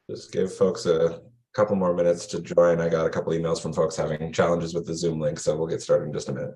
Just give folks a couple more minutes to join. I got a couple emails from folks having challenges with the Zoom link, so we'll get started in just a minute.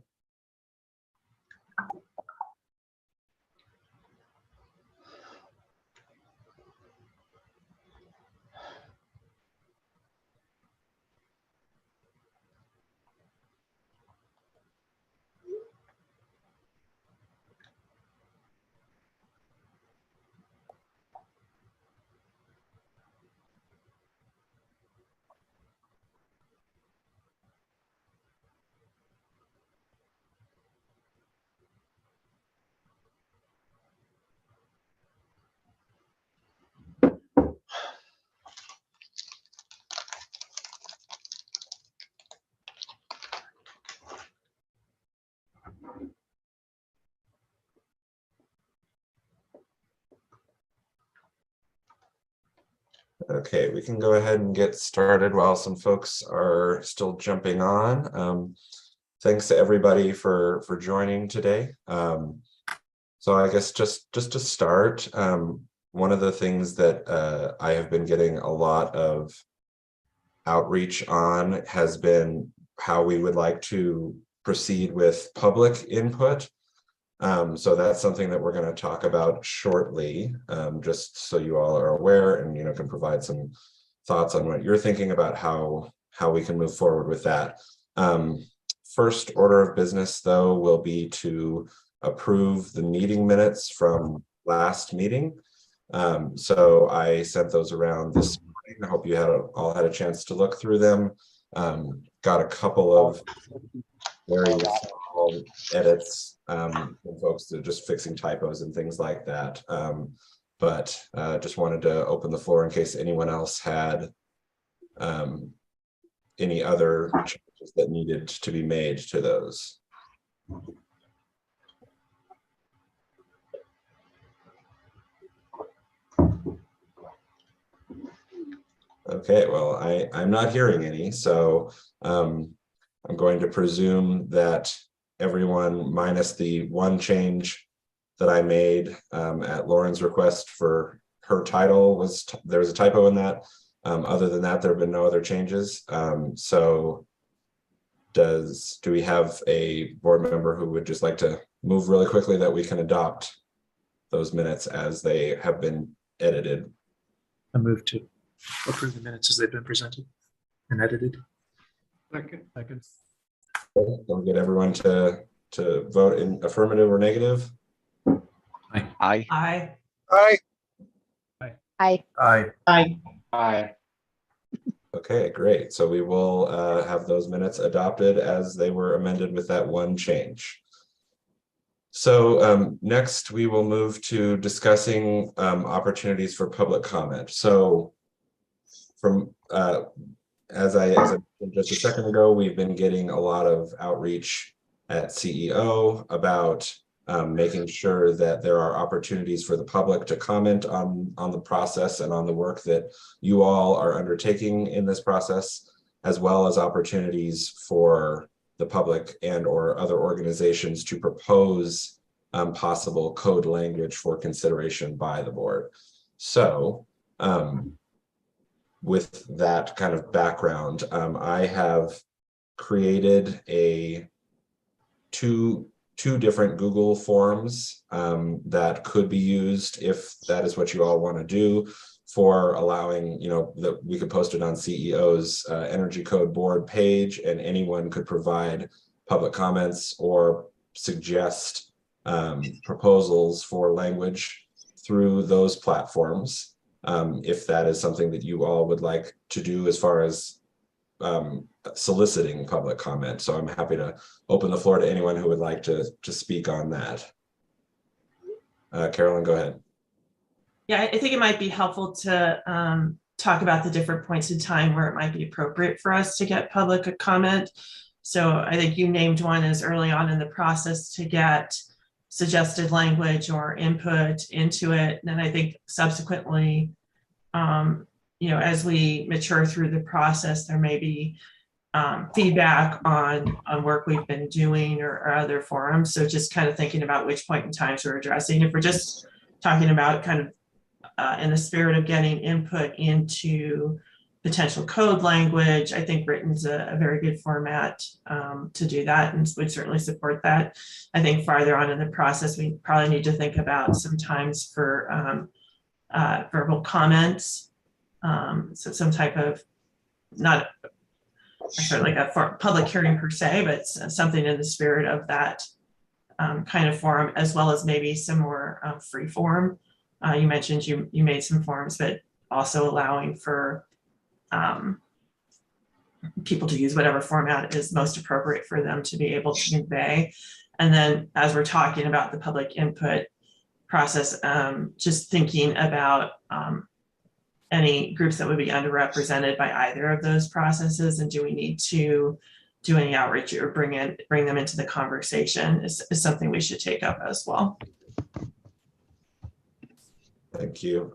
Okay, we can go ahead and get started while some folks are still jumping on. Thanks to everybody for joining today. So I guess just to start, one of the things that I have been getting a lot of outreach on has been how we would like to proceed with public input. So that's something that we're going to talk about shortly, just so you all are aware and can provide some thoughts on what you're thinking about how we can move forward with that. First order of business, though, will be to approve the meeting minutes from last meeting. So I sent those around this morning. I hope you all had a chance to look through them. Got a couple of very small edits from folks that are just fixing typos and things like that. But just wanted to open the floor in case anyone else had any other changes that needed to be made to those. Okay, well, I'm not hearing any, so I'm going to presume that everyone, minus the one change that I made at Lauren's request for her title, there was a typo in that. Other than that, there have been no other changes. So do we have a board member who would just like to move really quickly that we can adopt those minutes as they have been edited? I move to approve the minutes as they've been presented and edited. Second. Don't get everyone to vote in affirmative or negative. Aye. Aye. Aye. Aye. Aye. Aye. Aye. Aye. Okay, great. So we will have those minutes adopted as they were amended with that one change. So next we will move to discussing opportunities for public comment. So from as I mentioned just a second ago, we've been getting a lot of outreach at CEO about making sure that there are opportunities for the public to comment on the process and on the work that you all are undertaking in this process, as well as opportunities for the public and or other organizations to propose possible code language for consideration by the board. So with that kind of background, I have created a two different Google forms that could be used if that is what you all want to do, for allowing, that we could post it on CEO's Energy Code Board page, and anyone could provide public comments or suggest proposals for language through those platforms, if that is something that you all would like to do as far as soliciting public comment. So I'm happy to open the floor to anyone who would like to speak on that. Carolyn, go ahead. Yeah, I think it might be helpful to talk about the different points in time where it might be appropriate for us to get public comment. So I think you named one as early on in the process to get suggested language or input into it. And then I think subsequently, as we mature through the process, there may be feedback on work we've been doing or other forums. So just kind of thinking about which point in times we're addressing. If we're just talking about kind of in the spirit of getting input into potential code language, I think written's a very good format to do that, and would certainly support that. I think farther on in the process, we probably need to think about some times for verbal comments. So some type of, not necessarily like a public hearing per se, but something in the spirit of that kind of forum, as well as maybe some more free form. You mentioned you made some forms, but also allowing for people to use whatever format is most appropriate for them to be able to convey. And then as we're talking about the public input process, just thinking about any groups that would be underrepresented by either of those processes, and do we need to do any outreach or bring them into the conversation is something we should take up as well. Thank you.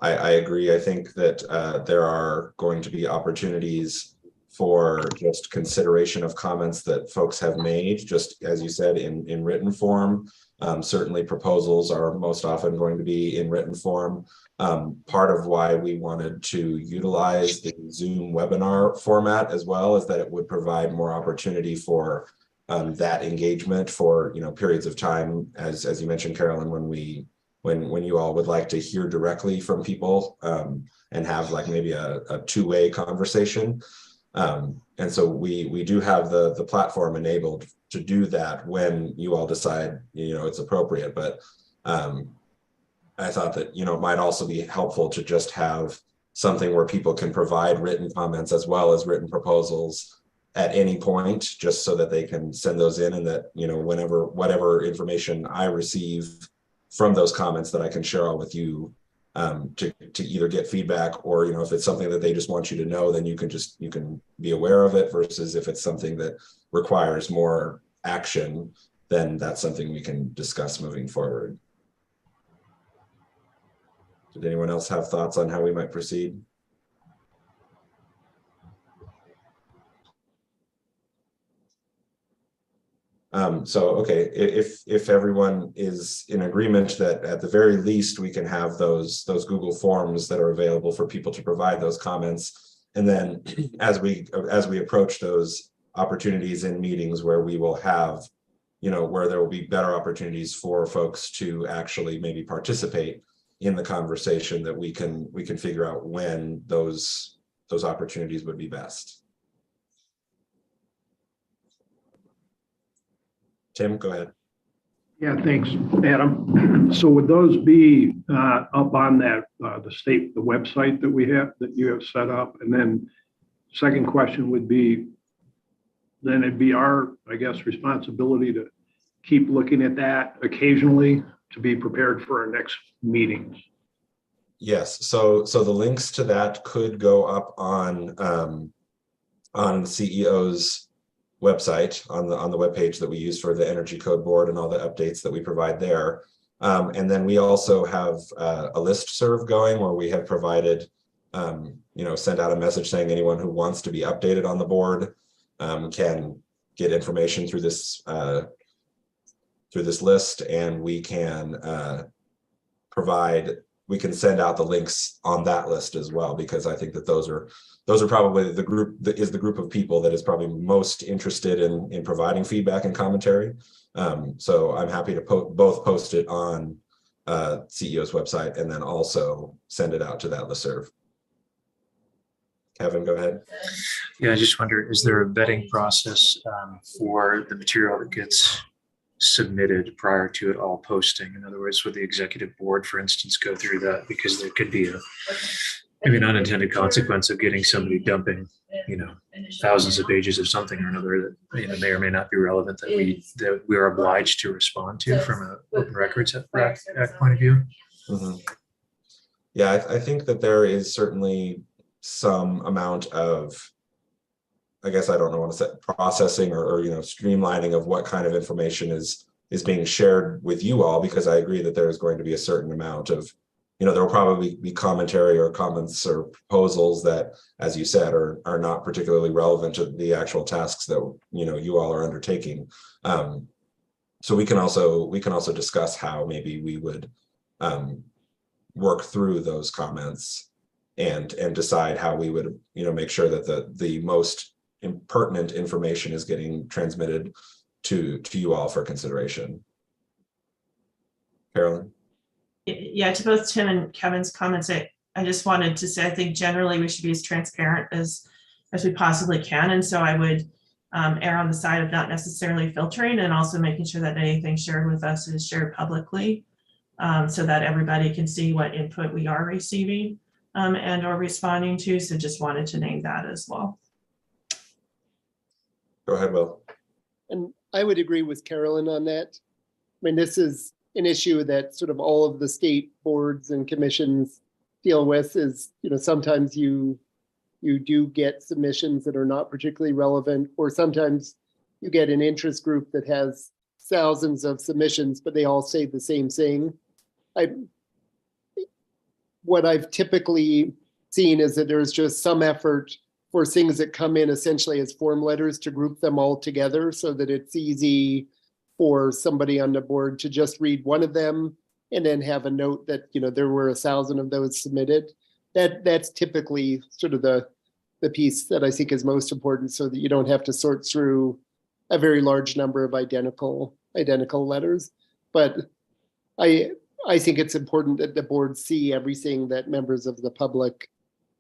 I agree. I think that there are going to be opportunities for just consideration of comments that folks have made, just as you said, in written form. Certainly proposals are most often going to be in written form. Part of why we wanted to utilize the Zoom webinar format as well is that it would provide more opportunity for that engagement for periods of time, as you mentioned, Carolyn, when you all would like to hear directly from people and have like maybe a two-way conversation. And so we do have the platform enabled to do that when you all decide it's appropriate. But I thought that it might also be helpful to just have something where people can provide written comments as well as written proposals at any point, just so that they can send those in, and that whatever information I receive from those comments, that I can share all with you to either get feedback, or if it's something that they just want you to know, then you can be aware of it, versus if it's something that requires more action, then that's something we can discuss moving forward. Did anyone else have thoughts on how we might proceed? Okay, if everyone is in agreement that at the very least we can have those Google Forms that are available for people to provide those comments, and then as we approach those opportunities in meetings where we will have, where there will be better opportunities for folks to actually maybe participate in the conversation, that we can figure out when those opportunities would be best. Tim, go ahead. Yeah, thanks, Adam. So would those be up on that the website that you have set up? And then second question would be, then it'd be our, I guess, responsibility to keep looking at that occasionally to be prepared for our next meetings. Yes, so the links to that could go up on the CEO's website, on the webpage that we use for the Energy Code Board and all the updates that we provide there. And then we also have a listserv going where we have provided, sent out a message saying anyone who wants to be updated on the board can get information through this list, and we can provide we can send out the links on that list as well, because I think that those are probably the group that is the group of people that is probably most interested in providing feedback and commentary. So I'm happy to both post it on CEO's website and then also send it out to that listserv. Kevin, go ahead. Yeah, I just wonder, is there a vetting process for the material that gets submitted prior to it all posting? In other words, would the executive board, for instance, go through that? Because there could be maybe an unintended consequence of getting somebody dumping, thousands of pages of something or another that may or may not be relevant that we are obliged to respond to from an Open Records Act point of view. Mm-hmm. Yeah, I think that there is certainly some amount of, I guess I don't know what to say, processing or streamlining of what kind of information is being shared with you all, because I agree that there is going to be a certain amount of, there will probably be commentary or comments or proposals that, as you said, are not particularly relevant to the actual tasks that you all are undertaking. So we can also discuss how maybe we would work through those comments and decide how we would make sure that the most pertinent information is getting transmitted to you all for consideration. Carolyn? Yeah, to both Tim and Kevin's comments, I just wanted to say I think generally we should be as transparent as we possibly can, and so I would err on the side of not necessarily filtering, and also making sure that anything shared with us is shared publicly, so that everybody can see what input we are receiving and or responding to. So just wanted to name that as well. Go ahead, Will. And I would agree with Carolyn on that. I mean, this is an issue that sort of all of the state boards and commissions deal with. Is sometimes you do get submissions that are not particularly relevant, or sometimes you get an interest group that has thousands of submissions, but they all say the same thing. What I've typically seen is that there's just some effort for things that come in essentially as form letters to group them all together so that it's easy for somebody on the board to just read one of them and then have a note that, there were 1,000 of those submitted. That's typically sort of the piece that I think is most important, so that you don't have to sort through a very large number of identical letters. But I think it's important that the board see everything that members of the public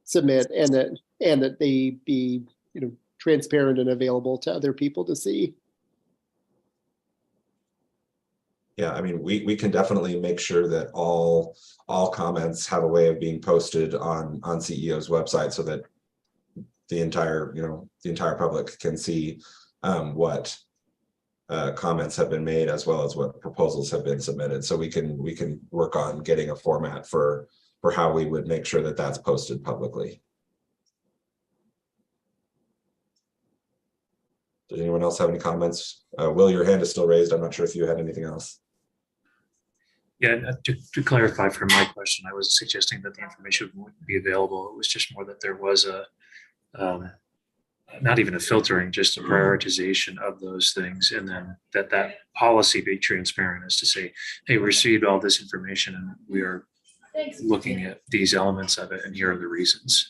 submit, and that they be transparent and available to other people to see. Yeah, I mean, we can definitely make sure that all comments have a way of being posted on CEO's website, so that the entire public can see what comments have been made, as well as what proposals have been submitted. So we can work on getting a format for how we would make sure that that's posted publicly. Does anyone else have any comments? Will, your hand is still raised. I'm not sure if you had anything else. Yeah, to clarify from my question, I wasn't suggesting that the information wouldn't be available. It was just more that there was a, not even a filtering, just a prioritization of those things. And then that policy be transparent, as to say, hey, we received all this information and we are looking at these elements of it, and here are the reasons.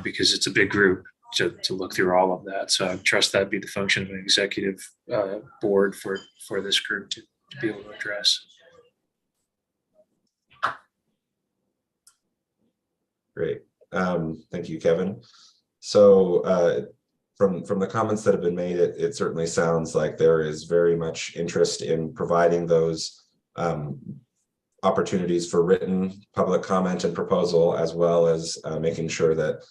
Because it's a big group to look through all of that. So I trust that'd be the function of an executive board for this group to be able to address. Great. Thank you, Kevin. So from the comments that have been made, it certainly sounds like there is very much interest in providing those opportunities for written public comment and proposal, as well as making sure that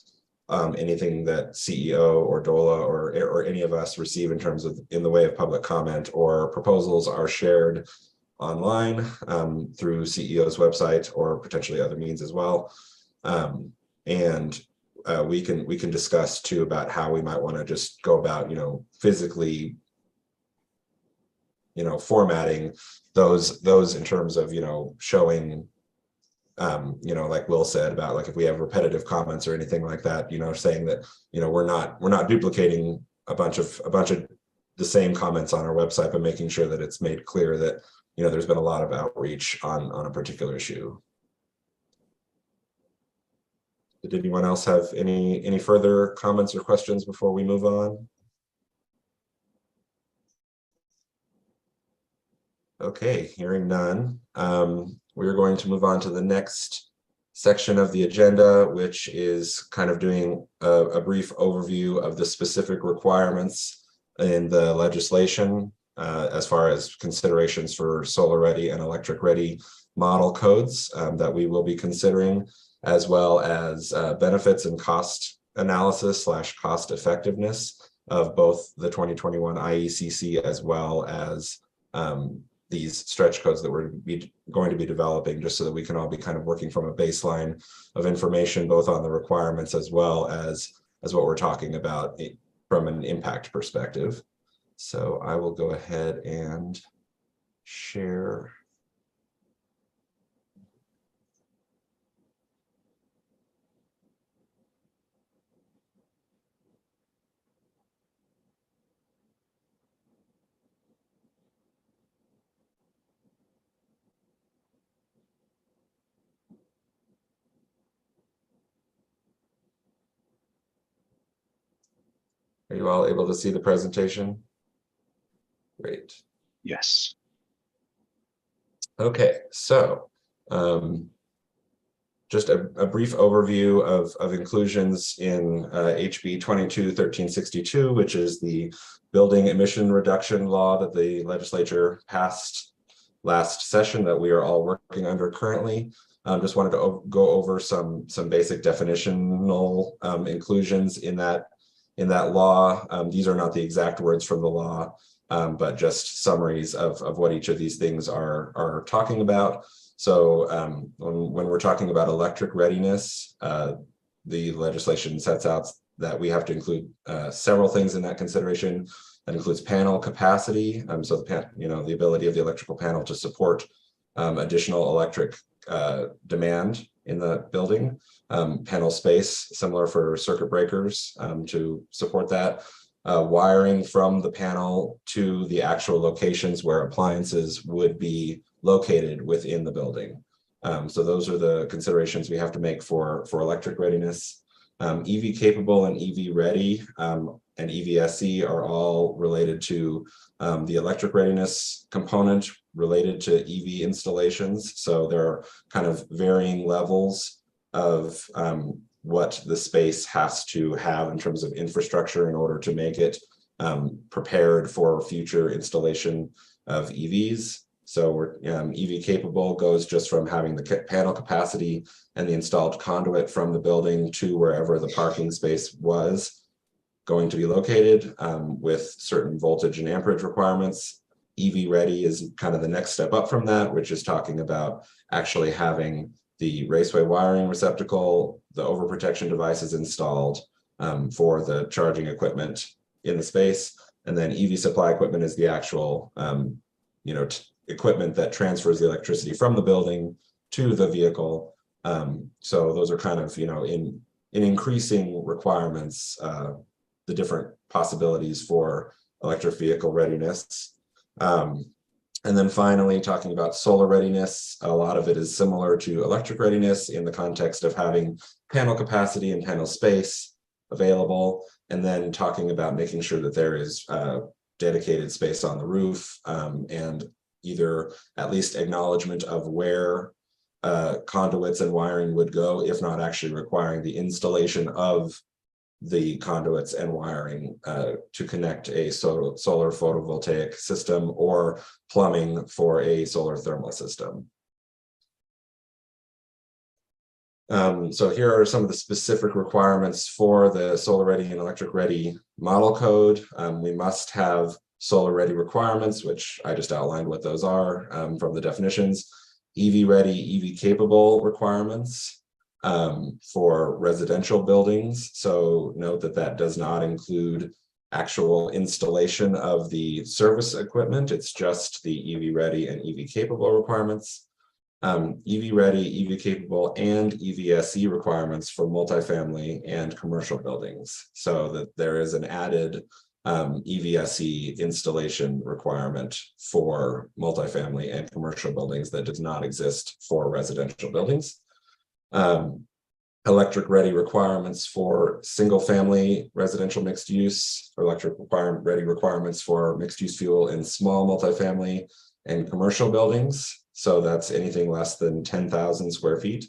anything that CEO or DOLA or any of us receive in the way of public comment or proposals are shared online through CEO's website, or potentially other means as well. We can discuss too about how we might want to just go about, physically, formatting those in terms of, showing, like Will said about, like, if we have repetitive comments or anything like that, saying that, we're not duplicating a bunch of the same comments on our website, but making sure that it's made clear that, there's been a lot of outreach on a particular issue. Did anyone else have any further comments or questions before we move on? Okay, hearing none. We're going to move on to the next section of the agenda, which is kind of doing a brief overview of the specific requirements in the legislation as far as considerations for solar ready and electric ready model codes that we will be considering, as well as benefits and cost analysis / cost effectiveness of both the 2021 IECC as well as these stretch codes that we're going to be developing, just so that we can all be kind of working from a baseline of information, both on the requirements as well as what we're talking about from an impact perspective. So I will go ahead and share. Are you all able to see the presentation? Great. Yes. Okay, so just a brief overview of inclusions in HB 22-1362, which is the building emission reduction law that the legislature passed last session that we are all working under currently. Just wanted to go over some basic definitional inclusions in that law. These are not the exact words from the law, but just summaries of what each of these things are talking about. So when we're talking about electric readiness, the legislation sets out that we have to include several things in that consideration. That includes panel capacity, so the ability of the electrical panel to support additional electric demand in the building. Panel space, similar for circuit breakers to support that. Wiring from the panel to the actual locations where appliances would be located within the building. So those are the considerations we have to make for electric readiness. EV capable and EV ready and EVSE are all related to the electric readiness component related to EV installations. So there are kind of varying levels of what the space has to have in terms of infrastructure in order to make it prepared for future installation of EVs. So we're EV capable goes just from having the panel capacity and the installed conduit from the building to wherever the parking space was going to be located with certain voltage and amperage requirements. EV ready is kind of the next step up from that, which is talking about actually having the raceway wiring receptacle, the overprotection devices installed for the charging equipment in the space. And then EV supply equipment is the actual equipment that transfers the electricity from the building to the vehicle. So those are kind of, in increasing requirements, the different possibilities for electric vehicle readiness. And then finally, talking about solar readiness, a lot of it is similar to electric readiness in the context of having panel capacity and panel space available, and then talking about making sure that there is dedicated space on the roof and either at least acknowledgement of where conduits and wiring would go, if not actually requiring the installation of the conduits and wiring to connect a solar photovoltaic system or plumbing for a solar thermal system. So here are some of the specific requirements for the solar ready and electric ready model code. We must have solar ready requirements, which I just outlined what those are from the definitions. EV ready, EV capable requirements for residential buildings. So note that that does not include actual installation of the service equipment. It's just the EV ready and EV capable requirements. EV ready, EV capable, and EVSE requirements for multifamily and commercial buildings. So that there is an added EVSE installation requirement for multifamily and commercial buildings that does not exist for residential buildings. electric ready requirements for single family residential mixed use, electric ready requirements for mixed use fuel in small multifamily and commercial buildings. So that's anything less than 10,000 square feet.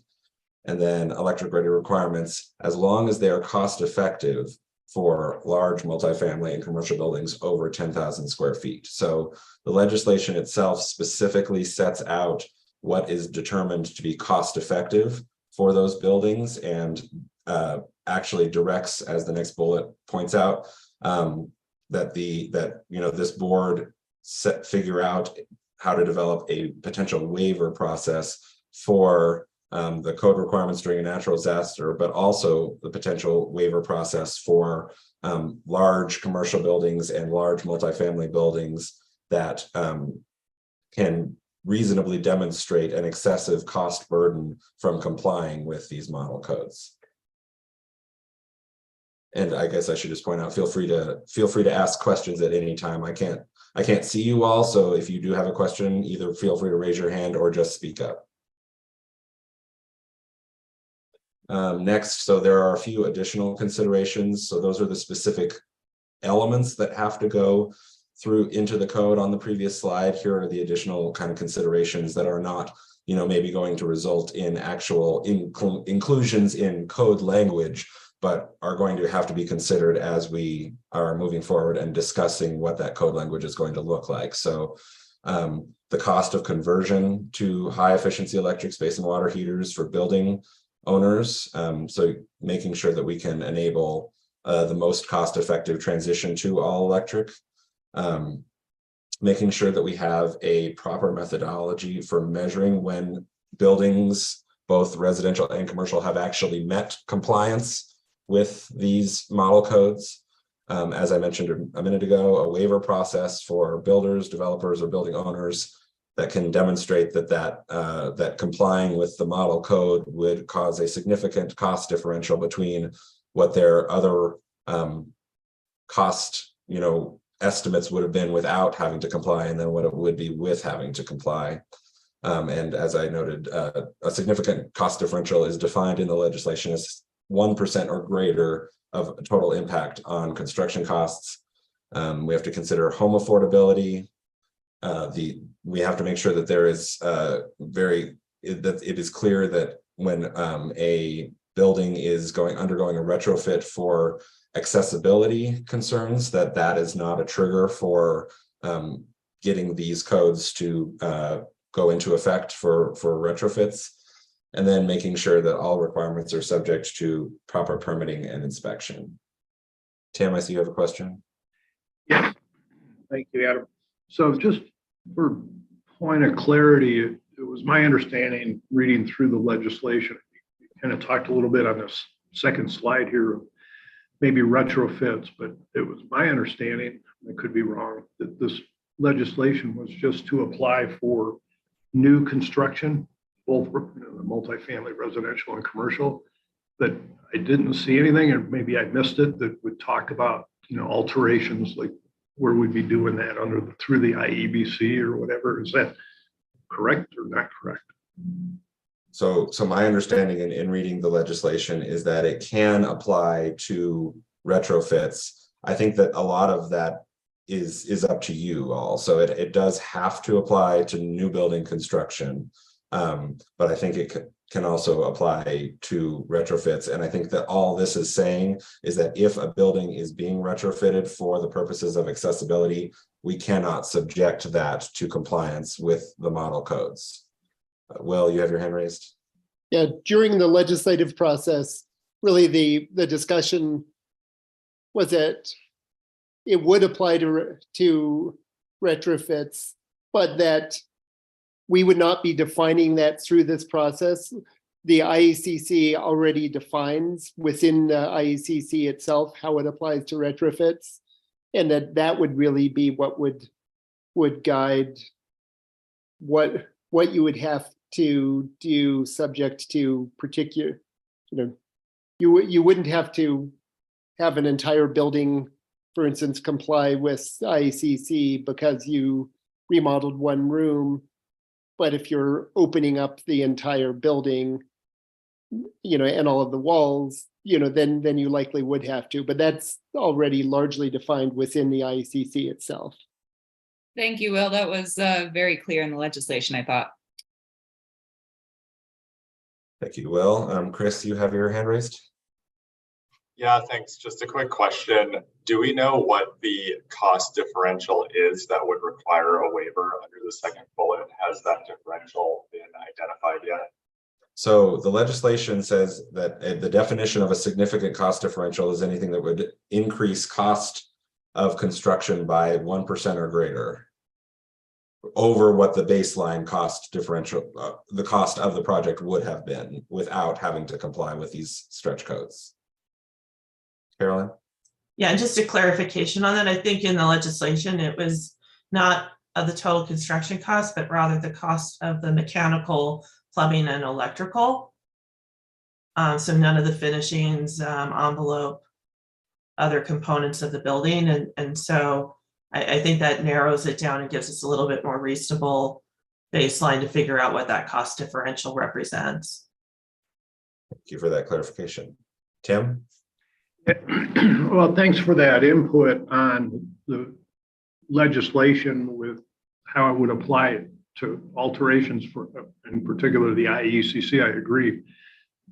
And then electric ready requirements, as long as they are cost effective, for large multifamily and commercial buildings over 10,000 square feet. So the legislation itself specifically sets out what is determined to be cost effective for those buildings, and actually directs, as the next bullet points out, that this board figure out how to develop a potential waiver process for the code requirements during a natural disaster, but also the potential waiver process for large commercial buildings and large multifamily buildings that can reasonably demonstrate an excessive cost burden from complying with these model codes. And I guess I should just point out, feel free to ask questions at any time. I can't see you all, so if you do have a question, either feel free to raise your hand or just speak up. Next, so there are a few additional considerations. So those are the specific elements that have to go through into the code on the previous slide. Here are the additional kind of considerations that are not, maybe going to result in actual inclusions in code language, but are going to have to be considered as we are moving forward and discussing what that code language is going to look like. So the cost of conversion to high efficiency electric space and water heaters for building owners. So making sure that we can enable the most cost-effective transition to all electric. Making sure that we have a proper methodology for measuring when buildings, both residential and commercial, have actually met compliance with these model codes. As I mentioned a minute ago, a waiver process for builders, developers, or building owners that can demonstrate that complying with the model code would cause a significant cost differential between what their other cost, estimates would have been without having to comply, and then what it would be with having to comply. And as I noted, a significant cost differential is defined in the legislation as 1% or greater of total impact on construction costs. We have to consider home affordability. We have to make sure that there is that it is clear that when a building is undergoing a retrofit for accessibility concerns, that is not a trigger for getting these codes to go into effect for retrofits. And then making sure that all requirements are subject to proper permitting and inspection. Tam, I see you have a question. Yes, thank you, Adam. So just for point of clarity, it was my understanding reading through the legislation, you kind of talked a little bit on this second slide here, maybe retrofits, but it was my understanding, I could be wrong, that this legislation was just to apply for new construction, both multifamily, residential, and commercial. But I didn't see anything, or maybe I missed it, that would talk about alterations, like where we'd be doing that through the IEBC or whatever. Is that correct or not correct? So my understanding in reading the legislation is that it can apply to retrofits. I think that a lot of that is up to you all. So it does have to apply to new building construction, but I think it can also apply to retrofits. And I think that all this is saying is that if a building is being retrofitted for the purposes of accessibility, we cannot subject that to compliance with the model codes. Will, you have your hand raised? Yeah, during the legislative process, really the discussion was that it would apply to retrofits, but that we would not be defining that through this process. The IECC already defines within the IECC itself how it applies to retrofits, and that would really be what would guide what you would have to do subject to particular, you wouldn't have to have an entire building, for instance, comply with IECC because you remodeled one room. But if you're opening up the entire building, and all of the walls, then you likely would have to, but that's already largely defined within the IECC itself. Thank you, Will. That was very clear in the legislation, I thought. Thank you, Will. Chris, you have your hand raised? Yeah, thanks. Just a quick question. Do we know what the cost differential is that would require a waiver under the second bullet? Has that differential been identified yet? So the legislation says that the definition of a significant cost differential is anything that would increase cost of construction by 1% or greater over what the baseline cost differential, the cost of the project would have been without having to comply with these stretch codes. Carolyn? Yeah, and just a clarification on that, I think in the legislation, it was not of the total construction cost, but rather the cost of the mechanical, plumbing, and electrical. So none of the finishings, envelope, other components of the building. And so I think that narrows it down and gives us a little bit more reasonable baseline to figure out what that cost differential represents. Thank you for that clarification. Tim? Well, thanks for that input on the legislation with how it would apply to alterations for, in particular, the IECC. I agree.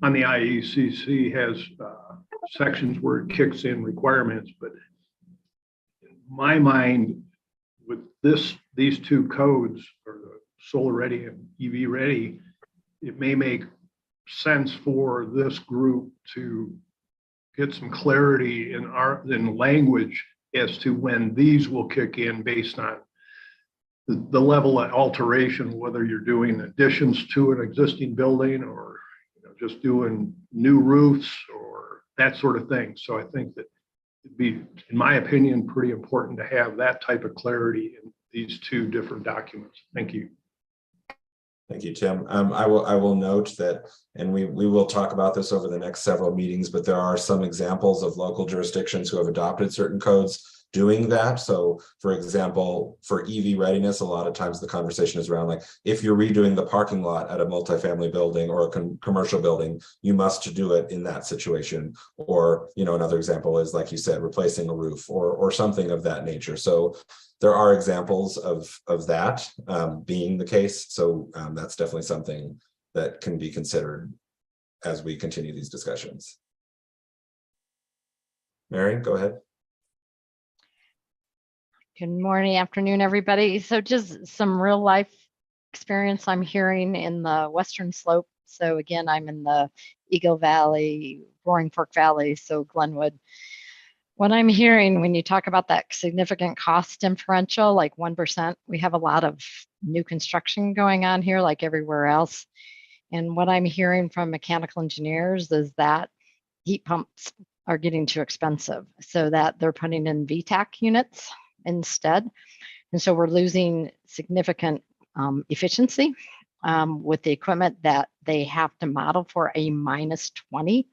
On the IECC has sections where it kicks in requirements, but in my mind, with these two codes, or the solar ready and EV ready, it may make sense for this group to get some clarity in language as to when these will kick in based on the level of alteration, whether you're doing additions to an existing building or just doing new roofs or that sort of thing. So I think that it'd be, in my opinion, pretty important to have that type of clarity in these two different documents. Thank you. Thank you, Tim. I will note that, and we will talk about this over the next several meetings, but there are some examples of local jurisdictions who have adopted certain codes doing that. So for example, for EV readiness, a lot of times the conversation is around, like, if you're redoing the parking lot at a multifamily building or a commercial building, you must do it in that situation. Or, another example is, like you said, replacing a roof or something of that nature. So there are examples of that being the case. So that's definitely something that can be considered as we continue these discussions. Mary, go ahead. Good morning, afternoon, everybody. So just some real life experience I'm hearing in the Western Slope. So again, I'm in the Eagle Valley, Roaring Fork Valley, so Glenwood. What I'm hearing when you talk about that significant cost differential, like 1%, we have a lot of new construction going on here, like everywhere else. And what I'm hearing from mechanical engineers is that heat pumps are getting too expensive, so that they're putting in VTAC units instead. And so we're losing significant efficiency with the equipment that they have to model for a -20.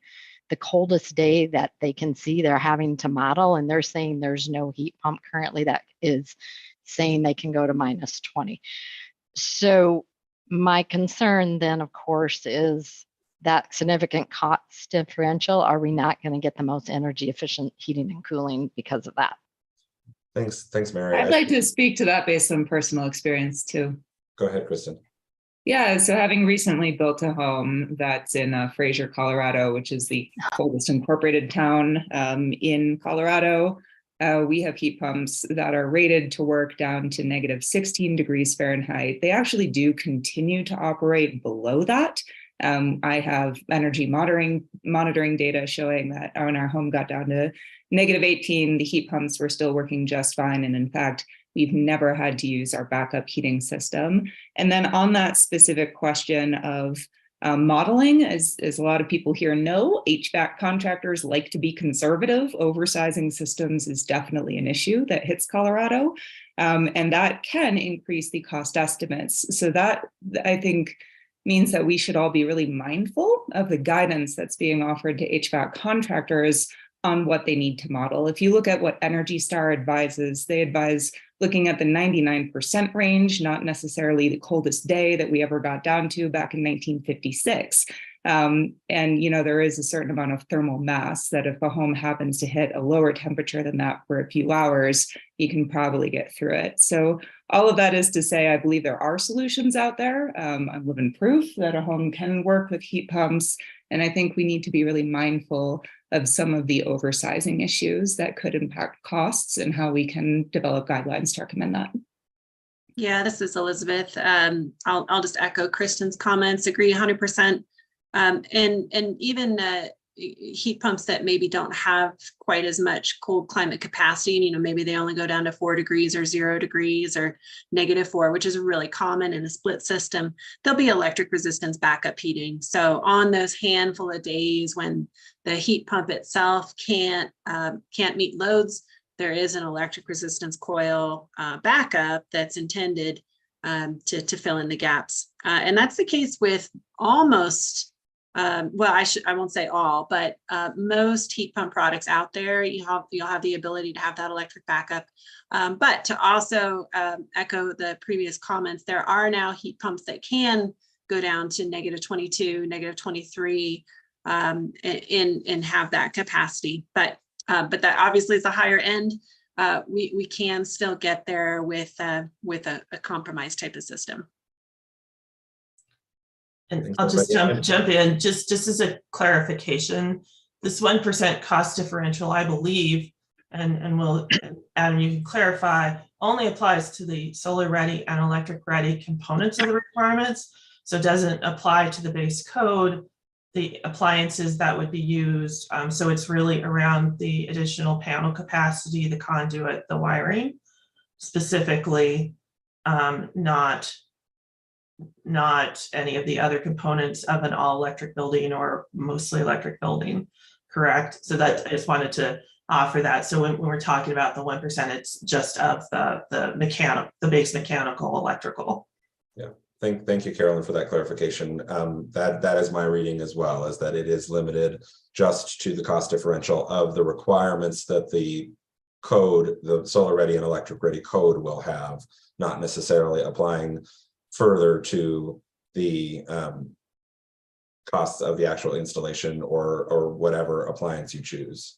The coldest day that they can see, they're having to model, and they're saying there's no heat pump currently that is saying they can go to -20. So my concern then, of course, is that significant cost differential. Are we not going to get the most energy efficient heating and cooling because of that? Thanks, Mary. I'd like to speak to that based on personal experience too. Go ahead, Kristen. Yeah, so having recently built a home that's in Fraser, Colorado, which is the coldest incorporated town in Colorado, we have heat pumps that are rated to work down to -16 degrees Fahrenheit. They actually do continue to operate below that. I have energy monitoring data showing that when our home got down to -18, the heat pumps were still working just fine. And in fact, we've never had to use our backup heating system. And then on that specific question of modeling, as a lot of people here know, HVAC contractors like to be conservative. Oversizing systems is definitely an issue that hits Colorado. And that can increase the cost estimates. So that, I think, means that we should all be really mindful of the guidance that's being offered to HVAC contractors on what they need to model. If you look at what Energy Star advises, they advise looking at the 99% range, not necessarily the coldest day that we ever got down to back in 1956. And, there is a certain amount of thermal mass that if a home happens to hit a lower temperature than that for a few hours, you can probably get through it. So all of that is to say, I believe there are solutions out there. I'm living proof that a home can work with heat pumps. And I think we need to be really mindful of some of the oversizing issues that could impact costs and how we can develop guidelines to recommend that. Yeah, this is Elizabeth. I'll just echo Kristen's comments, agree 100%. And even heat pumps that maybe don't have quite as much cold climate capacity, maybe they only go down to 4 degrees or 0 degrees or -4, which is really common in a split system. There'll be electric resistance backup heating. So on those handful of days when the heat pump itself can't meet loads, there is an electric resistance coil backup that's intended to fill in the gaps. And that's the case with almost, I won't say all, but most heat pump products out there. You'll have the ability to have that electric backup. But to also echo the previous comments, there are now heat pumps that can go down to -22, -23 and have that capacity. But that obviously is a higher end. We can still get there with a compromised type of system. And I'll just jump in, just as a clarification, this 1% cost differential, I believe, and Adam, you can clarify, only applies to the solar ready and electric ready components of the requirements. So it doesn't apply to the base code, the appliances that would be used. So it's really around the additional panel capacity, the conduit, the wiring, specifically, not any of the other components of an all electric building or mostly electric building, correct? So that I just wanted to offer that. So when we're talking about the 1%, it's just of the base mechanical electrical. Yeah. Thank you, Carolyn, for that clarification. That is my reading as well, is that it is limited just to the cost differential of the requirements that the code, the solar ready and electric ready code will have, not necessarily applying further to the costs of the actual installation or whatever appliance you choose.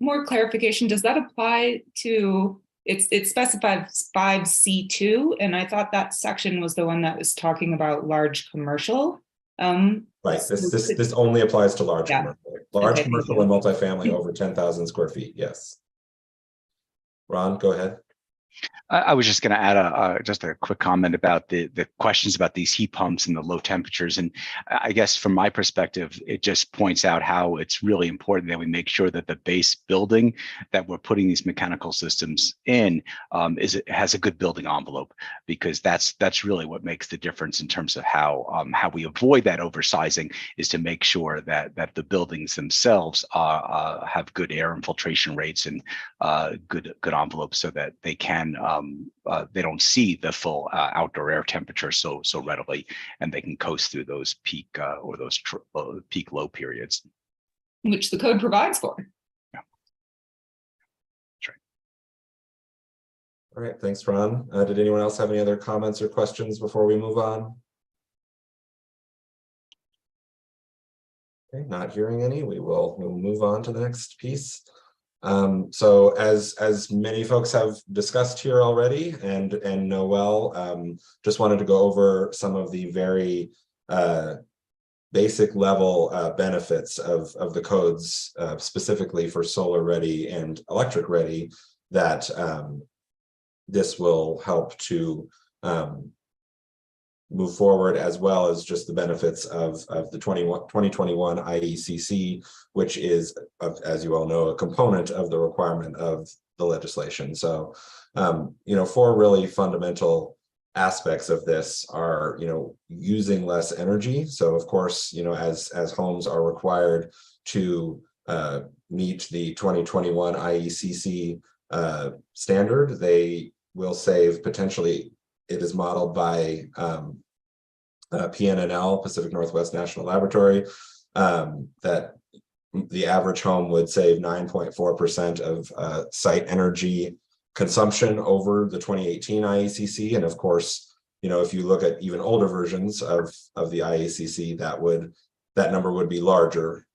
More clarification, does that apply to, it specifies 5C2, and I thought that section was the one that was talking about large commercial. Right, this only applies to large commercial. Large commercial and multifamily over 10,000 square feet, yes. Ron, go ahead. I was just going to add just a quick comment about the questions about these heat pumps and the low temperatures. And I guess from my perspective, it just points out how it's really important that we make sure that the base building that we're putting these mechanical systems in has a good building envelope, because that's really what makes the difference in terms of how we avoid that oversizing, is to make sure that the buildings themselves have good air infiltration rates and good envelopes, so that they can they don't see the full outdoor air temperature so readily, and they can coast through those peak or those peak low periods, which the code provides for. Yeah, that's right. All right, thanks, Ron. Did anyone else have any other comments or questions before we move on? Okay, not hearing any. We'll move on to the next piece. So as many folks have discussed here already and know well, just wanted to go over some of the very basic level benefits of the codes, specifically for solar ready and electric ready, that this will help to move forward, as well as just the benefits of the 2021 IECC, which is, as you all know, a component of the requirement of the legislation. So, four really fundamental aspects of this are, using less energy. So of course, as homes are required to meet the 2021 IECC standard, they will save potentially. It is modeled by PNNL, Pacific Northwest National Laboratory, that the average home would save 9.4% of site energy consumption over the 2018 IECC. And of course, if you look at even older versions of the IACC, that number would be larger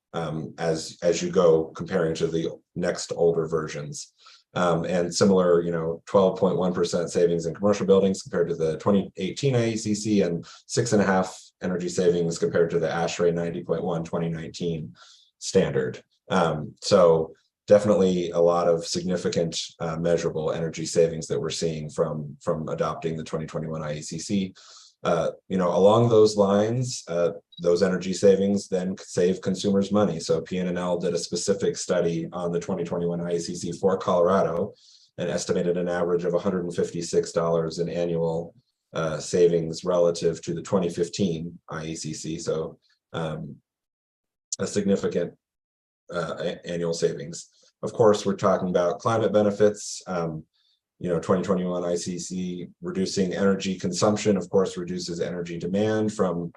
as you go comparing to the next older versions. And similar, 12.1% savings in commercial buildings compared to the 2018 IECC, and 6.5 energy savings compared to the ASHRAE 90.1 2019 standard. So definitely a lot of significant measurable energy savings that we're seeing from adopting the 2021 IECC. Along those lines, those energy savings then save consumers money. So PNNL did a specific study on the 2021 IECC for Colorado and estimated an average of $156 in annual savings relative to the 2015 IECC. So a significant annual savings. Of course, we're talking about climate benefits. 2021 ICC reducing energy consumption, of course, reduces energy demand from,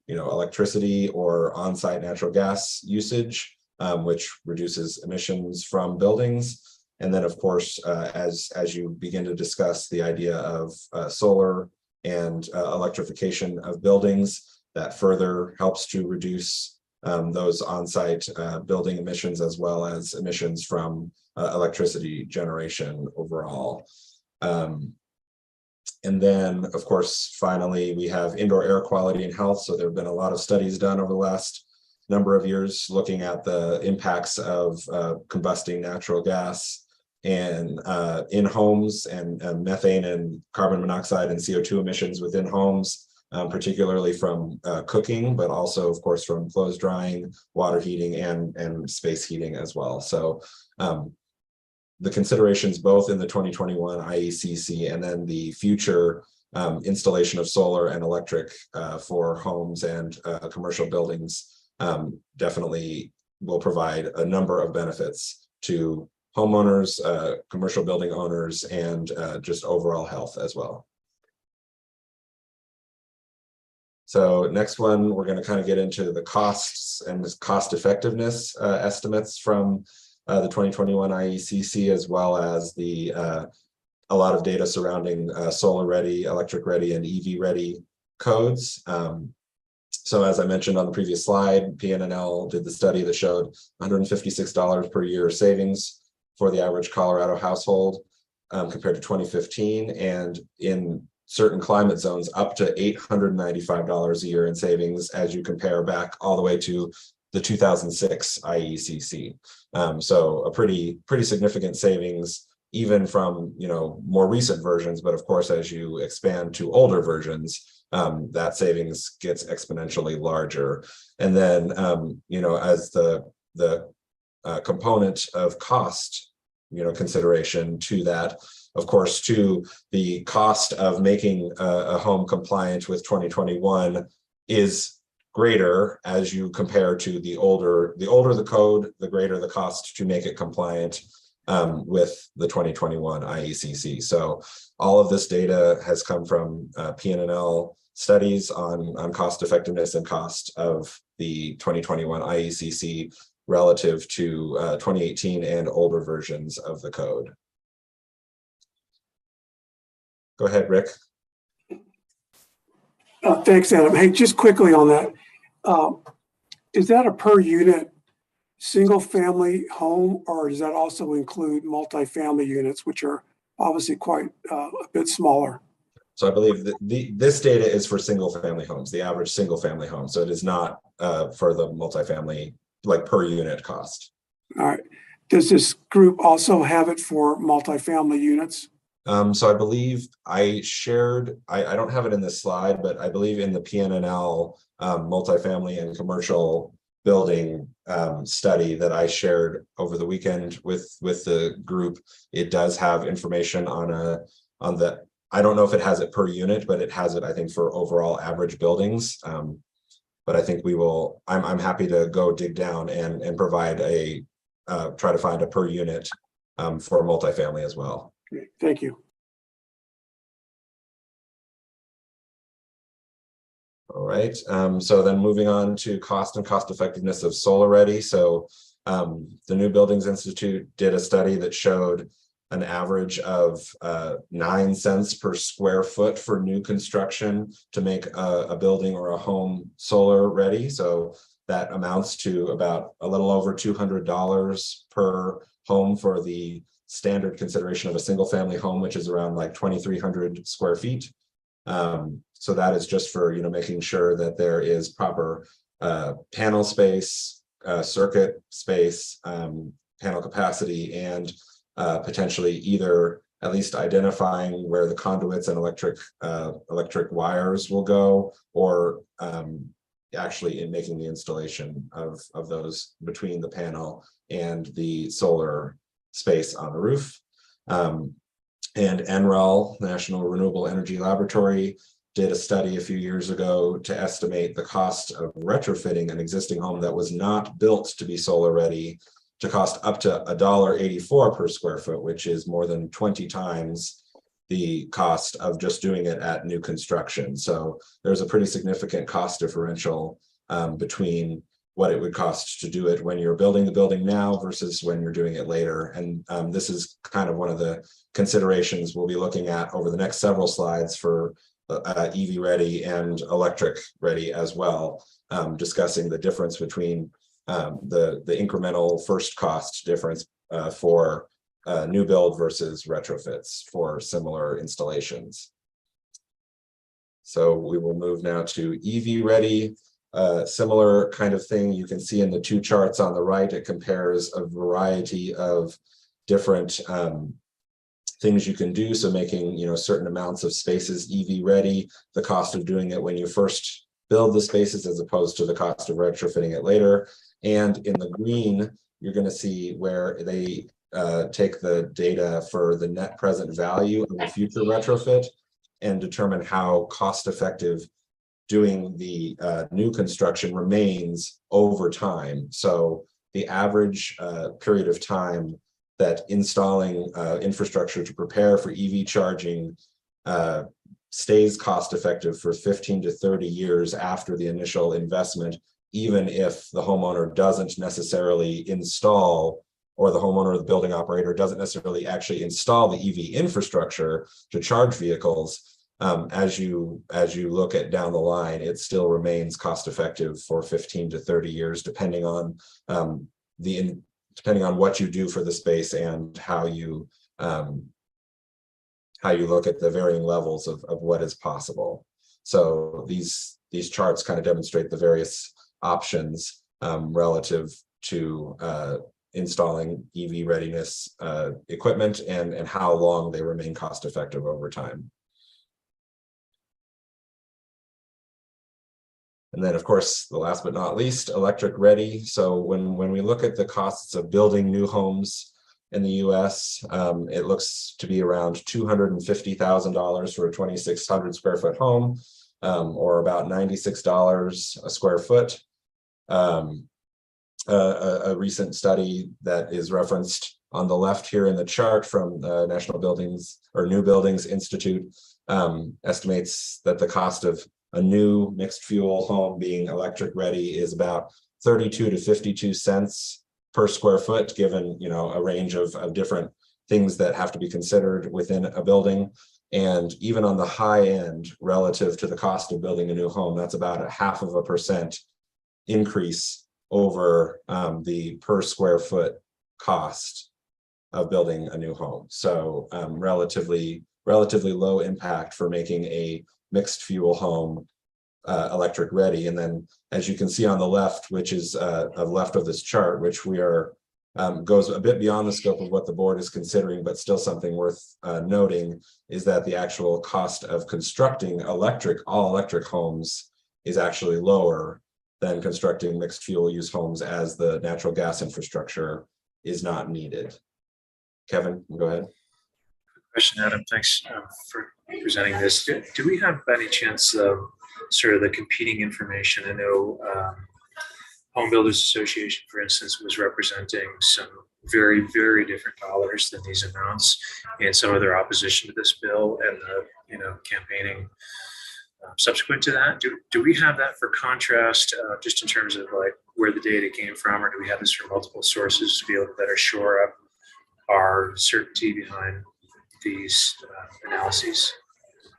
electricity or on-site natural gas usage, which reduces emissions from buildings. And then, of course, as you begin to discuss the idea of solar and electrification of buildings, that further helps to reduce those on-site building emissions, as well as emissions from electricity generation overall. And then, of course, finally, we have indoor air quality and health. So there have been a lot of studies done over the last number of years looking at the impacts of combusting natural gas and in homes, and methane and carbon monoxide and CO2 emissions within homes. Particularly from cooking, but also, of course, from clothes drying, water heating, and space heating as well. So the considerations both in the 2021 IECC and then the future installation of solar and electric for homes and commercial buildings definitely will provide a number of benefits to homeowners, commercial building owners, and just overall health as well. So next one, we're going to kind of get into the costs and cost effectiveness estimates from the 2021 IECC, as well as a lot of data surrounding solar ready, electric ready, and EV ready codes. So as I mentioned on the previous slide, PNNL did the study that showed $156 per year savings for the average Colorado household compared to 2015, and in certain climate zones up to $895 a year in savings as you compare back all the way to the 2006 IECC. So a pretty significant savings even from more recent versions, but of course as you expand to older versions, that savings gets exponentially larger. And then as the component of cost consideration to that, of course, to the cost of making a home compliant with 2021 is greater as you compare to the older the code, the greater the cost to make it compliant with the 2021 IECC. So all of this data has come from PNNL studies on cost effectiveness and cost of the 2021 IECC relative to 2018 and older versions of the code. Go ahead, Rick. Thanks, Adam. Hey, just quickly on that. Is that a per unit single family home, or does that also include multifamily units, which are obviously quite a bit smaller? So I believe that this data is for single family homes, the average single family home. So it is not for the multifamily, like per unit cost. All right. Does this group also have it for multifamily units? So I believe I shared, I don't have it in this slide, but I believe in the PNNL multifamily and commercial building study that I shared over the weekend with the group, it does have information on the, I don't know if it has it per unit, but it has it, I think, for overall average buildings. But I think we will, I'm happy to go dig down and provide try to find a per unit for multifamily as well. Okay, thank you. All right, so then moving on to cost and cost effectiveness of solar ready. So the New Buildings Institute did a study that showed an average of 9 cents per square foot for new construction to make a building or a home solar ready. So that amounts to about a little over $200 per home for the standard consideration of a single family home, which is around like 2,300 square feet. So that is just for, making sure that there is proper panel space, circuit space, panel capacity, and potentially either at least identifying where the conduits and electric wires will go, or actually in making the installation of those between the panel and the solar space on the roof. And NREL, National Renewable Energy Laboratory, did a study a few years ago to estimate the cost of retrofitting an existing home that was not built to be solar ready to cost up to $1.84 per square foot, which is more than 20 times the cost of just doing it at new construction. So there's a pretty significant cost differential between what it would cost to do it when you're building the building now versus when you're doing it later. And this is kind of one of the considerations we'll be looking at over the next several slides for EV ready and electric ready as well, discussing the difference between the incremental first cost difference for new build versus retrofits for similar installations. So we will move now to EV ready. Similar kind of thing you can see in the two charts on the right. It compares a variety of different things you can do. So making certain amounts of spaces EV ready, the cost of doing it when you first build the spaces as opposed to the cost of retrofitting it later. And in the green, you're going to see where they take the data for the net present value of a future retrofit and determine how cost effective doing the new construction remains over time. So the average period of time that installing infrastructure to prepare for EV charging stays cost effective for 15 to 30 years after the initial investment, even if the homeowner doesn't necessarily install, or the homeowner or the building operator doesn't necessarily actually install the EV infrastructure to charge vehicles. As you look at down the line, it still remains cost effective for 15 to 30 years, depending on what you do for the space and how you look at the varying levels of what is possible. So these charts kind of demonstrate the various options relative to installing EV readiness equipment and how long they remain cost effective over time. And then, of course, the last but not least, electric ready. So when we look at the costs of building new homes in the US, it looks to be around $250,000 for a 2,600 square foot home, or about $96 a square foot. A recent study that is referenced on the left here in the chart from the National Buildings or New Buildings Institute estimates that the cost of a new mixed fuel home being electric ready is about 32 to 52 cents per square foot, given a range of different things that have to be considered within a building. And even on the high end, relative to the cost of building a new home, that's about 0.5% increase over the per square foot cost of building a new home. So relatively low impact for making a mixed fuel home electric ready. And then, as you can see on the left, which is left of this chart, which we are goes a bit beyond the scope of what the board is considering, but still something worth noting, is that the actual cost of constructing all electric homes is actually lower than constructing mixed fuel use homes, as the natural gas infrastructure is not needed. Kevin, go ahead. Question, Adam. Thanks for presenting this. Do we have by any chance sort of the competing information? I know Home Builders Association, for instance, was representing some very, very different dollars than these amounts in some of their opposition to this bill and the campaigning subsequent to that. Do we have that for contrast, just in terms of like where the data came from, or do we have this from multiple sources to be able to better shore up our certainty behind these analyses?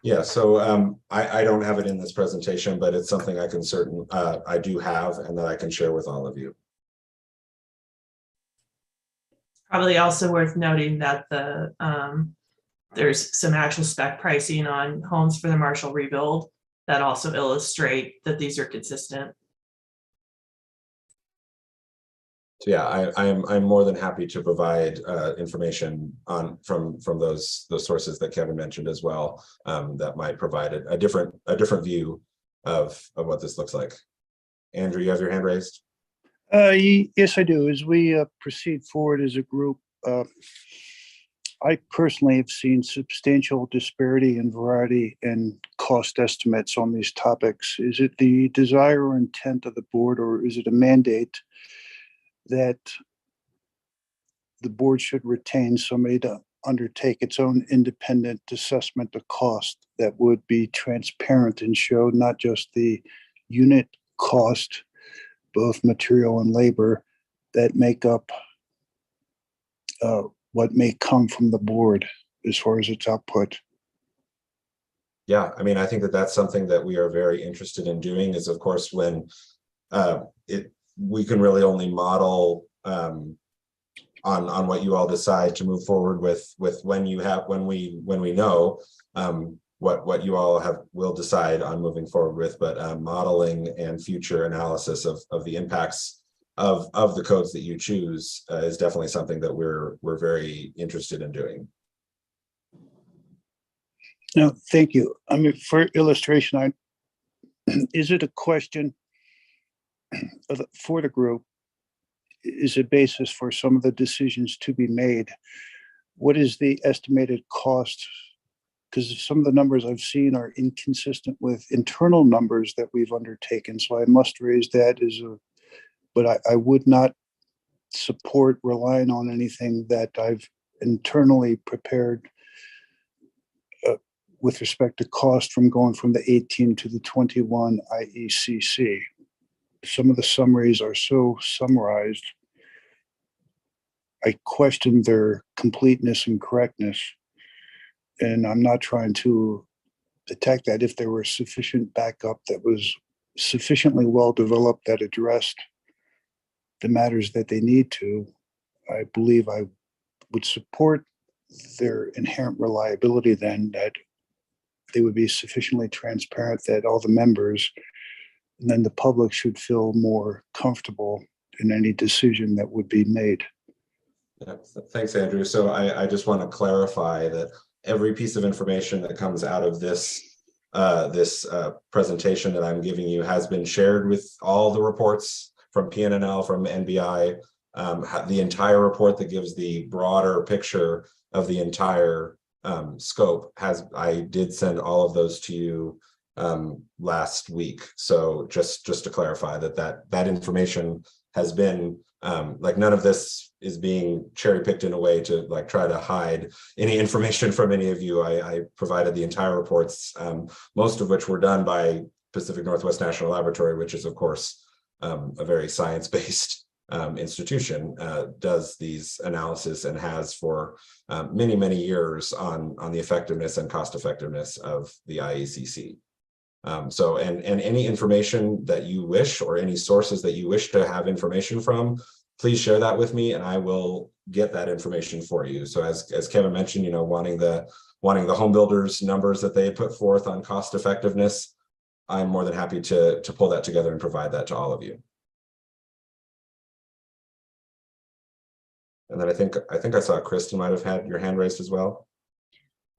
Yeah, so I don't have it in this presentation, but it's something I can I do have and that I can share with all of you. Probably also worth noting that there's some actual spec pricing on homes for the Marshall rebuild that also illustrate that these are consistent. So yeah, I'm more than happy to provide information from those sources that Kevin mentioned as well, that might provide a different view of what this looks like. Andrew, you have your hand raised. Yes, I do. As we proceed forward as a group, I personally have seen substantial disparity and variety in cost estimates on these topics. Is it the desire or intent of the board, or is it a mandate that the board should retain somebody to undertake its own independent assessment of cost that would be transparent and show not just the unit cost, both material and labor, that make up what may come from the board as far as its output? Yeah, I mean, I think that that's something that we are very interested in doing, is of course when we can really only model on what you all decide to move forward with when we know what you all will decide on moving forward with, but modeling and future analysis of the impacts of the codes that you choose is definitely something that we're very interested in doing. No, thank you. I mean, for illustration, is it a question for the group? Is a basis for some of the decisions to be made? What is the estimated cost? Because some of the numbers I've seen are inconsistent with internal numbers that we've undertaken. So I must raise that but I would not support relying on anything that I've internally prepared with respect to cost from going from the 18 to the 21 IECC. Some of the summaries are so summarized, I question their completeness and correctness. And I'm not trying to attack that. If there were sufficient backup that was sufficiently well developed that addressed the matters that they need to, I believe I would support their inherent reliability, then that they would be sufficiently transparent that all the members and then the public should feel more comfortable in any decision that would be made. Yeah, thanks, Andrew. So I just want to clarify that every piece of information that comes out of this presentation that I'm giving you has been shared with all the reports from PNNL, from NBI, the entire report that gives the broader picture of the entire scope. I did send all of those to you last week. So just to clarify that information has been none of this is being cherry picked in a way to try to hide any information from any of you. I provided the entire reports, most of which were done by Pacific Northwest National Laboratory, which is of course a very science-based institution, does these analysis and has for many years on the effectiveness and cost effectiveness of the IECC. So any information that you wish, or any sources that you wish to have information from, please share that with me and I will get that information for you. So as Kevin mentioned, wanting the home builders numbers that they put forth on cost effectiveness, I'm more than happy to pull that together and provide that to all of you. And then I think I saw Kristen might have had your hand raised as well.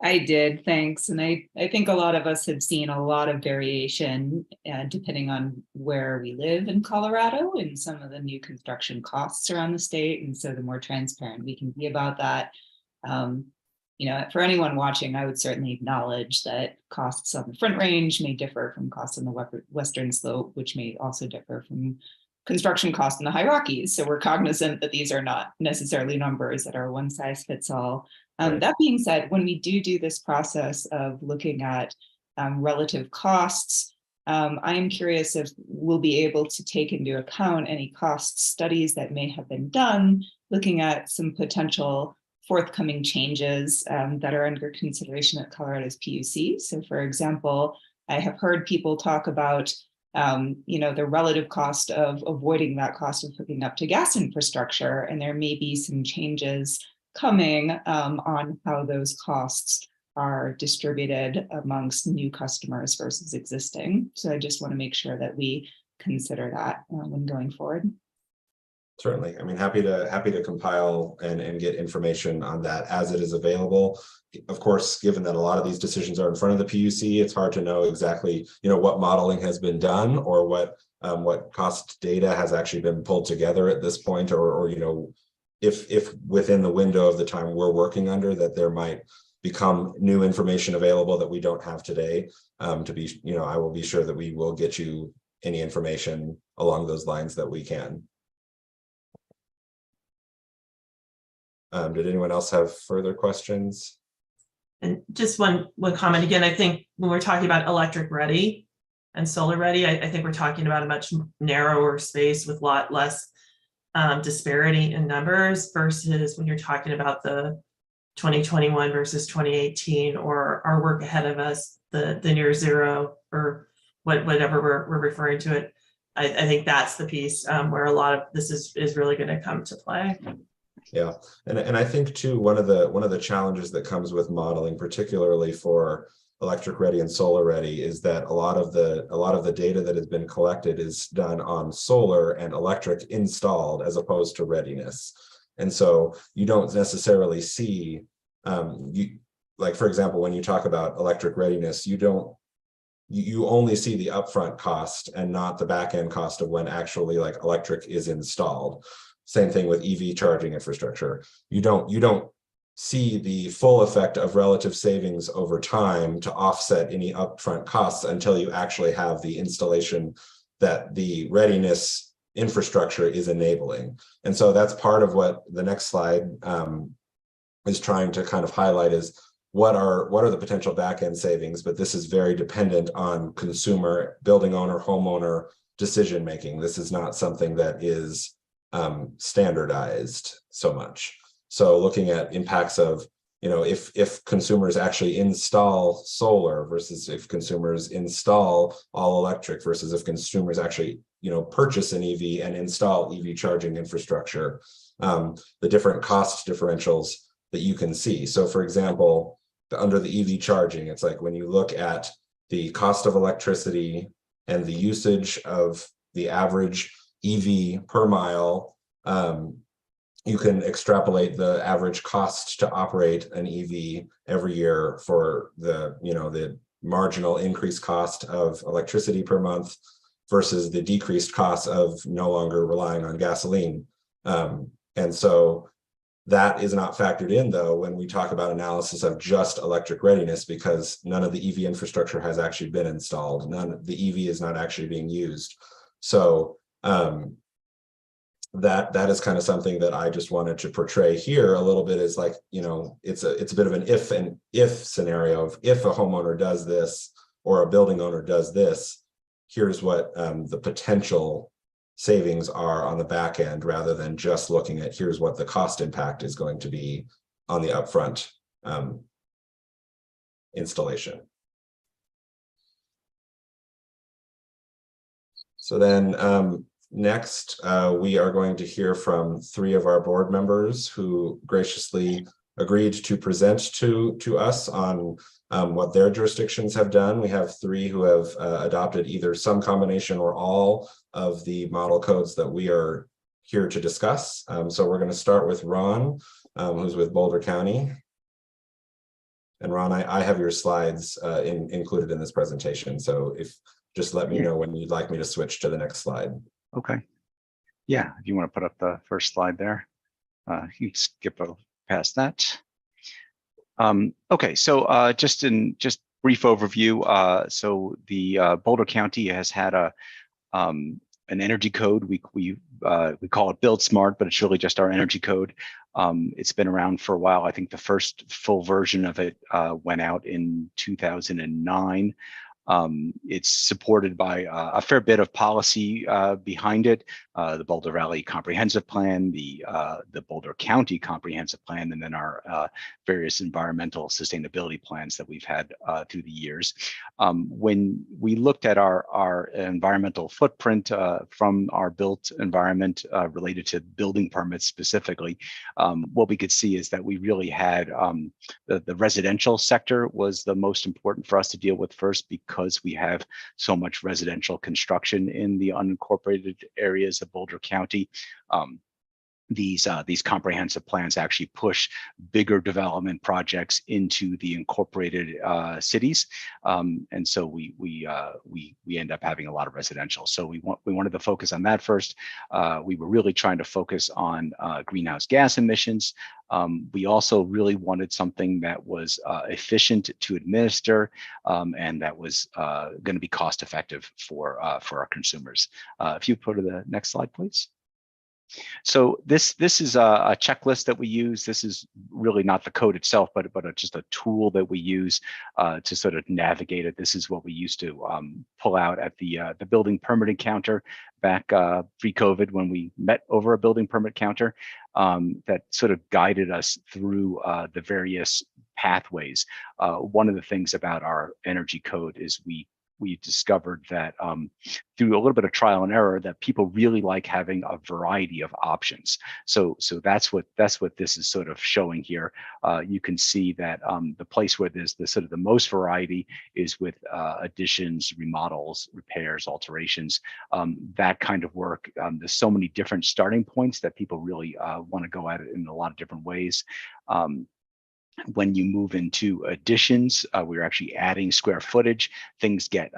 I did, thanks. And I think a lot of us have seen a lot of variation depending on where we live in Colorado and some of the new construction costs around the state. And so the more transparent we can be about that, for anyone watching, I would certainly acknowledge that costs on the Front Range may differ from costs on the Western Slope, which may also differ from construction costs in the High Rockies. So we're cognizant that these are not necessarily numbers that are one size fits all. That being said, when we do this process of looking at relative costs, I am curious if we'll be able to take into account any cost studies that may have been done, looking at some potential forthcoming changes that are under consideration at Colorado's PUC. So for example, I have heard people talk about the relative cost of avoiding that cost of hooking up to gas infrastructure, and there may be some changes coming on how those costs are distributed amongst new customers versus existing. So I just want to make sure that we consider that when going forward. Certainly. I mean, happy to compile and get information on that as it is available. Of course, given that a lot of these decisions are in front of the PUC, it's hard to know exactly, what modeling has been done or what cost data has actually been pulled together at this point, or if within the window of the time we're working under that there might become new information available that we don't have today. I will be sure that we will get you any information along those lines that we can. Did anyone else have further questions? And just one comment again, I think when we're talking about electric ready and solar ready, I think we're talking about a much narrower space with a lot less disparity in numbers versus when you're talking about the 2021 versus 2018 or our work ahead of us, the near zero or whatever we're referring to it. I think that's the piece where a lot of this is really going to come to play. Yeah, and I think too, one of the challenges that comes with modeling, particularly for electric ready and solar ready, is that a lot of the data that has been collected is done on solar and electric installed as opposed to readiness. And so you don't necessarily see, like for example, when you talk about electric readiness, you only see the upfront cost and not the back end cost of when actually like electric is installed. Same thing with EV charging infrastructure. You don't see the full effect of relative savings over time to offset any upfront costs until you actually have the installation that the readiness infrastructure is enabling. And so that's part of what the next slide is trying to kind of highlight is what are the potential back-end savings, but this is very dependent on consumer, building owner, homeowner decision making. This is not something that is standardized so much. So looking at impacts of, if consumers actually install solar versus if consumers install all electric versus if consumers actually, purchase an EV and install EV charging infrastructure, the different cost differentials that you can see. So for example, under the EV charging, it's like when you look at the cost of electricity and the usage of the average EV per mile, you can extrapolate the average cost to operate an EV every year for the marginal increased cost of electricity per month versus the decreased cost of no longer relying on gasoline. And so that is not factored in though when we talk about analysis of just electric readiness, because none of the EV infrastructure has actually been installed. The EV is not actually being used. So that is kind of something that I just wanted to portray here a little bit, is like, it's a bit of an if scenario of if a homeowner does this or a building owner does this, here's what the potential savings are on the back end, rather than just looking at here's what the cost impact is going to be on the upfront installation. So then next, we are going to hear from 3 of our board members who graciously agreed to present to us on what their jurisdictions have done. We have 3 who have adopted either some combination or all of the model codes that we are here to discuss. So we're going to start with Ron, who's with Boulder County. And Ron, I have your slides included in this presentation. So just let me know when you'd like me to switch to the next slide. Okay. Yeah, if you want to put up the first slide there, you can skip past that. Okay, so just brief overview. So the Boulder County has had an energy code. We call it Build Smart, but it's really just our energy code. It's been around for a while. I think the first full version of it went out in 2009. It's supported by a fair bit of policy behind it, the Boulder Valley Comprehensive Plan, the Boulder County Comprehensive Plan, and then our various environmental sustainability plans that we've had through the years. When we looked at our environmental footprint from our built environment related to building permits specifically, what we could see is that we really had the residential sector was the most important for us to deal with first, because we have so much residential construction in the unincorporated areas of Boulder County. These comprehensive plans actually push bigger development projects into the incorporated cities, and so we end up having a lot of residential. So we wanted to focus on that first. We were really trying to focus on greenhouse gas emissions. We also really wanted something that was efficient to administer, and that was going to be cost effective for our consumers. If you go to the next slide, please. So this is a checklist that we use. This is really not the code itself, but just a tool that we use to sort of navigate it. This is what we used to pull out at the building permitting counter back pre-COVID, when we met over a building permit counter, that sort of guided us through the various pathways. One of the things about our energy code is we discovered that through a little bit of trial and error, that people really like having a variety of options. So that's what this is sort of showing here. You can see that the place where there's the sort of the most variety is with additions, remodels, repairs, alterations, that kind of work. There's so many different starting points that people really want to go at it in a lot of different ways. When you move into additions, we're actually adding square footage. Things get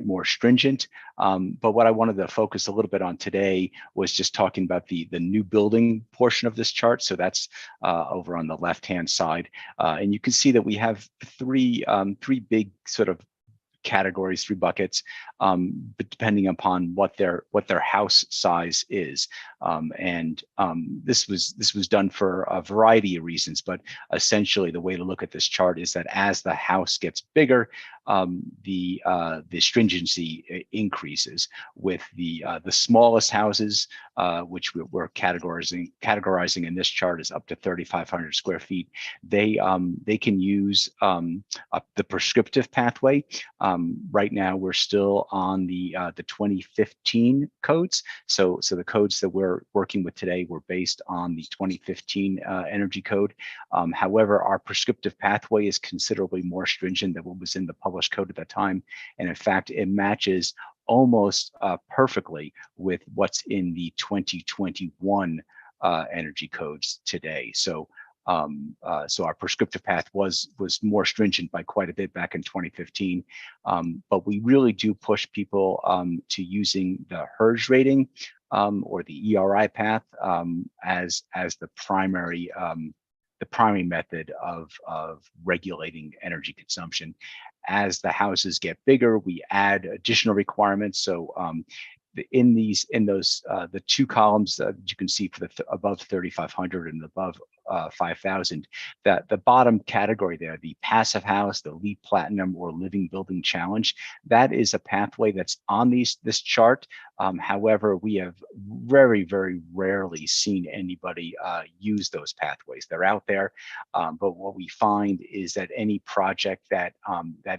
more stringent. But what I wanted to focus a little bit on today was just talking about the new building portion of this chart. So that's over on the left-hand side, and you can see that we have three big sort of categories, 3 buckets, but depending upon what their house size is. This was done for a variety of reasons, but essentially the way to look at this chart is that as the house gets bigger, the stringency increases. With the smallest houses, which we're categorizing in this chart is up to 3,500 square feet. They can use the prescriptive pathway. Right now, we're still on the 2015 codes. So the codes that we're working with today were based on the 2015 energy code. However, our prescriptive pathway is considerably more stringent than what was in the published code at that time. And in fact, it matches almost perfectly with what's in the 2021 energy codes today. So our prescriptive path was more stringent by quite a bit back in 2015, but we really do push people to using the HERS rating or the ERI path as the primary method of regulating energy consumption. As the houses get bigger, we add additional requirements. So in those the 2 columns that you can see for the above 3,500 and above 5,000, that the bottom category there, the passive house, the LEED Platinum or Living Building Challenge, that is a pathway that's on this chart. However, we have very, very rarely seen anybody use those pathways. They're out there, but what we find is that any project that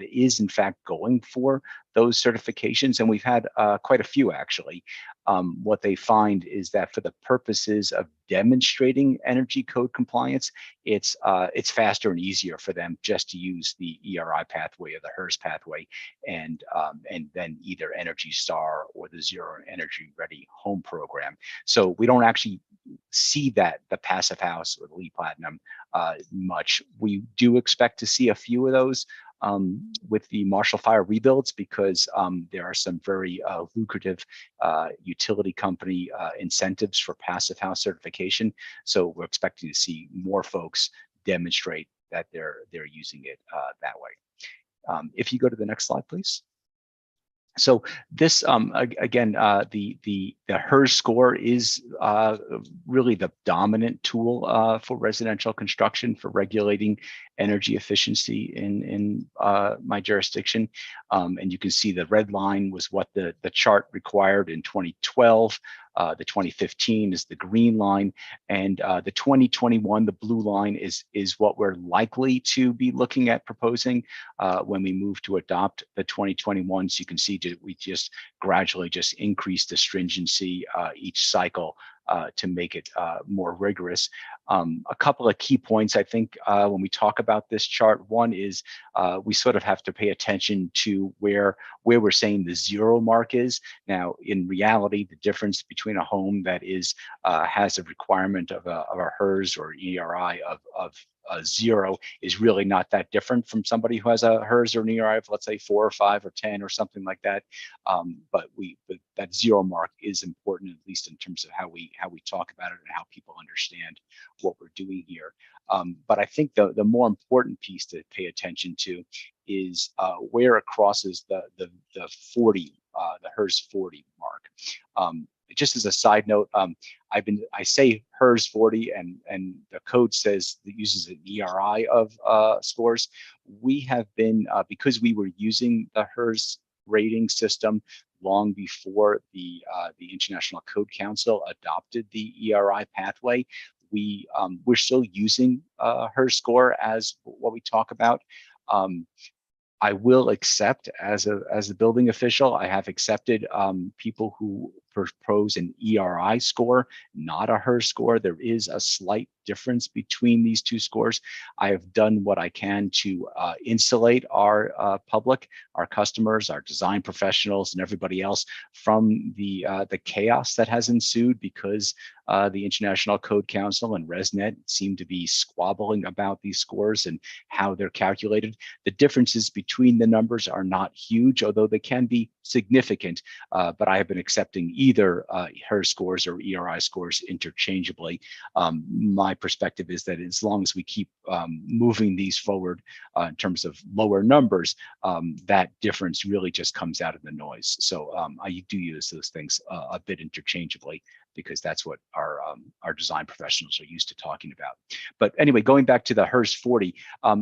is in fact going for those certifications, and we've had quite a few actually, what they find is that for the purposes of demonstrating energy code compliance, it's faster and easier for them just to use the ERI pathway or the HERS pathway, and then either Energy Star or the Zero Energy Ready Home program. So we don't actually see that the passive house or the LEED Platinum much. We do expect to see a few of those with the Marshall Fire rebuilds, because there are some very lucrative utility company incentives for passive house certification. So we're expecting to see more folks demonstrate that they're using it that way. If you go to the next slide, please. So this, again, the HERS score is really the dominant tool for residential construction for regulating energy efficiency in my jurisdiction. And you can see the red line was what the chart required in 2012. The 2015 is the green line, and the 2021, the blue line, is what we're likely to be looking at proposing when we move to adopt the 2021. So you can see we just gradually just increase the stringency each cycle to make it more rigorous. A couple of key points, I think, when we talk about this chart. One is we sort of have to pay attention to where we're saying the zero mark is. Now, in reality, the difference between a home that is has a requirement of a HERS or ERI of 0 is really not that different from somebody who has a HERS or an ERI of, let's say, 4 or 5 or 10 or something like that. But that 0 mark is important, at least in terms of how we talk about it and how people understand what we're doing here. But I think the more important piece to pay attention to is where it crosses the 40, the HERS 40 mark. Just as a side note, I say HERS 40 and the code says it uses an ERI of scores. We have been, because we were using the HERS rating system long before the International Code Council adopted the ERI pathway, we're still using HERS score as what we talk about. I will accept, as a building official, I have accepted people who propose an ERI score, not a HERS score. There is a slight difference between these two scores. I have done what I can to insulate our public, our customers, our design professionals, and everybody else from the chaos that has ensued because the International Code Council and ResNet seem to be squabbling about these scores and how they're calculated. The differences between the numbers are not huge, although they can be significant, but I have been accepting either HERS scores or ERI scores interchangeably. My perspective is that as long as we keep moving these forward in terms of lower numbers, that difference really just comes out of the noise. So I do use those things a bit interchangeably, because that's what our design professionals are used to talking about. But anyway, going back to the HERS 40,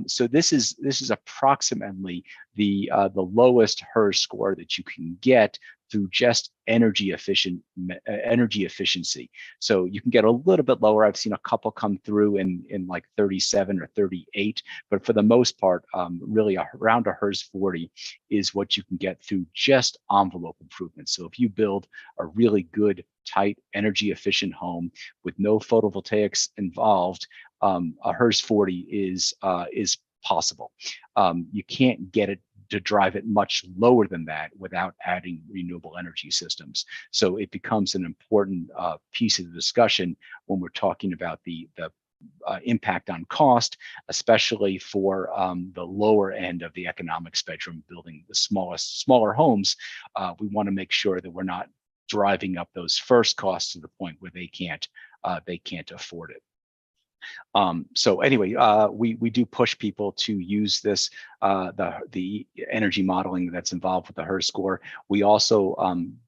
so this is approximately the lowest HERS score that you can get through just energy efficiency. So you can get a little bit lower. I've seen a couple come through in like 37 or 38, but for the most part, really around a HERS 40 is what you can get through just envelope improvements. So if you build a really good, tight, energy efficient home with no photovoltaics involved, a HERS 40 is possible. You can't get it to drive it much lower than that without adding renewable energy systems. So it becomes an important piece of the discussion when we're talking about the impact on cost, especially for the lower end of the economic spectrum, building the smaller homes. We want to make sure that we're not driving up those first costs to the point where they can't afford it. So anyway, we do push people to use this, the energy modeling that's involved with the HERS score. We also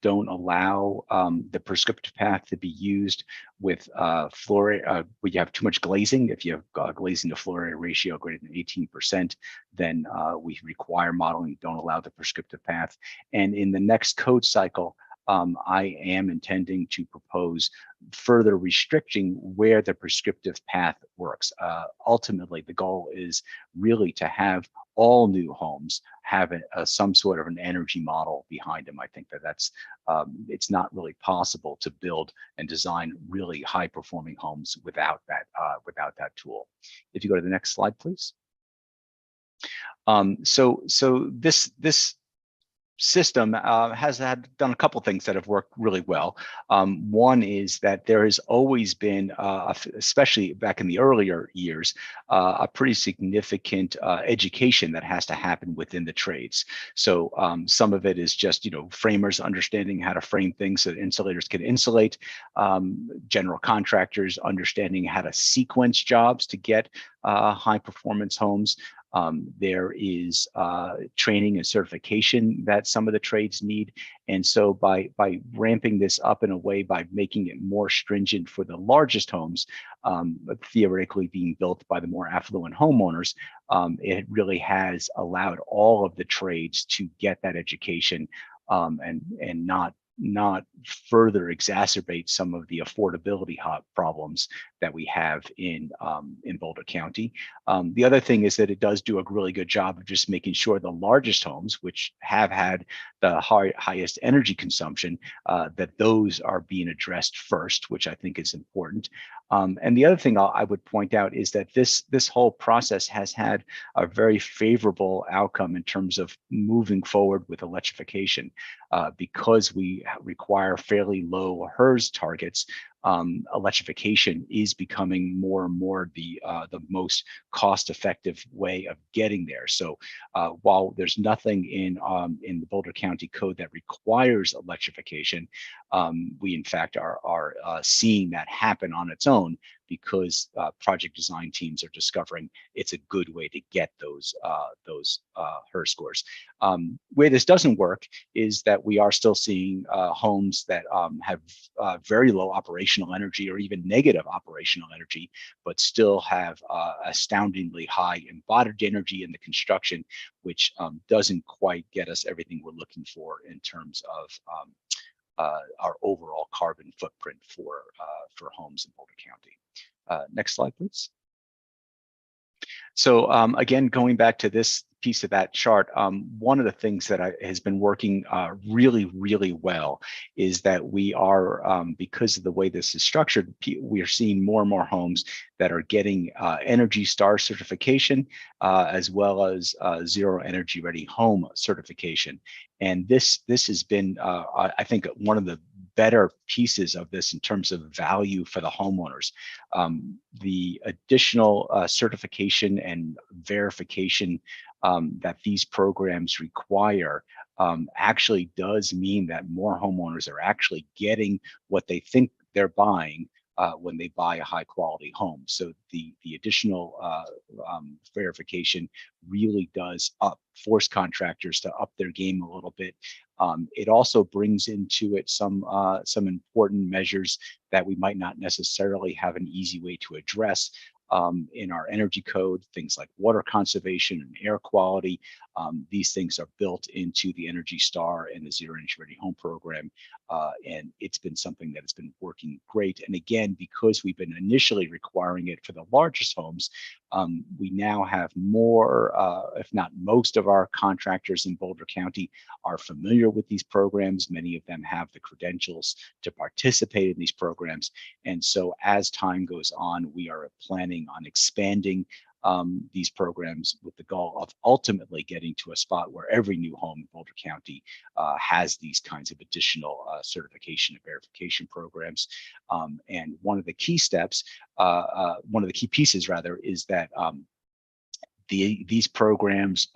don't allow the prescriptive path to be used with fluoride. When you have too much glazing, if you have glazing to fluoride ratio greater than 18%, then we require modeling, don't allow the prescriptive path. And in the next code cycle, I am intending to propose further restricting where the prescriptive path works. Ultimately, the goal is really to have all new homes have some sort of an energy model behind them. I think that's it's not really possible to build and design really high-performing homes without that tool. If you go to the next slide, please. So this system has done a couple things that have worked really well. One is that there has always been, especially back in the earlier years, a pretty significant education that has to happen within the trades. So some of it is just, framers understanding how to frame things so that insulators can insulate, general contractors understanding how to sequence jobs to get high performance homes. There is training and certification that some of the trades need. And so by ramping this up in a way, by making it more stringent for the largest homes, theoretically being built by the more affluent homeowners, it really has allowed all of the trades to get that education and not further exacerbate some of the affordability problems that we have in Boulder County. The other thing is that it does do a really good job of just making sure the largest homes, which have had the highest energy consumption, that those are being addressed first, which I think is important. And the other thing I would point out is that this whole process has had a very favorable outcome in terms of moving forward with electrification. Because we require fairly low HERS targets, electrification is becoming more and more the most cost-effective way of getting there. So while there's nothing in the Boulder County Code that requires electrification, we in fact are seeing that happen on its own, because project design teams are discovering it's a good way to get those HERS scores. Where this doesn't work is that we are still seeing homes that have very low operational energy or even negative operational energy, but still have astoundingly high embodied energy in the construction, which doesn't quite get us everything we're looking for in terms of our overall carbon footprint for homes in Boulder County. Next slide, please. So again, going back to this piece of that chart, one of the things that has been working really, really well is that we are, because of the way this is structured, we are seeing more and more homes that are getting Energy Star certification, as well as Zero Energy Ready Home certification. And this has been, I think, one of the better pieces of this in terms of value for the homeowners. The additional certification and verification that these programs require actually does mean that more homeowners are actually getting what they think they're buying when they buy a high quality home. So the additional verification really does force contractors to up their game a little bit. It also brings into it some important measures that we might not necessarily have an easy way to address in our energy code, things like water conservation and air quality. These things are built into the Energy Star and the Zero Energy Ready Home program. And it's been something that has been working great. And again, because we've been initially requiring it for the largest homes, we now have more, if not most of our contractors in Boulder County are familiar with these programs. Many of them have the credentials to participate in these programs. And so as time goes on, we are planning on expanding these programs with the goal of ultimately getting to a spot where every new home in Boulder County has these kinds of additional certification and verification programs. And one of the key steps, one of the key pieces rather, is that these programs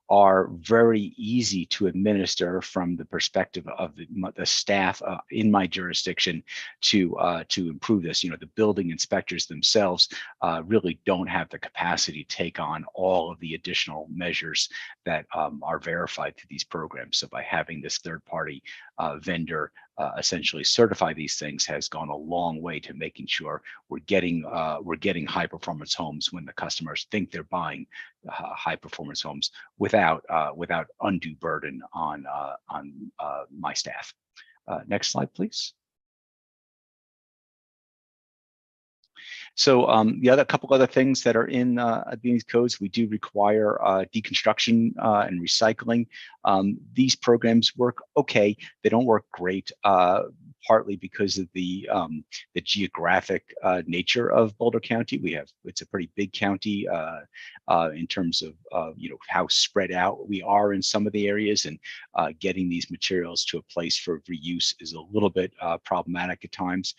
are very easy to administer from the perspective of the staff in my jurisdiction to improve this. You know, the building inspectors themselves really don't have the capacity to take on all of the additional measures that are verified through these programs. So by having this third-party vendor essentially certify these things has gone a long way to making sure we're getting high performance homes when the customers think they're buying high performance homes without undue burden on my staff. Next slide, please. So the couple other things that are in these codes, we do require deconstruction and recycling. These programs work okay. They don't work great, partly because of the geographic nature of Boulder County. It's a pretty big county in terms of how spread out we are in some of the areas, and getting these materials to a place for reuse is a little bit problematic at times.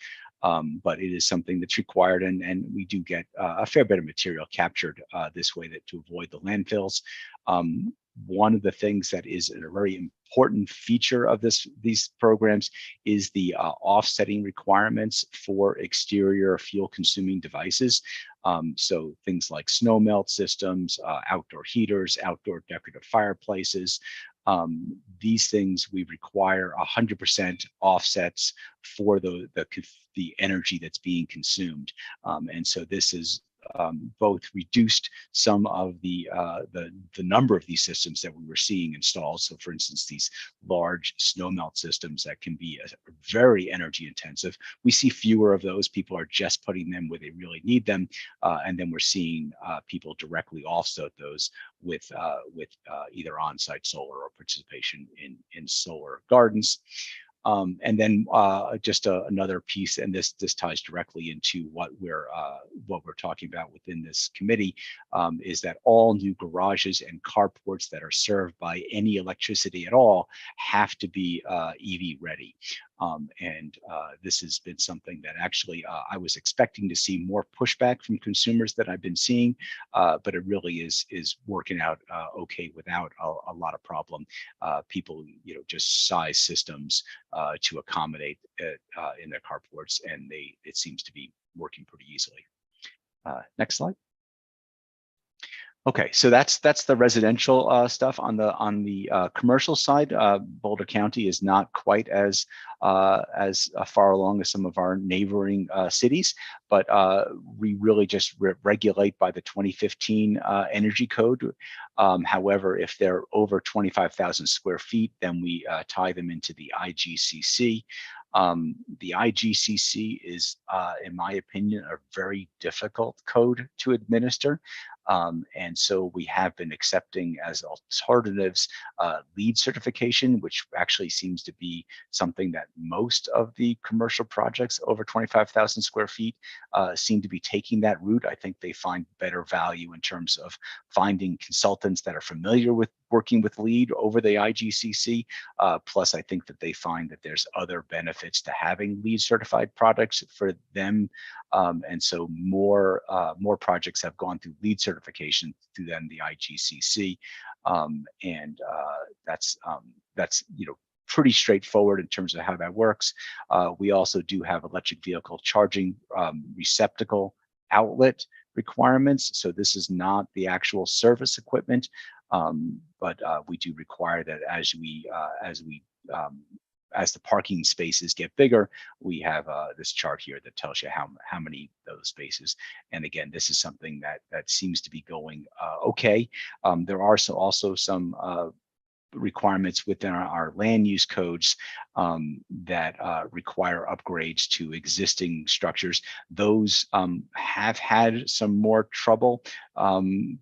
But it is something that's required, and we do get a fair bit of material captured this way to avoid the landfills. one of the things that is a very important feature of these programs is the offsetting requirements for exterior fuel consuming devices. So things like snow melt systems, outdoor heaters, outdoor decorative fireplaces. These things we require 100% offsets for the energy that's being consumed, and so this is both reduced some of the number of these systems that we were seeing installed. So, for instance, these large snow melt systems that can be very energy intensive. We see fewer of those. People are just putting them where they really need them, and then we're seeing people directly offset those with either on-site solar or participation in solar gardens. And then just another piece, and this ties directly into what we're talking about within this committee, is that all new garages and carports that are served by any electricity at all have to be EV ready. And this has been something that actually I was expecting to see more pushback from consumers than I've been seeing, but it really is working out okay without a lot of problem. People, just size systems to accommodate it in their carports, and it seems to be working pretty easily. Next slide. Okay, so that's the residential stuff. On the commercial side, Boulder County is not quite as far along as some of our neighboring cities, but we really just regulate by the 2015 Energy Code. However, if they're over 25,000 square feet, then we tie them into the IGCC. The IGCC is, in my opinion, a very difficult code to administer. And so we have been accepting as alternatives LEED certification, which actually seems to be something that most of the commercial projects over 25,000 square feet seem to be taking that route. I think they find better value in terms of finding consultants that are familiar with working with LEED over the IGCC. Plus, I think that they find that there's other benefits to having LEED certified products for them. And so more projects have gone through LEED certification through then the IGCC. And that's pretty straightforward in terms of how that works. We also do have electric vehicle charging receptacle outlet requirements. So this is not the actual service equipment, but we do require that as the parking spaces get bigger, we have this chart here that tells you how many of those spaces. And again, this is something that seems to be going okay. There are also some requirements within our land use codes that require upgrades to existing structures. Those have had some more trouble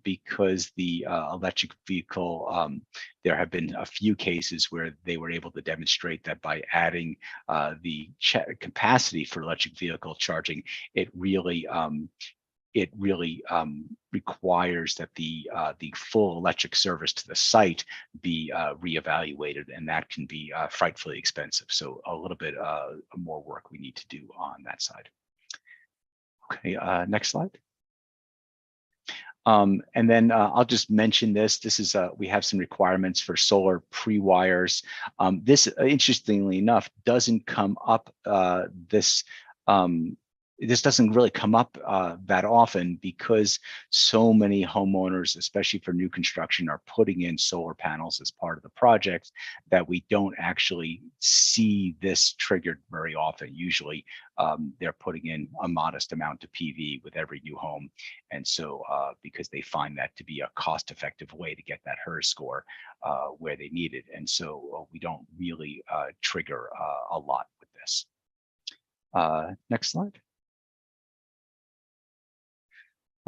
because the electric vehicle, there have been a few cases where they were able to demonstrate that by adding the capacity for electric vehicle charging, it really requires that the full electric service to the site be reevaluated, and that can be frightfully expensive. So a little bit more work we need to do on that side. Okay, next slide. And then I'll just mention this. This is we have some requirements for solar pre-wires. This, interestingly enough, doesn't come up this doesn't really come up that often because so many homeowners, especially for new construction, are putting in solar panels as part of the project that we don't actually see this triggered very often. Usually they're putting in a modest amount of PV with every new home. And so because they find that to be a cost-effective way to get that HERS score where they need it. And so we don't really trigger a lot with this. Next slide.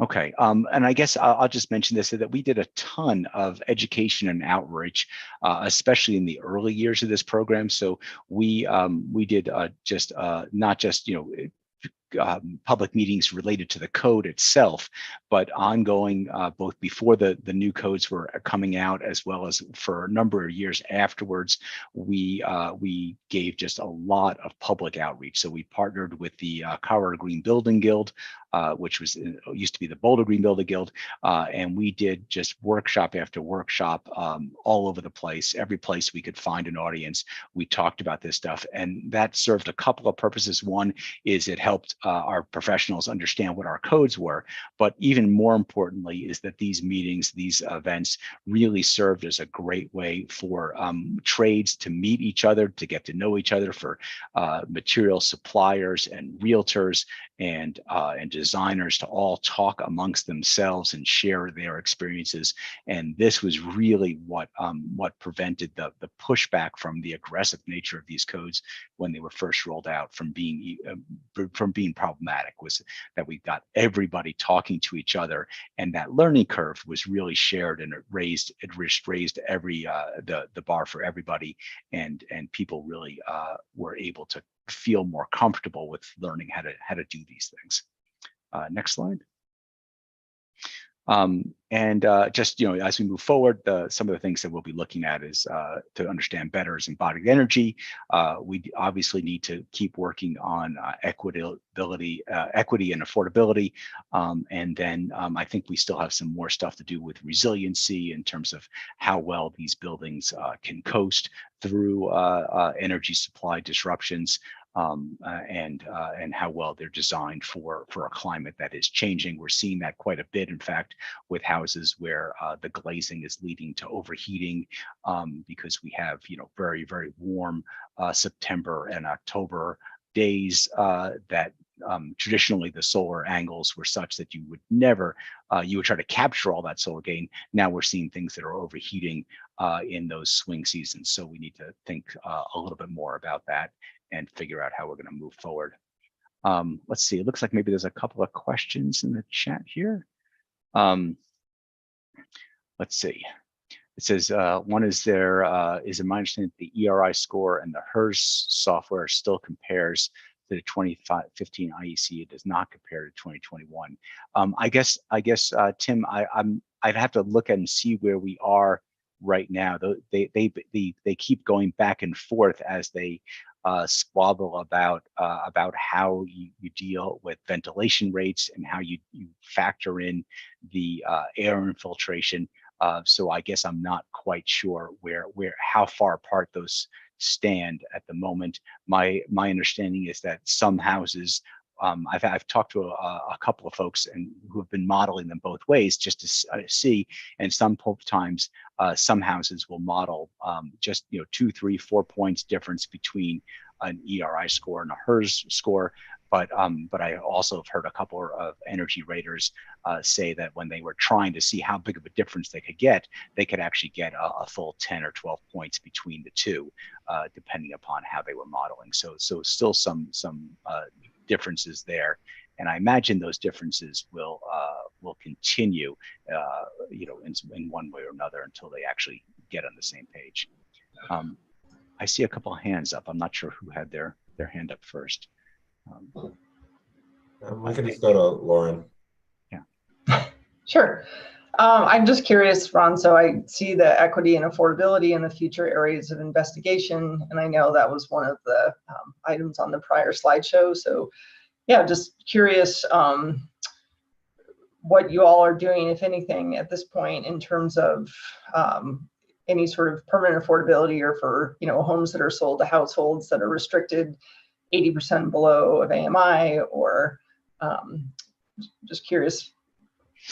Okay, and I guess I'll just mention this, so that we did a ton of education and outreach, especially in the early years of this program. So we did just not just public meetings related to the code itself, but ongoing both before the new codes were coming out, as well as for a number of years afterwards. We gave just a lot of public outreach. So we partnered with the Colorado Green Building Guild, which used to be the Boulder Green Building Guild, and we did just workshop after workshop all over the place. Every place we could find an audience, we talked about this stuff, and that served a couple of purposes. One is it helped our professionals understand what our codes were, but even more importantly is that these meetings, these events really served as a great way for trades to meet each other, to get to know each other, for material suppliers and realtors and designers to all talk amongst themselves and share their experiences. And this was really what prevented the pushback from the aggressive nature of these codes when they were first rolled out from being problematic, was that we got everybody talking to each other, and that learning curve was really shared, and it raised every the bar for everybody, and people really were able to feel more comfortable with learning how to do these things. Next slide. Just, as we move forward, some of the things that we'll be looking at is to understand better is embodied energy. We obviously need to keep working on equity and affordability. And then I think we still have some more stuff to do with resiliency in terms of how well these buildings can coast through energy supply disruptions. And how well they're designed for a climate that is changing. We're seeing that quite a bit, in fact, with houses where the glazing is leading to overheating because we have, very, very warm September and October days that traditionally the solar angles were such that you would never, you would try to capture all that solar gain. Now we're seeing things that are overheating in those swing seasons. So we need to think a little bit more about that and figure out how we're going to move forward. Let's see, it looks like maybe there's a couple of questions in the chat here. Let's see. It says, one is there, is it my understanding that the ERI score and the HERS software still compares to the 2015 IEC? It does not compare to 2021. I guess, Tim, I'd have to look at and see where we are right now. They keep going back and forth as they squabble about how you deal with ventilation rates and how you factor in the air infiltration. So I guess I'm not quite sure how far apart those stand at the moment. My understanding is that some houses, I've talked to a couple of folks and who have been modeling them both ways just to see, and sometimes some houses will model just 2, 3, 4 points difference between an ERI score and a HERS score. But I also have heard a couple of energy raters say that when they were trying to see how big of a difference they could actually get a full 10 or 12 points between the two, depending upon how they were modeling. So still some differences there, and I imagine those differences will continue, in one way or another until they actually get on the same page. I see a couple of hands up. I'm not sure who had their hand up first. We can just go to Lauren. Yeah. Sure. I'm just curious, Ron, so I see the equity and affordability in the future areas of investigation, and I know that was one of the items on the prior slideshow. So yeah, just curious what you all are doing, if anything, at this point in terms of any sort of permanent affordability, or for homes that are sold to households that are restricted 80% below of AMI, or just curious,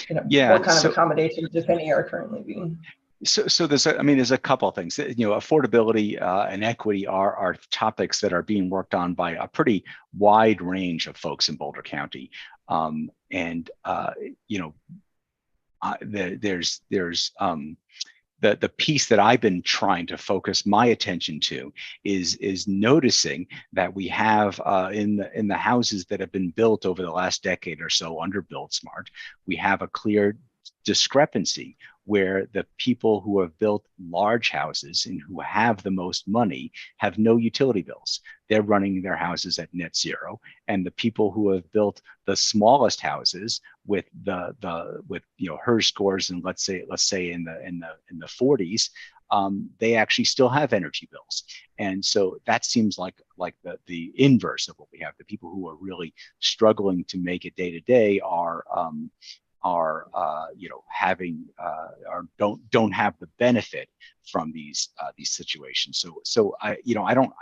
what kind of accommodations, if any, are currently being. So there's a couple of things. Affordability and equity are topics that are being worked on by a pretty wide range of folks in Boulder County, there's the piece that I've been trying to focus my attention to is noticing that we have in the houses that have been built over the last decade or so under Build Smart, we have a clear discrepancy where the people who have built large houses and who have the most money have no utility bills. They're running their houses at net zero, and the people who have built the smallest houses with with HERS scores and let's say in the 40s, they actually still have energy bills. And so that seems like the inverse of what we have. The people who are really struggling to make it day to day are having or don't have the benefit from these situations. So I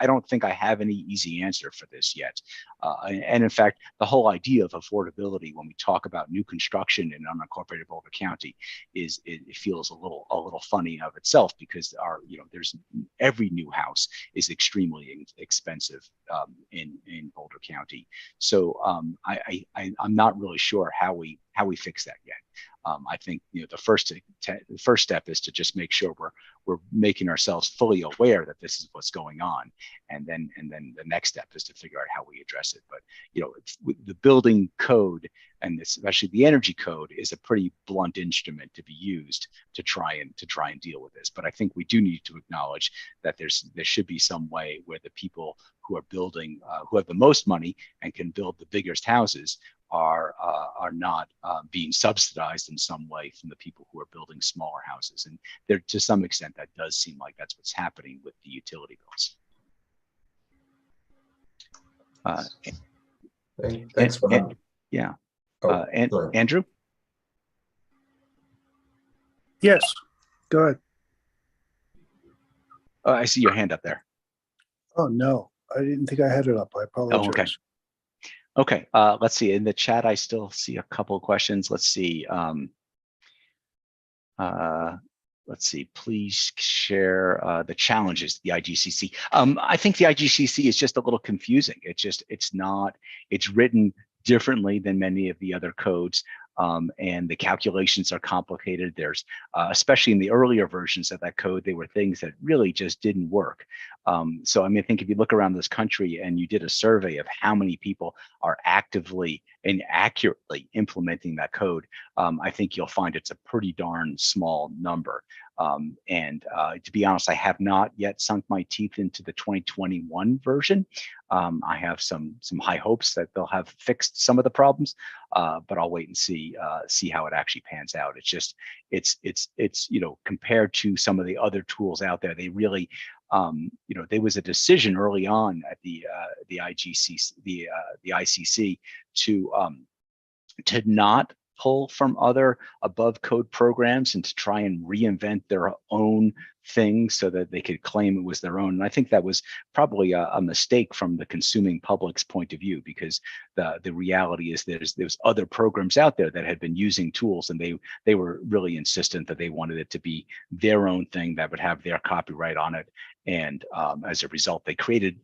don't think I have any easy answer for this yet. And in fact, the whole idea of affordability when we talk about new construction in unincorporated Boulder County it feels a little funny of itself, because there's every new house is extremely expensive in Boulder County. So I'm not really sure how we fix that yet. I think the first step is to just make sure we're making ourselves fully aware that this is what's going on, and then the next step is to figure out how we address it. But the building code, and especially the energy code, is a pretty blunt instrument to be used to try and deal with this. But I think we do need to acknowledge that there should be some way where the people who are building, who have the most money and can build the biggest houses, are not being subsidized in some way from the people who are building smaller houses. And there, to some extent, that does seem like that's what's happening with the utility bills. Thanks for that. Yeah. Sorry. Andrew? Yes, go ahead. Oh, I see your hand up there. Oh, no, I didn't think I had it up. I apologize. Oh, okay. Okay, let's see. In the chat, I still see a couple of questions. Let's see. Let's see. Please share the challenges, the IGCC. I think the IGCC is just a little confusing. It's written differently than many of the other codes. And the calculations are complicated. There's, especially in the earlier versions of that code, there were things that really just didn't work. So I mean, I think if you look around this country and you did a survey of how many people are actively and accurately implementing that code, I think you'll find it's a pretty darn small number. To be honest, I have not yet sunk my teeth into the 2021 version. I have some high hopes that they'll have fixed some of the problems, but I'll wait and see how it actually pans out. It's just it's compared to some of the other tools out there, they really there was a decision early on at the IGCC, the ICC to not pull from other above code programs and to try and reinvent their own thing so that they could claim it was their own. And I think that was probably a mistake from the consuming public's point of view, because the reality is there's other programs out there that had been using tools, and they were really insistent that they wanted it to be their own thing that would have their copyright on it. And as a result, they created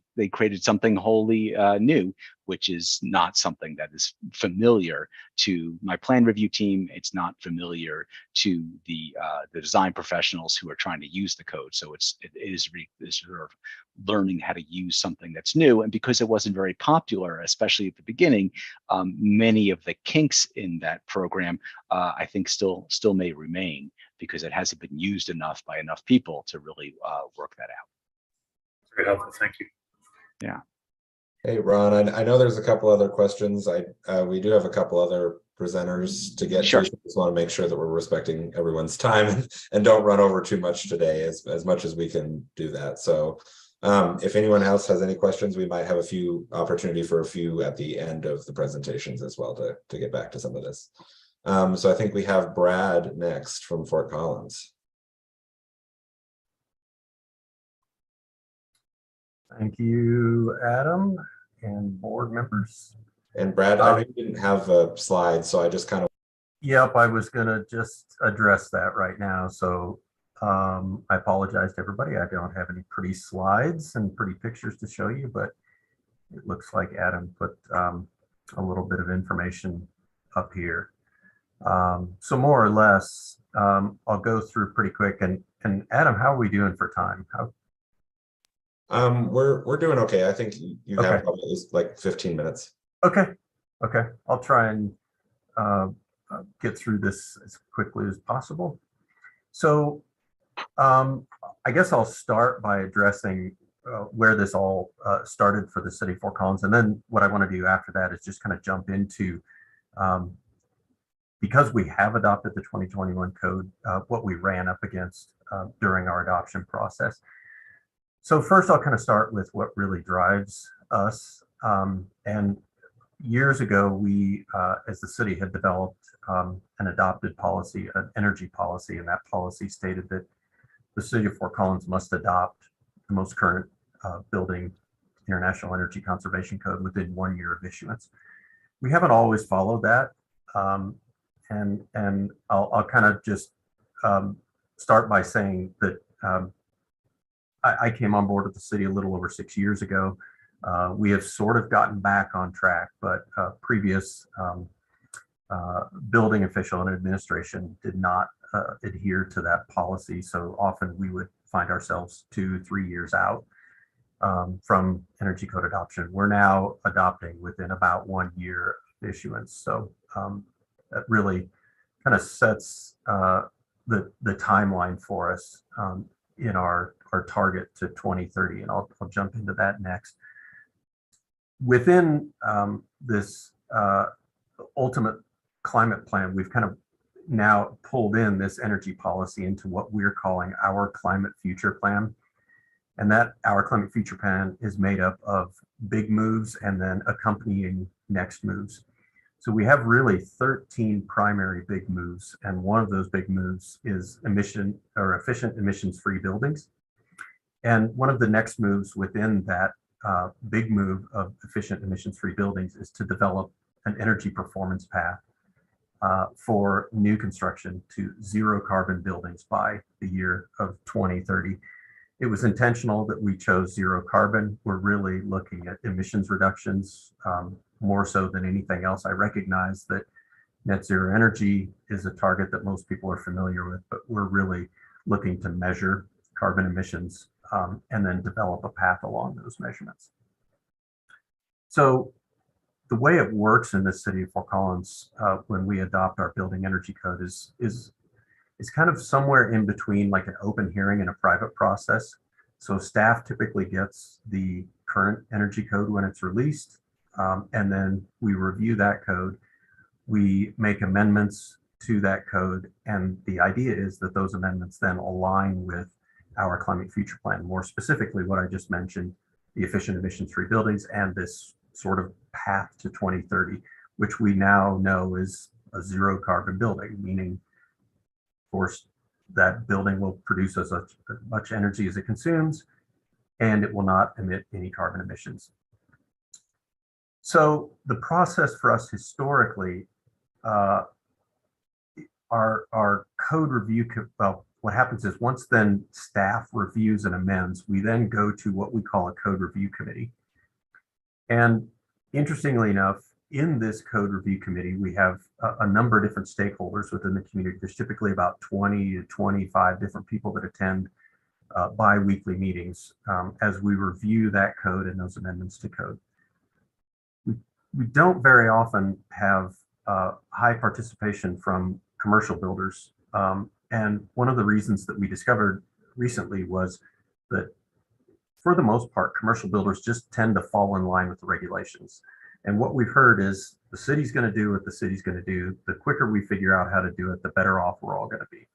something wholly new, which is not something that is familiar to my plan review team. It's not familiar to the design professionals who are trying to use the code. So it is sort of learning how to use something that's new. And because it wasn't very popular, especially at the beginning, many of the kinks in that program, I think still may remain, because it hasn't been used enough by enough people to really work that out. Very helpful. Thank you. Yeah. Hey, Ron, I know there's a couple other questions. We do have a couple other presenters to get Sure. to. So just want to make sure that we're respecting everyone's time and don't run over too much today, as much as we can do that. So if anyone else has any questions, we might have opportunity for a few at the end of the presentations as well to get back to some of this. So I think we have Brad next from Fort Collins. Thank you, Adam, and board members. And Brad, I know you didn't have a slide, so I just kind of. Yep, I was going to just address that right now. So I apologize to everybody. I don't have any pretty slides and pretty pictures to show you, but it looks like Adam put a little bit of information up here. So more or less, I'll go through pretty quick. And Adam, how are we doing for time? We're doing okay. I think you have probably like 15 minutes. Okay. I'll try and get through this as quickly as possible. So I guess I'll start by addressing where this all started for the city of Fort Collins. And then what I want to do after that is just kind of jump into, because we have adopted the 2021 code, what we ran up against during our adoption process. So first, I'll kind of start with what really drives us. And years ago, we, as the city, had developed an adopted policy, an energy policy, and that policy stated that the city of Fort Collins must adopt the most current building International Energy Conservation Code within 1 year of issuance. We haven't always followed that. And I'll kind of just start by saying that I came on board with the city a little over 6 years ago. We have sort of gotten back on track, but previous building official and administration did not adhere to that policy. So often we would find ourselves 2-3 years out from energy code adoption. We're now adopting within about 1 year of issuance. So that really kind of sets the timeline for us in our target to 2030. And I'll jump into that next. Within this ultimate climate plan, we've kind of now pulled in this energy policy into what we're calling our climate future plan. And that our climate future plan is made up of big moves and then accompanying next moves. So we have really 13 primary big moves. And one of those big moves is efficient emissions-free buildings. And one of the next moves within that big move of efficient emissions-free buildings is to develop an energy performance path for new construction to zero carbon buildings by the year of 2030. It was intentional that we chose zero carbon. We're really looking at emissions reductions more so than anything else. I recognize that net zero energy is a target that most people are familiar with, but we're really looking to measure carbon emissions and then develop a path along those measurements. So the way it works in the city of Fort Collins when we adopt our building energy code is kind of somewhere in between like an open hearing and a private process. So staff typically gets the current energy code when it's released, and then we review that code. We make amendments to that code, and the idea is that those amendments then align with our climate future plan, more specifically what I just mentioned, the efficient emissions-free buildings and this sort of path to 2030, which we now know is a zero carbon building, meaning, of course, that building will produce as much energy as it consumes, and it will not emit any carbon emissions. So the process for us historically, our code review, well, what happens is once then staff reviews and amends, we then go to what we call a code review committee. And interestingly enough, in this code review committee, we have a number of different stakeholders within the community. There's typically about 20 to 25 different people that attend bi-weekly meetings as we review that code and those amendments to code. We don't very often have high participation from commercial builders. And one of the reasons that we discovered recently was that for the most part, commercial builders just tend to fall in line with the regulations. And what we've heard is the city's going to do what the city's going to do. The quicker we figure out how to do it, the better off we're all going to be.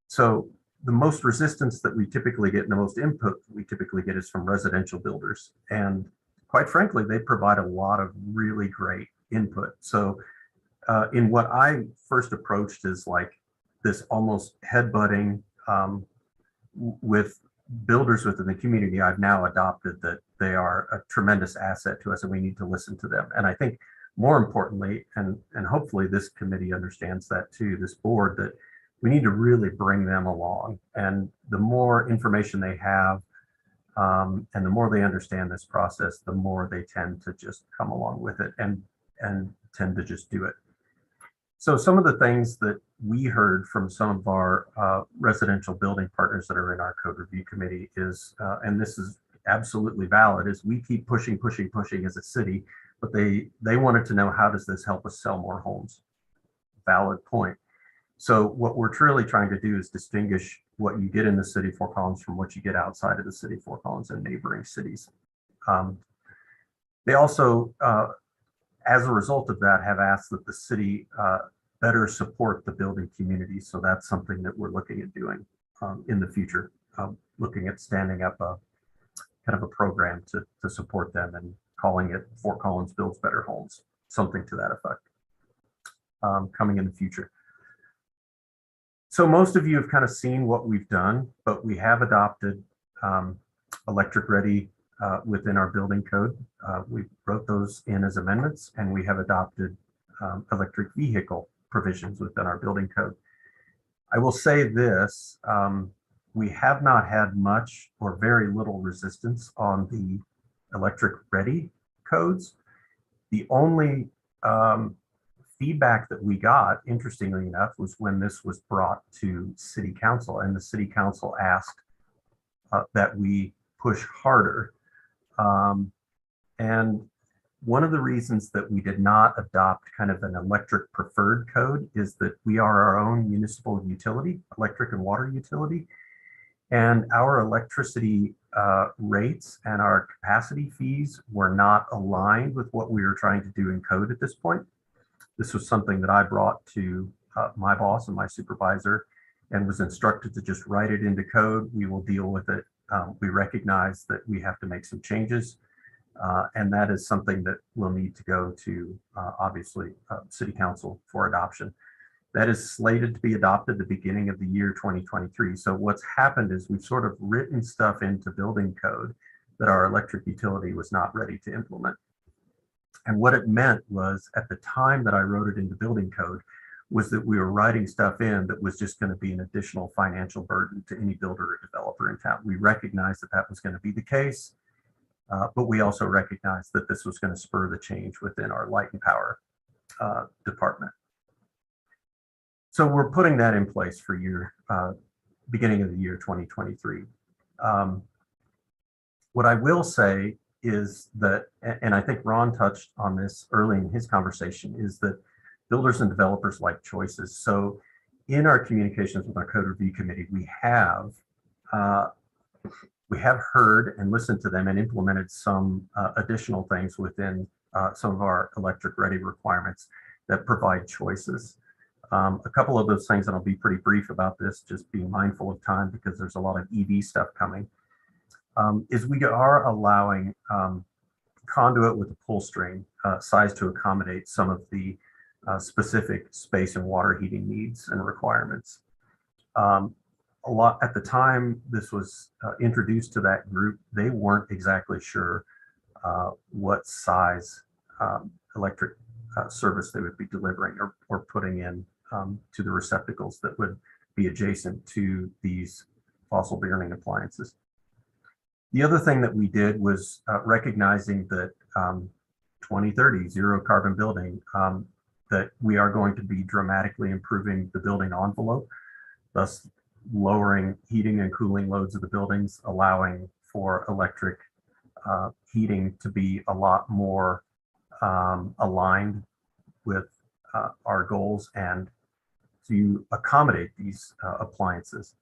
So the most resistance that we typically get and the most input we typically get is from residential builders. And quite frankly, they provide a lot of really great input. So in what I first approached is like this almost headbutting with builders within the community, I've now adopted that they are a tremendous asset to us and we need to listen to them. And I think more importantly, and hopefully this committee understands that too, this board, that we need to really bring them along. And the more information they have and the more they understand this process, the more they tend to just come along with it and tend to just do it. So some of the things that we heard from some of our residential building partners that are in our code review committee is, and this is absolutely valid, is we keep pushing as a city, but they wanted to know, how does this help us sell more homes valid point. So what we're truly trying to do is distinguish what you get in the city of Fort Collins from what you get outside of the city of Fort Collins and neighboring cities. They also, as a result of that, have asked that the city better support the building community. So that's something that we're looking at doing in the future, looking at standing up a kind of a program to support them and calling it Fort Collins Builds Better Homes, something to that effect, coming in the future. So most of you have kind of seen what we've done, but we have adopted electric ready within our building code. We wrote those in as amendments, and we have adopted electric vehicle provisions within our building code. I will say this, we have not had much or very little resistance on the electric ready codes. The only feedback that we got, interestingly enough, was when this was brought to City Council, and the City Council asked that we push harder. And one of the reasons that we did not adopt kind of an electric preferred code is that we are our own municipal utility, electric and water utility, and our electricity rates and our capacity fees were not aligned with what we were trying to do in code at this point. This was something that I brought to my boss and my supervisor and was instructed to just write it into code. We will deal with it. We recognize that we have to make some changes. And that is something that will need to go to, obviously, City Council for adoption. That is slated to be adopted the beginning of the year 2023. So what's happened is we've sort of written stuff into building code that our electric utility was not ready to implement. And what it meant was, at the time that I wrote it into building code, was that we were writing stuff in that was just going to be an additional financial burden to any builder or developer in town. We recognized that that was going to be the case, but we also recognized that this was going to spur the change within our light and power department. So we're putting that in place for beginning of the year 2023. What I will say is that, and I think Ron touched on this early in his conversation, is that builders and developers like choices. So in our communications with our code review committee, we have heard and listened to them and implemented some additional things within some of our electric ready requirements that provide choices. A couple of those things, and I'll be pretty brief about this, just being mindful of time because there's a lot of EV stuff coming, is we are allowing conduit with a pull string size to accommodate some of the specific space and water heating needs and requirements. A lot at the time this was introduced to that group, they weren't exactly sure what size electric service they would be delivering or putting in to the receptacles that would be adjacent to these fossil burning appliances. The other thing that we did was recognizing that 2030 zero carbon building, that we are going to be dramatically improving the building envelope, thus lowering heating and cooling loads of the buildings, allowing for electric heating to be a lot more aligned with our goals and to accommodate these appliances.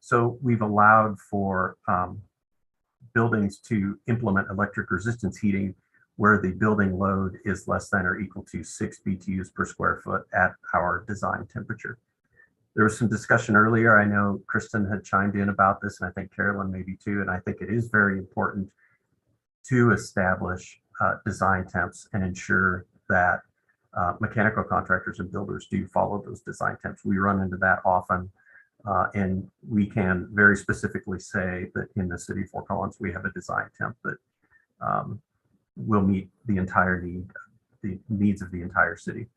So we've allowed for buildings to implement electric resistance heating where the building load is less than or equal to 6 BTUs per square foot at our design temperature. There was some discussion earlier. I know Kristen had chimed in about this, and I think Carolyn maybe too, and I think it is very important to establish design temps and ensure that mechanical contractors and builders do follow those design temps. We run into that often, and we can very specifically say that in the city of Fort Collins, we have a design temp that will meet the entire needs of the entire city.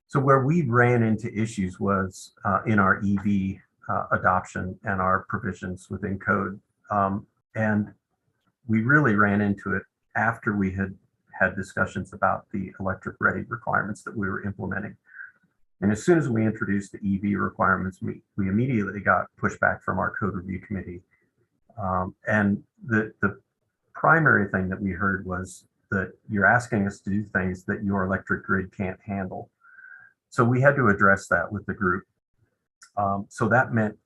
So where we ran into issues was in our EV adoption and our provisions within code. And we really ran into it after we had discussions about the electric ready requirements that we were implementing. And as soon as we introduced the EV requirements, we immediately got pushback from our code review committee. And the primary thing that we heard was that you're asking us to do things that your electric grid can't handle. So we had to address that with the group. So that meant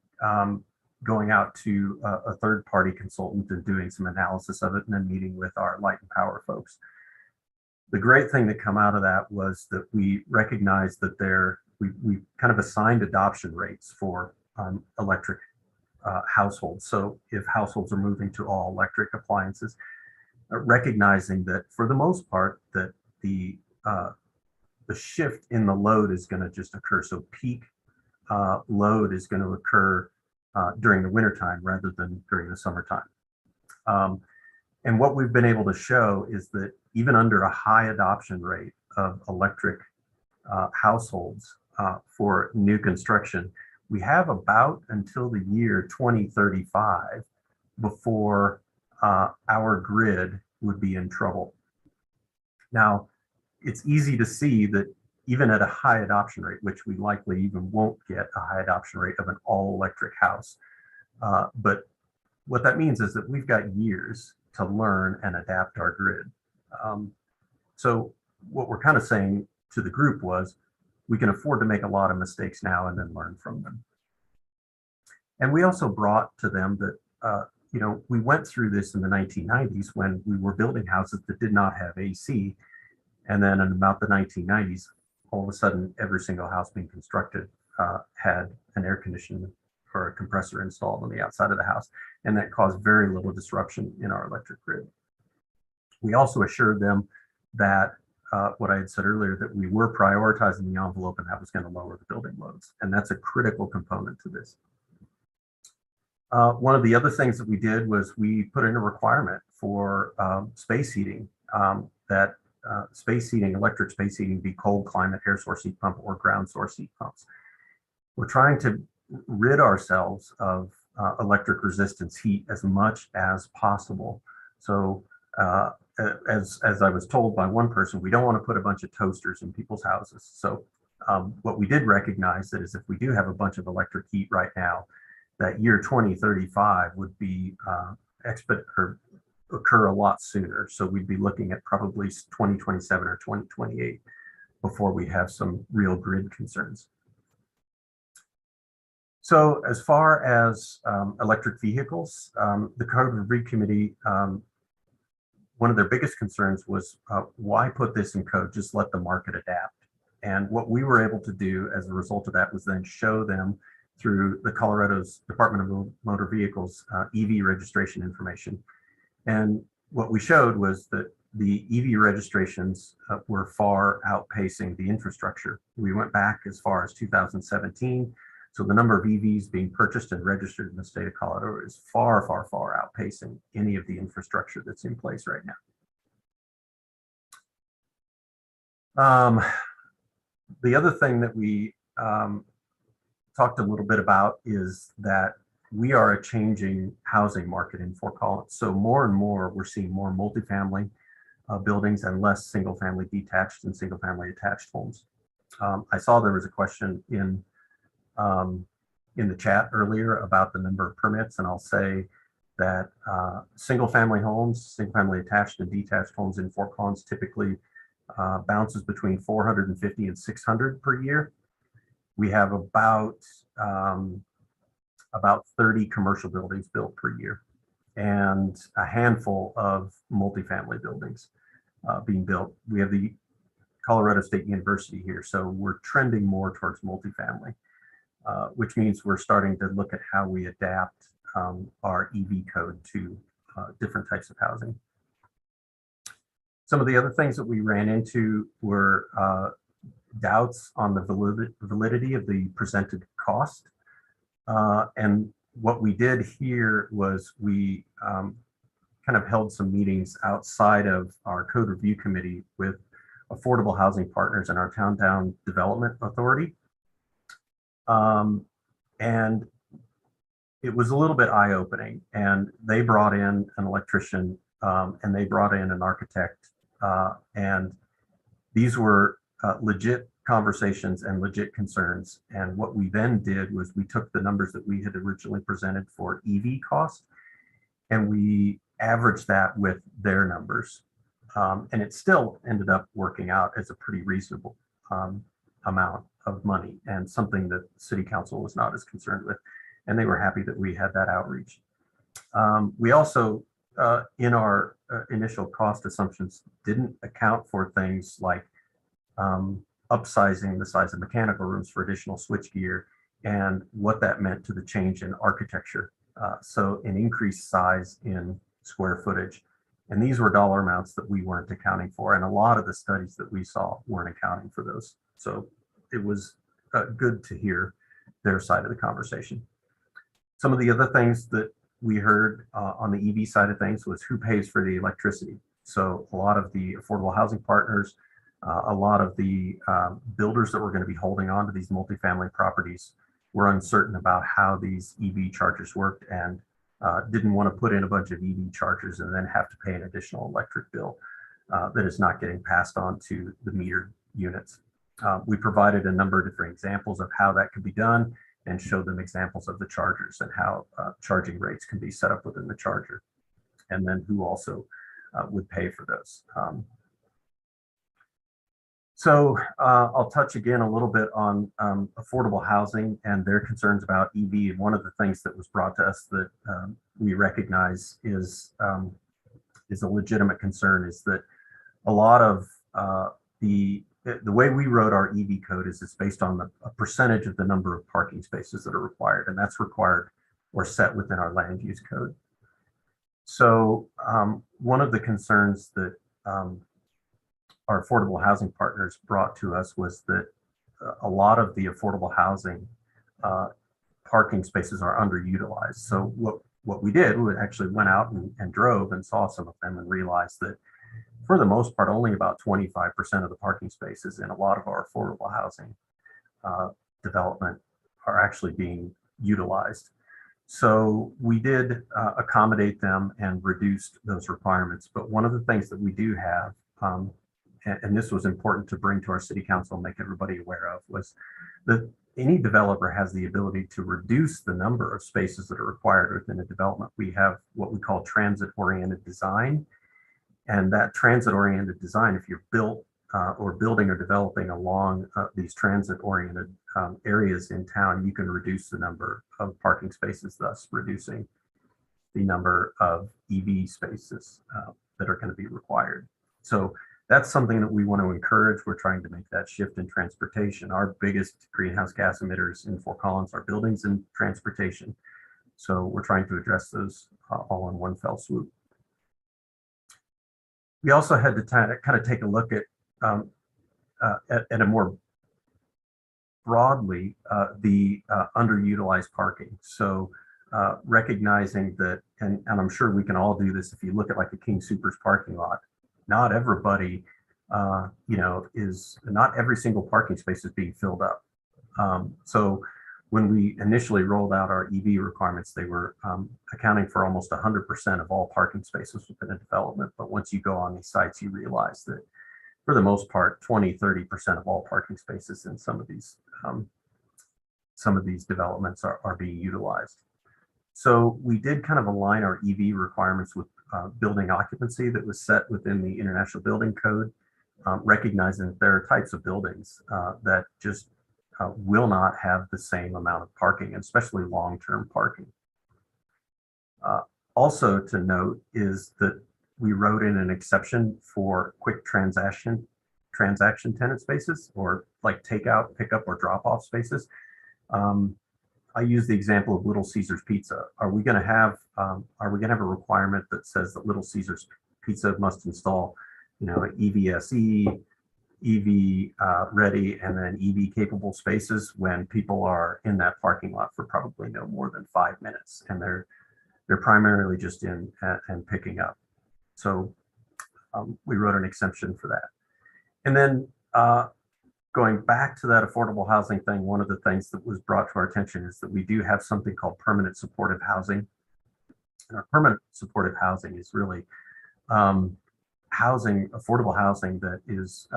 going out to a third-party consultant and doing some analysis of it, and then meeting with our light and power folks. The great thing that come out of that was that we recognized that we kind of assigned adoption rates for electric households. So if households are moving to all electric appliances, recognizing that for the most part that the shift in the load is going to just occur. So peak load is going to occur during the wintertime rather than during the summertime. And what we've been able to show is that even under a high adoption rate of electric households for new construction, we have about until the year 2035 before our grid would be in trouble. Now, it's easy to see that even at a high adoption rate, which we likely even won't get a high adoption rate of an all electric house. But what that means is that we've got years to learn and adapt our grid. So what we're kind of saying to the group was, we can afford to make a lot of mistakes now and then learn from them. And we also brought to them that, you know, we went through this in the 1990s when we were building houses that did not have AC. And then in about the 1990s, all of a sudden, every single house being constructed had an air conditioner or a compressor installed on the outside of the house. And that caused very little disruption in our electric grid. We also assured them that what I had said earlier, that we were prioritizing the envelope and that was going to lower the building loads. And that's a critical component to this. One of the other things that we did was we put in a requirement for space heating, that space heating, electric space heating, be cold climate air source heat pump or ground source heat pumps. We're trying to rid ourselves of electric resistance heat as much as possible. So as I was told by one person, we don't want to put a bunch of toasters in people's houses. So what we did recognize that is if we do have a bunch of electric heat right now, that year 2035 would be occur a lot sooner. So we'd be looking at probably 2027 or 2028 before we have some real grid concerns. So as far as electric vehicles, the Code Review Committee, one of their biggest concerns was why put this in code, just let the market adapt. And what we were able to do as a result of that was then show them through the Colorado's Department of Motor Vehicles EV registration information. And what we showed was that the EV registrations were far outpacing the infrastructure. We went back as far as 2017. So the number of EVs being purchased and registered in the state of Colorado is far, far, far outpacing any of the infrastructure that's in place right now. The other thing that we talked a little bit about is that we are a changing housing market in Fort Collins. So more and more, we're seeing more multifamily buildings and less single family detached and single family attached homes. I saw there was a question in the chat earlier about the number of permits, and I'll say that single family homes, single family attached and detached homes in Fort Collins typically bounces between 450 and 600 per year. We have about 30 commercial buildings built per year and a handful of multifamily buildings being built. We have the Colorado State University here, so we're trending more towards multifamily, which means we're starting to look at how we adapt our EV code to different types of housing. Some of the other things that we ran into were doubts on the validity of the presented cost. And what we did here was we kind of held some meetings outside of our code review committee with affordable housing partners and our Town Development Authority. And it was a little bit eye-opening, and they brought in an electrician and they brought in an architect, and these were legit conversations and legit concerns. And what we then did was we took the numbers that we had originally presented for EV cost and we averaged that with their numbers. And it still ended up working out as a pretty reasonable amount of money, and something that City Council was not as concerned with. And they were happy that we had that outreach. We also, in our initial cost assumptions, didn't account for things like upsizing the size of mechanical rooms for additional switchgear and what that meant to the change in architecture. So an increased size in square footage. And these were dollar amounts that we weren't accounting for. And a lot of the studies that we saw weren't accounting for those. So it was good to hear their side of the conversation. Some of the other things that we heard on the EV side of things was who pays for the electricity. So a lot of the affordable housing partners, a lot of the builders that were going to be holding on to these multifamily properties were uncertain about how these EV chargers worked and didn't want to put in a bunch of EV chargers and then have to pay an additional electric bill that is not getting passed on to the metered units. We provided a number of different examples of how that could be done and showed them examples of the chargers and how charging rates can be set up within the charger, and then who also would pay for those. So I'll touch again a little bit on affordable housing and their concerns about EV. And one of the things that was brought to us that we recognize is a legitimate concern is that a lot of the way we wrote our EV code is it's based on a percentage of the number of parking spaces that are required, and that's required or set within our land use code. So one of the concerns that our affordable housing partners brought to us was that a lot of the affordable housing parking spaces are underutilized. So what we did, we actually went out and drove and saw some of them and realized that for the most part, only about 25% of the parking spaces in a lot of our affordable housing development are actually being utilized. So we did accommodate them and reduced those requirements. But one of the things that we do have, and this was important to bring to our city council and make everybody aware of, was that any developer has the ability to reduce the number of spaces that are required within a development. We have what we call transit-oriented design. And that transit-oriented design, if you're built or building or developing along these transit-oriented areas in town, you can reduce the number of parking spaces, thus reducing the number of EV spaces that are going to be required. So that's something that we want to encourage. We're trying to make that shift in transportation. Our biggest greenhouse gas emitters in Fort Collins are buildings and transportation. So we're trying to address those all in one fell swoop. We also had to kind of take a look at a more broadly the underutilized parking. So recognizing that, and I'm sure we can all do this if you look at like a King Soopers parking lot, not everybody, not every single parking space is being filled up. So when we initially rolled out our EV requirements, they were accounting for almost 100% of all parking spaces within a development. But once you go on these sites, you realize that for the most part, 20–30% of all parking spaces in some of these developments are being utilized. So we did kind of align our EV requirements with building occupancy that was set within the International Building Code, recognizing that there are types of buildings that just will not have the same amount of parking, especially long-term parking. Also to note is that we wrote in an exception for quick transaction tenant spaces, or like takeout, pickup, or drop-off spaces. I use the example of Little Caesars Pizza. Are we going to have a requirement that says that Little Caesars Pizza must install, EVSE, EV ready, and then EV capable spaces when people are in that parking lot for probably no more than 5 minutes, and they're primarily just in and picking up. So we wrote an exception for that. And then going back to that affordable housing thing, one of the things that was brought to our attention is that we do have something called permanent supportive housing. And our permanent supportive housing is really affordable housing that is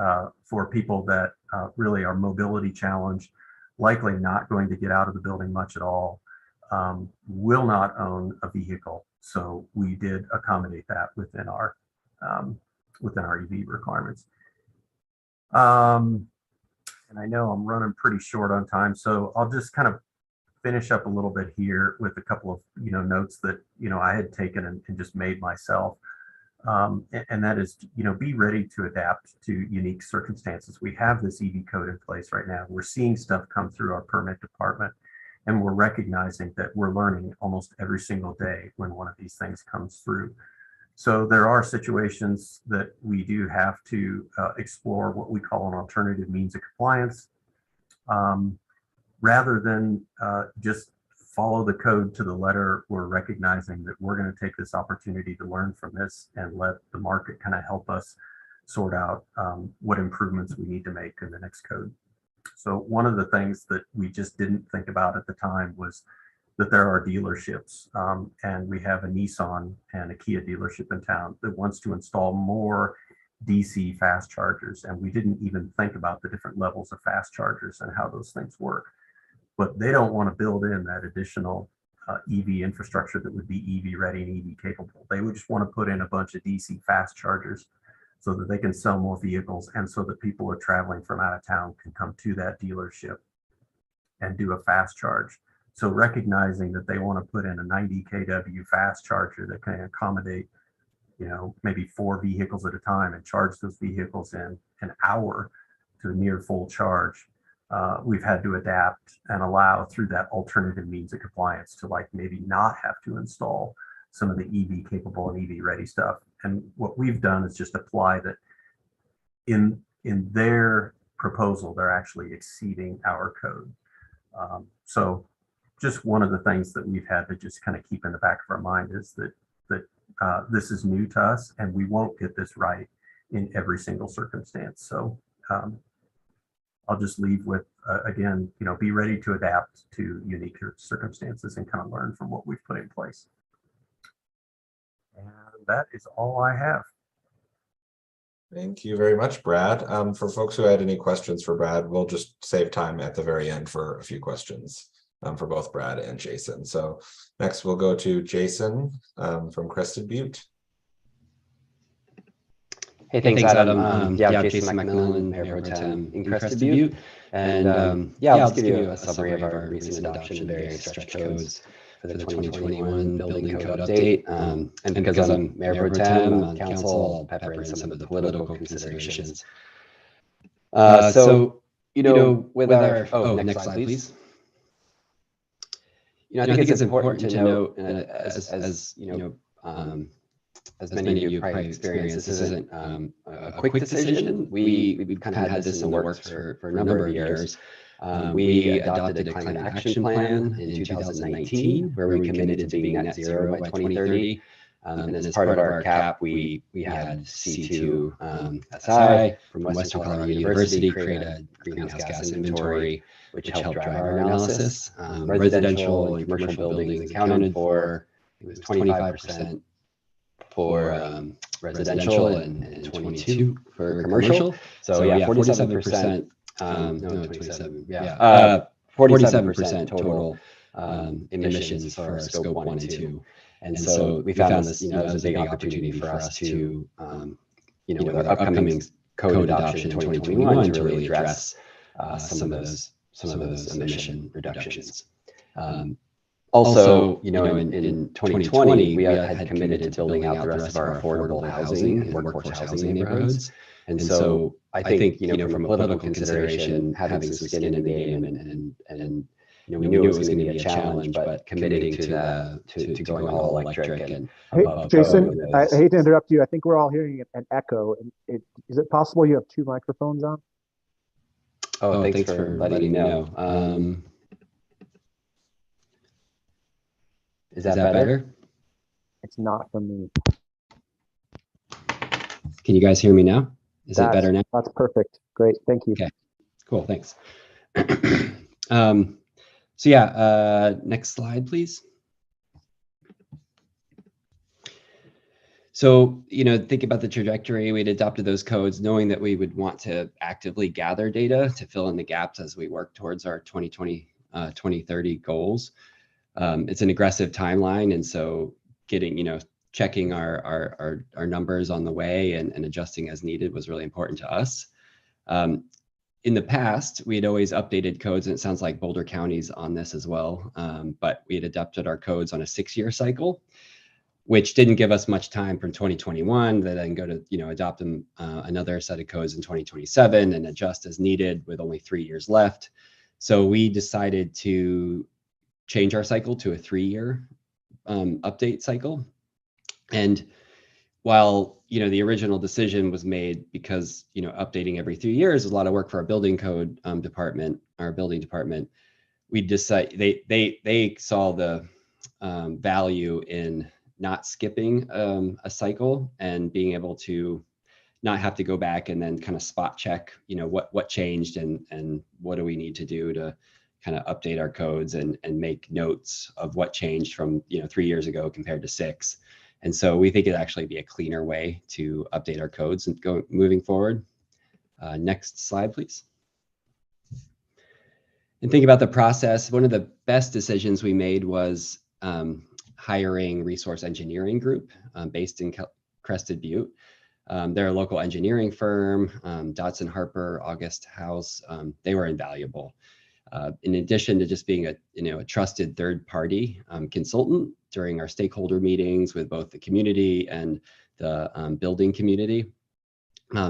for people that really are mobility challenged, likely not going to get out of the building much at all, will not own a vehicle. So we did accommodate that within our EV requirements. And I know I'm running pretty short on time, so I'll just kind of finish up a little bit here with a couple of notes that I had taken and just made myself. And that is, be ready to adapt to unique circumstances. We have this EV code in place right now. We're seeing stuff come through our permit department, and we're recognizing that we're learning almost every single day when one of these things comes through. So there are situations that we do have to explore what we call an alternative means of compliance, rather than just follow the code to the letter. We're recognizing that we're going to take this opportunity to learn from this and let the market kind of help us sort out what improvements we need to make in the next code. So one of the things that we just didn't think about at the time was that there are dealerships, and we have a Nissan and a Kia dealership in town that wants to install more DC fast chargers. And we didn't even think about the different levels of fast chargers and how those things work. But they don't want to build in that additional EV infrastructure that would be EV ready and EV capable. They would just want to put in a bunch of DC fast chargers so that they can sell more vehicles, and so that people who are traveling from out of town can come to that dealership and do a fast charge. So recognizing that they want to put in a 90 kW fast charger that can accommodate, maybe 4 vehicles at a time and charge those vehicles in an hour to a near full charge. We've had to adapt and allow through that alternative means of compliance to maybe not have to install some of the EV capable and EV ready stuff. And what we've done is just apply that in their proposal, they're actually exceeding our code. So just one of the things that we've had to just kind of keep in the back of our mind is that this is new to us, and we won't get this right in every single circumstance. So I'll just leave with, again, be ready to adapt to unique circumstances and kind of learn from what we've put in place. And that is all I have. Thank you very much, Brad. For folks who had any questions for Brad, we'll just save time at the very end for a few questions for both Brad and Jason. So next we'll go to Jason from Crested Butte. Hey, thanks, Adam. Jason McMillan, Mayor Pro Tem in Crested Butte. And I'll just give you a summary of our recent adoption of various stretch codes for the 2021 building code update. And because I'm Mayor Pro Tem on council, I'll pepper in some of the political considerations. So, with our, next slide, please. I think it's important to note, as many of you probably experienced, this isn't a quick decision. We've kind of had this in the works for a number of years. We adopted a climate action plan in 2019, where we committed to being net zero by 2030. And as part of our CAP, we had C2 SI from Western Colorado University create a greenhouse gas inventory, which helped drive our analysis. Residential and commercial buildings accounted for, it was 25% for residential and 22 for commercial. So 47%, no, 27, 47% total emissions for scope 1 and 2. And so we found this, as a big opportunity for us to, with our upcoming code adoption in 2021 to really address some of those emission reductions. Also, in 2020, we had committed to building out the rest of our affordable housing and workforce housing neighborhoods. And so I think, from a political consideration, having some skin in the game and we knew it was going to be a challenge, but committing to going all electric. And hey, Jason, I hate to interrupt you. I think we're all hearing an echo. Is it possible you have 2 microphones on? Oh, thanks for letting me know. Is that better? It's not for me. Can you guys hear me now? Is it better now? That's perfect. Great. Thank you. Okay, cool. Thanks. So next slide, please. So, think about the trajectory. We'd adopted those codes knowing that we would want to actively gather data to fill in the gaps as we work towards our 2030 goals. It's an aggressive timeline. And so getting, checking our numbers on the way and adjusting as needed was really important to us. in the past, we had always updated codes, and it sounds like Boulder County's on this as well, but we had adopted our codes on a 6-year cycle, which didn't give us much time from 2021 to then go to, adopt them, another set of codes in 2027 and adjust as needed with only 3 years left. So we decided to change our cycle to a 3-year update cycle. And while, the original decision was made because, updating every 3 years is a lot of work for our building code department, our building department, we decided they saw the value in not skipping a cycle and being able to not have to go back and then kind of spot check, what changed and what do we need to do to kind of update our codes and make notes of what changed from 3 years ago compared to 6. And so we think it'd actually be a cleaner way to update our codes and go moving forward. Next slide, please. And think about the process. One of the best decisions we made was hiring Resource Engineering Group based in Crested Butte. They're a local engineering firm, Dodson Harper, August House. They were invaluable. In addition to just being a trusted third-party consultant during our stakeholder meetings with both the community and the building community,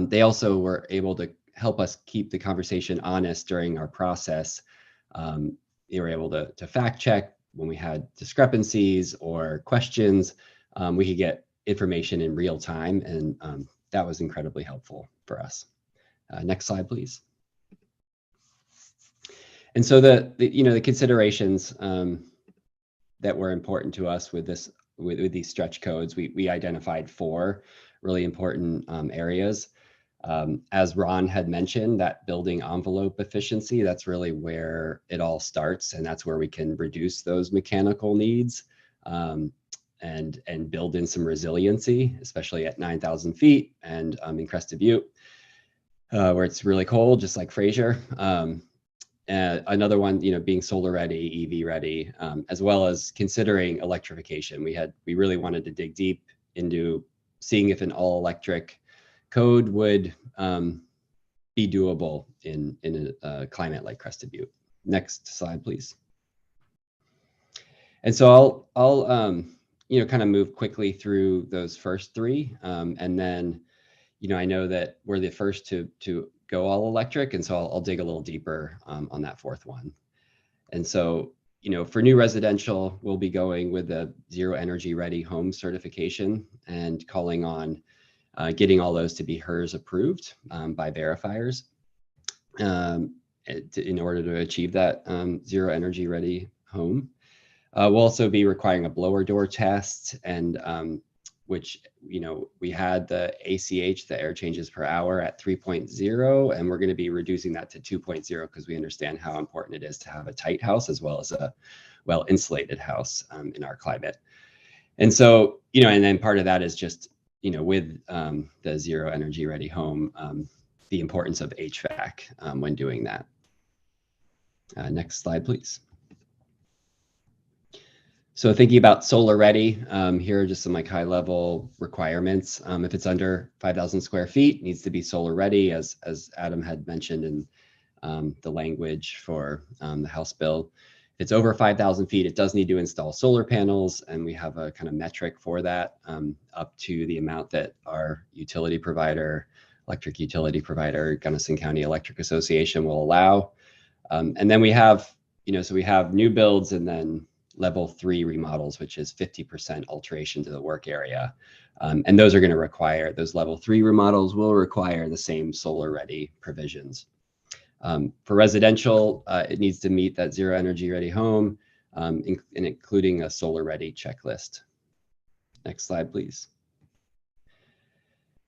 they also were able to help us keep the conversation honest during our process. They were able to fact check when we had discrepancies or questions. We could get information in real time, and that was incredibly helpful for us. Next slide, please. And so the considerations that were important to us with these stretch codes, we identified 4 really important areas. As Ron had mentioned, that building envelope efficiency, that's really where it all starts, and that's where we can reduce those mechanical needs and build in some resiliency, especially at 9,000 feet and in Crested Butte, where it's really cold, just like Fraser. Another one, being solar ready, EV ready, as well as considering electrification. We really wanted to dig deep into seeing if an all electric code would be doable in a climate like Crested Butte. Next slide, please. And so I'll kind of move quickly through those first 3, and then I know that we're the first to go all electric, and so I'll dig a little deeper on that 4th one. And so, for new residential, we'll be going with the Zero Energy Ready Home certification and calling on getting all those to be HERS approved by verifiers in order to achieve that Zero Energy Ready Home. We'll also be requiring a blower door test, and which, we had the ACH, the air changes per hour, at 3.0, and we're going to be reducing that to 2.0 because we understand how important it is to have a tight house as well as a well-insulated house in our climate. And so, and then part of that is just, with the Zero Energy Ready Home, the importance of HVAC when doing that. Next slide, please. So thinking about solar ready, here are just some high level requirements. If it's under 5,000 square feet, it needs to be solar ready, as Adam had mentioned in the language for the House bill. If it's over 5,000 feet, it does need to install solar panels, and we have a kind of metric for that, up to the amount that our utility provider, electric utility provider, Gunnison County Electric Association, will allow. And then we have, so we have new builds and then level 3 remodels, which is 50% alteration to the work area. And those are going to require, those level 3 remodels will require the same solar ready provisions. For residential, it needs to meet that Zero Energy Ready Home, including a solar ready checklist. Next slide, please.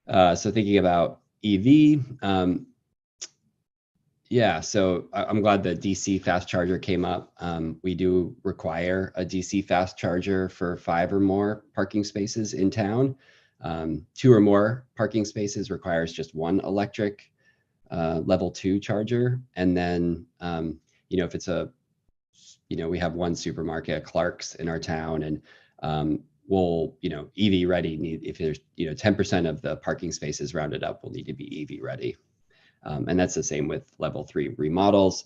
So thinking about EV, yeah, so I'm glad the DC fast charger came up. We do require a DC fast charger for 5 or more parking spaces in town. 2 or more parking spaces requires just 1 electric level 2 charger. And then, if it's we have 1 supermarket, a Clark's in our town, and we'll, EV ready, if there's, 10% of the parking spaces rounded up will need to be EV ready. And that's the same with level 3 remodels.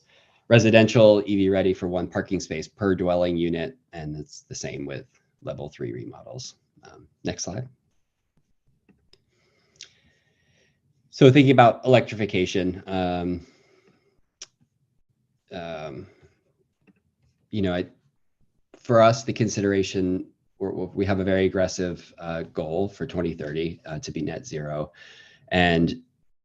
Residential, EV ready for 1 parking space per dwelling unit, and it's the same with level 3 remodels. Next slide. So thinking about electrification, for us, the consideration, we have a very aggressive goal for 2030 to be net zero. And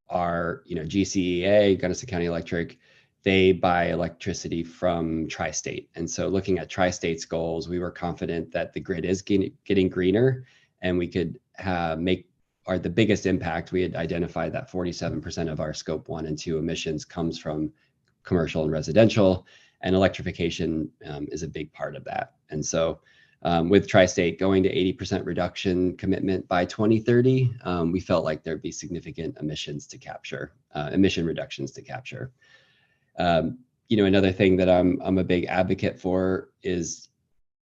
our GCEA, Gunnison County Electric, they buy electricity from Tri-State. And so looking at Tri-State's goals, we were confident that the grid is getting greener, and we could the biggest impact. We had identified that 47% of our scope 1 and 2 emissions comes from commercial and residential, and electrification is a big part of that. And so with Tri-State going to 80% reduction commitment by 2030, we felt like there'd be significant emission reductions to capture. Another thing that I'm a big advocate for is,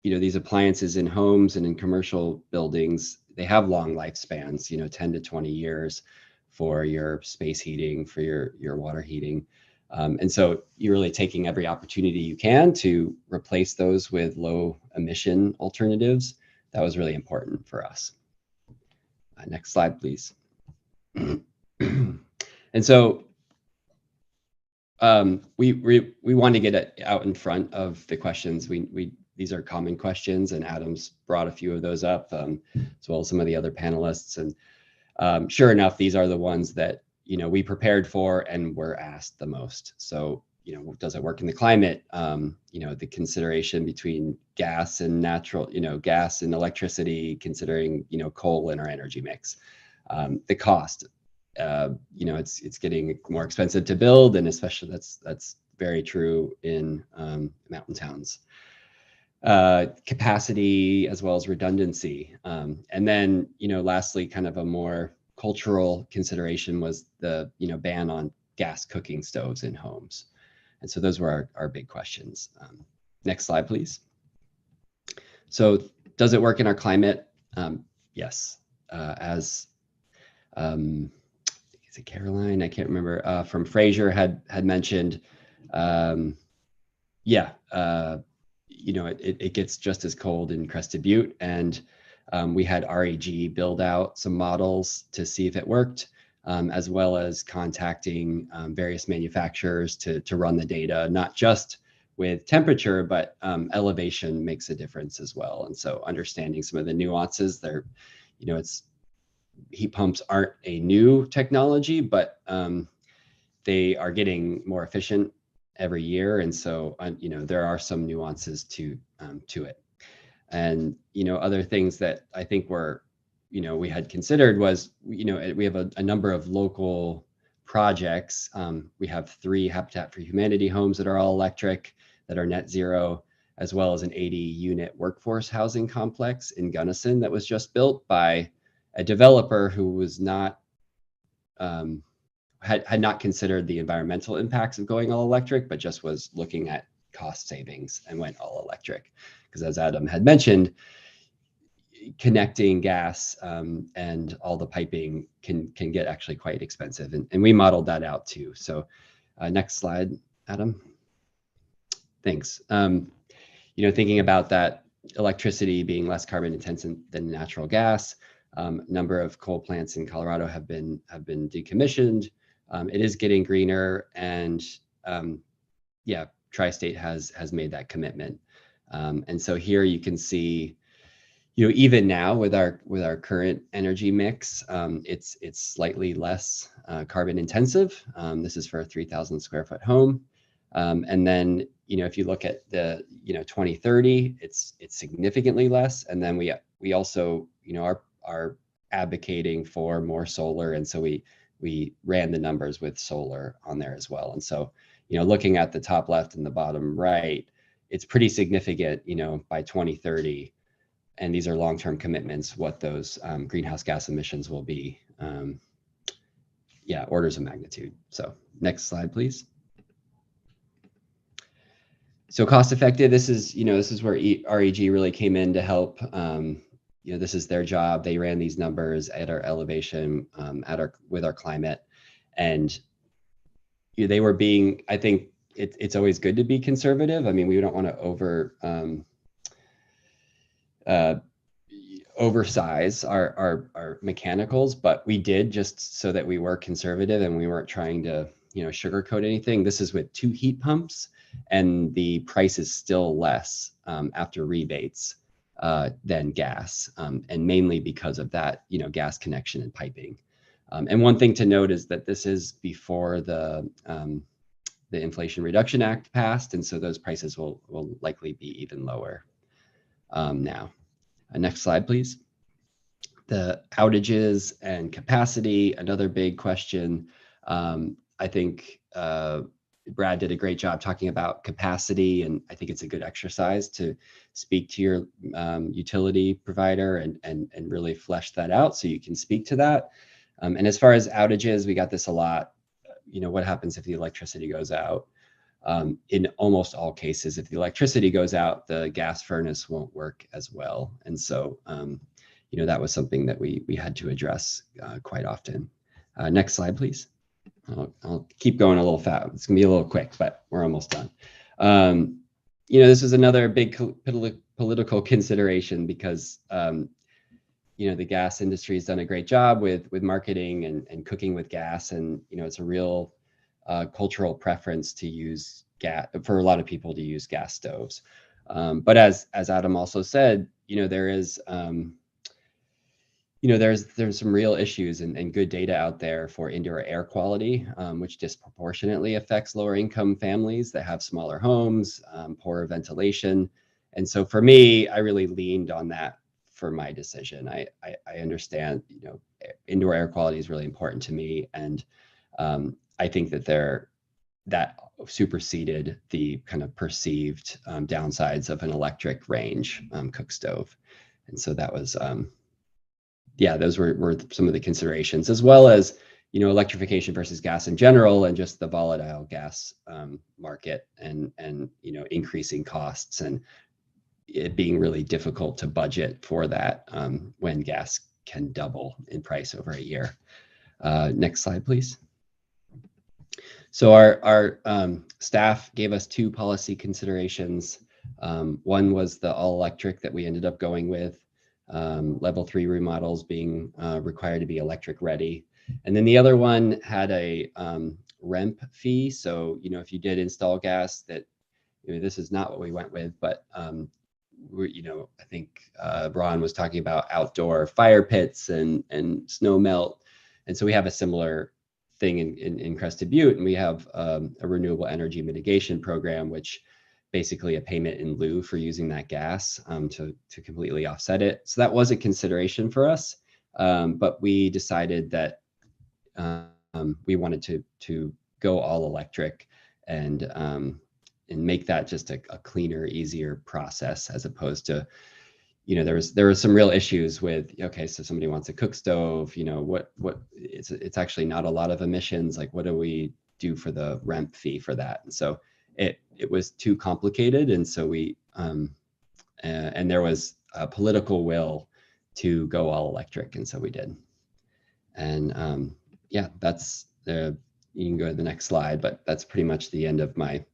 these appliances in homes and in commercial buildings, they have long lifespans, 10 to 20 years for your space heating, for your water heating. And so you're really taking every opportunity you can to replace those with low emission alternatives. That was really important for us. Next slide, please. And so we want to get it out in front of the questions. These are common questions, and Adam's brought a few of those up, as well as some of the other panelists. And sure enough, these are the ones that we prepared for and were asked the most. So does it work in the climate? The consideration between gas and gas and electricity, considering coal in our energy mix. The cost, it's getting more expensive to build, and especially that's very true in mountain towns. Capacity as well as redundancy, and then lastly, kind of a more cultural consideration was the ban on gas cooking stoves in homes. And so those were our big questions. Next slide, please. So does it work in our climate? Yes. As is it Caroline? I can't remember, from Fraser had mentioned, it gets just as cold in Crested Butte, and we had REG build out some models to see if it worked, as well as contacting various manufacturers to run the data, not just with temperature, but elevation makes a difference as well. And so understanding some of the nuances there, heat pumps aren't a new technology, but they are getting more efficient every year. And so, there are some nuances to it. And, other things that I think we had considered was, we have a number of local projects. We have 3 Habitat for Humanity homes that are all electric, that are net zero, as well as an 80-unit workforce housing complex in Gunnison that was just built by a developer who was not, had not considered the environmental impacts of going all electric, but just was looking at cost savings and went all electric. Because as Adam had mentioned, connecting gas and all the piping can get actually quite expensive. And we modeled that out too. So next slide, Adam. Thanks. Thinking about that electricity being less carbon intensive than natural gas, number of coal plants in Colorado have been decommissioned. It is getting greener, and Tri-State has made that commitment. And so here you can see, even now with our current energy mix, it's slightly less carbon intensive. This is for a 3,000 square foot home. And then, if you look at the 2030, it's significantly less. And then we also are advocating for more solar, and so we ran the numbers with solar on there as well. And so, looking at the top left and the bottom right, it's pretty significant, by 2030. And these are long-term commitments, what those greenhouse gas emissions will be. Orders of magnitude. So next slide, please. So cost effective, this is where REG really came in to help. This is their job. They ran these numbers at our elevation, with our climate. And, they were being, I think it's always good to be conservative. I mean, we don't want to oversize our mechanicals, but we did just so that we were conservative and we weren't trying to, sugarcoat anything. This is with 2 heat pumps, and the price is still less after rebates than gas, and mainly because of that, gas connection and piping. And one thing to note is that this is before the Inflation Reduction Act passed, and so those prices will likely be even lower now. Next slide, please. The outages and capacity, another big question. I think Brad did a great job talking about capacity, and I think it's a good exercise to speak to your utility provider and really flesh that out so you can speak to that. And as far as outages, we got this a lot. What happens if the electricity goes out? In almost all cases, if the electricity goes out, the gas furnace won't work as well. And so, that was something that we had to address quite often. Next slide, please. I'll keep going a little fast. It's gonna be a little quick, but we're almost done. This is another big political consideration because, the gas industry has done a great job with marketing and cooking with gas. And, it's a real cultural preference to use gas for a lot of people to use gas stoves. But as Adam also said, there is, there's some real issues and good data out there for indoor air quality, which disproportionately affects lower income families that have smaller homes, poorer ventilation. And so for me, I really leaned on that for my decision. I understand, indoor air quality is really important to me. And I think that superseded the kind of perceived downsides of an electric range cook stove. And so that was, those were some of the considerations, as well as, electrification versus gas in general, and just the volatile gas market and increasing costs, and it being really difficult to budget for that when gas can double in price over a year. Next slide, please. So our staff gave us 2 policy considerations. One was the all electric that we ended up going with, level 3 remodels being required to be electric ready. And then the other one had a REMP fee. So, if you did install gas, that this is not what we went with, but I think Ron was talking about outdoor fire pits and snow melt. And so we have a similar thing in Crested Butte, and we have a renewable energy mitigation program, which basically a payment in lieu for using that gas to completely offset it. So that was a consideration for us, but we decided that we wanted to go all electric and make that just a cleaner, easier process, as opposed to, there were some real issues with, okay, so somebody wants a cook stove, it's actually not a lot of emissions. Like, what do we do for the REMP fee for that? And so it was too complicated. And so we, and there was a political will to go all electric. And so we did. And that's you can go to the next slide, but that's pretty much the end of my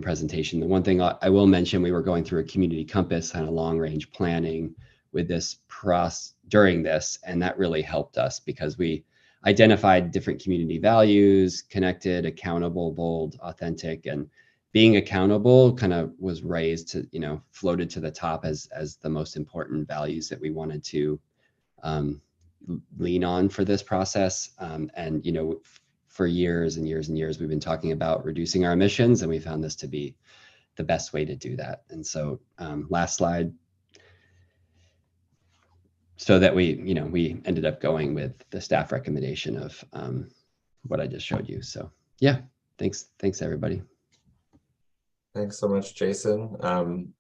presentation. The one thing I will mention, we were going through a community compass and a long range planning with this during this, and that really helped us because we identified different community values: connected, accountable, bold, authentic. And being accountable kind of was raised to, floated to the top as the most important values that we wanted to lean on for this process. And for years and years and years, we've been talking about reducing our emissions, and we found this to be the best way to do that. And so last slide. So that we ended up going with the staff recommendation of what I just showed you. So yeah, thanks everybody. Thanks so much, Jason.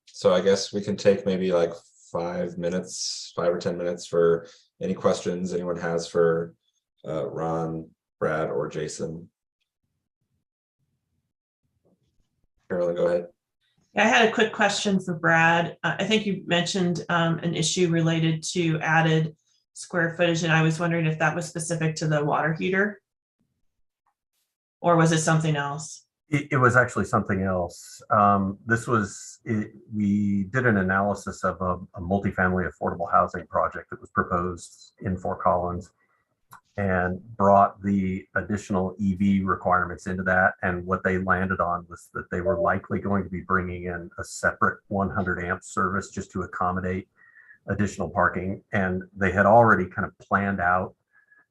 So I guess we can take maybe like 5 or 10 minutes for any questions anyone has for Ron, Brad, or Jason. Carolyn, go ahead. I had a quick question for Brad. I think you mentioned an issue related to added square footage, and I was wondering if that was specific to the water heater. Or was it something else? It was actually something else. We did an analysis of a multifamily affordable housing project that was proposed in Fort Collins and brought the additional EV requirements into that. And what they landed on was that they were likely going to be bringing in a separate 100 amp service just to accommodate additional parking. And they had already kind of planned out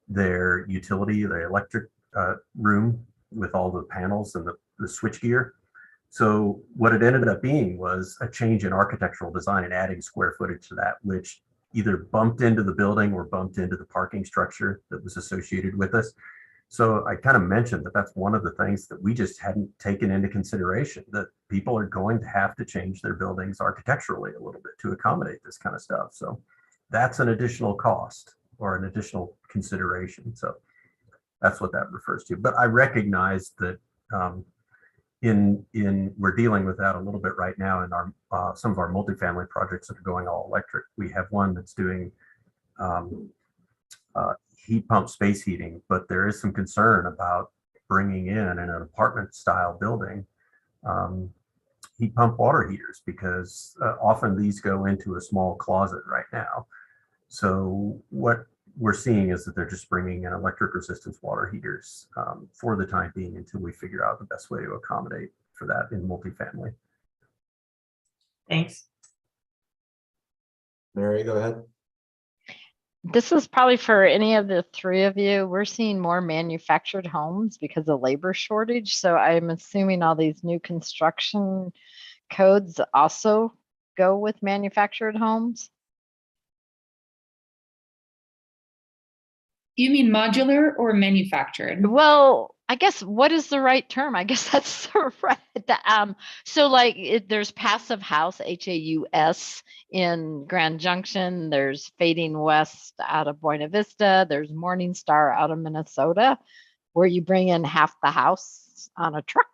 their utility, their electric room with all the panels and the switch gear. So what it ended up being was a change in architectural design and adding square footage to that, which either bumped into the building or bumped into the parking structure that was associated with us. So I kind of mentioned that that's one of the things that we just hadn't taken into consideration, that people are going to have to change their buildings architecturally a little bit to accommodate this kind of stuff. So that's an additional cost or an additional consideration. So that's what that refers to. But I recognize that we're dealing with that a little bit right now in our some of our multifamily projects that are going all electric. We have one that's doing heat pump space heating, but there is some concern about bringing in an apartment style building heat pump water heaters, because often these go into a small closet right now. So what we're seeing is that they're just bringing in electric resistance water heaters for the time being until we figure out the best way to accommodate for that in multifamily. Thanks. Mary, go ahead. This is probably for any of the three of you. We're seeing more manufactured homes because of labor shortage. So I'm assuming all these new construction codes also go with manufactured homes. You mean modular or manufactured? Well, I guess what is the right term? I guess that's the right. So like there's Passive House, HAUS in Grand Junction. There's Fading West out of Buena Vista. There's Morning Star out of Minnesota, where you bring in half the house on a truck.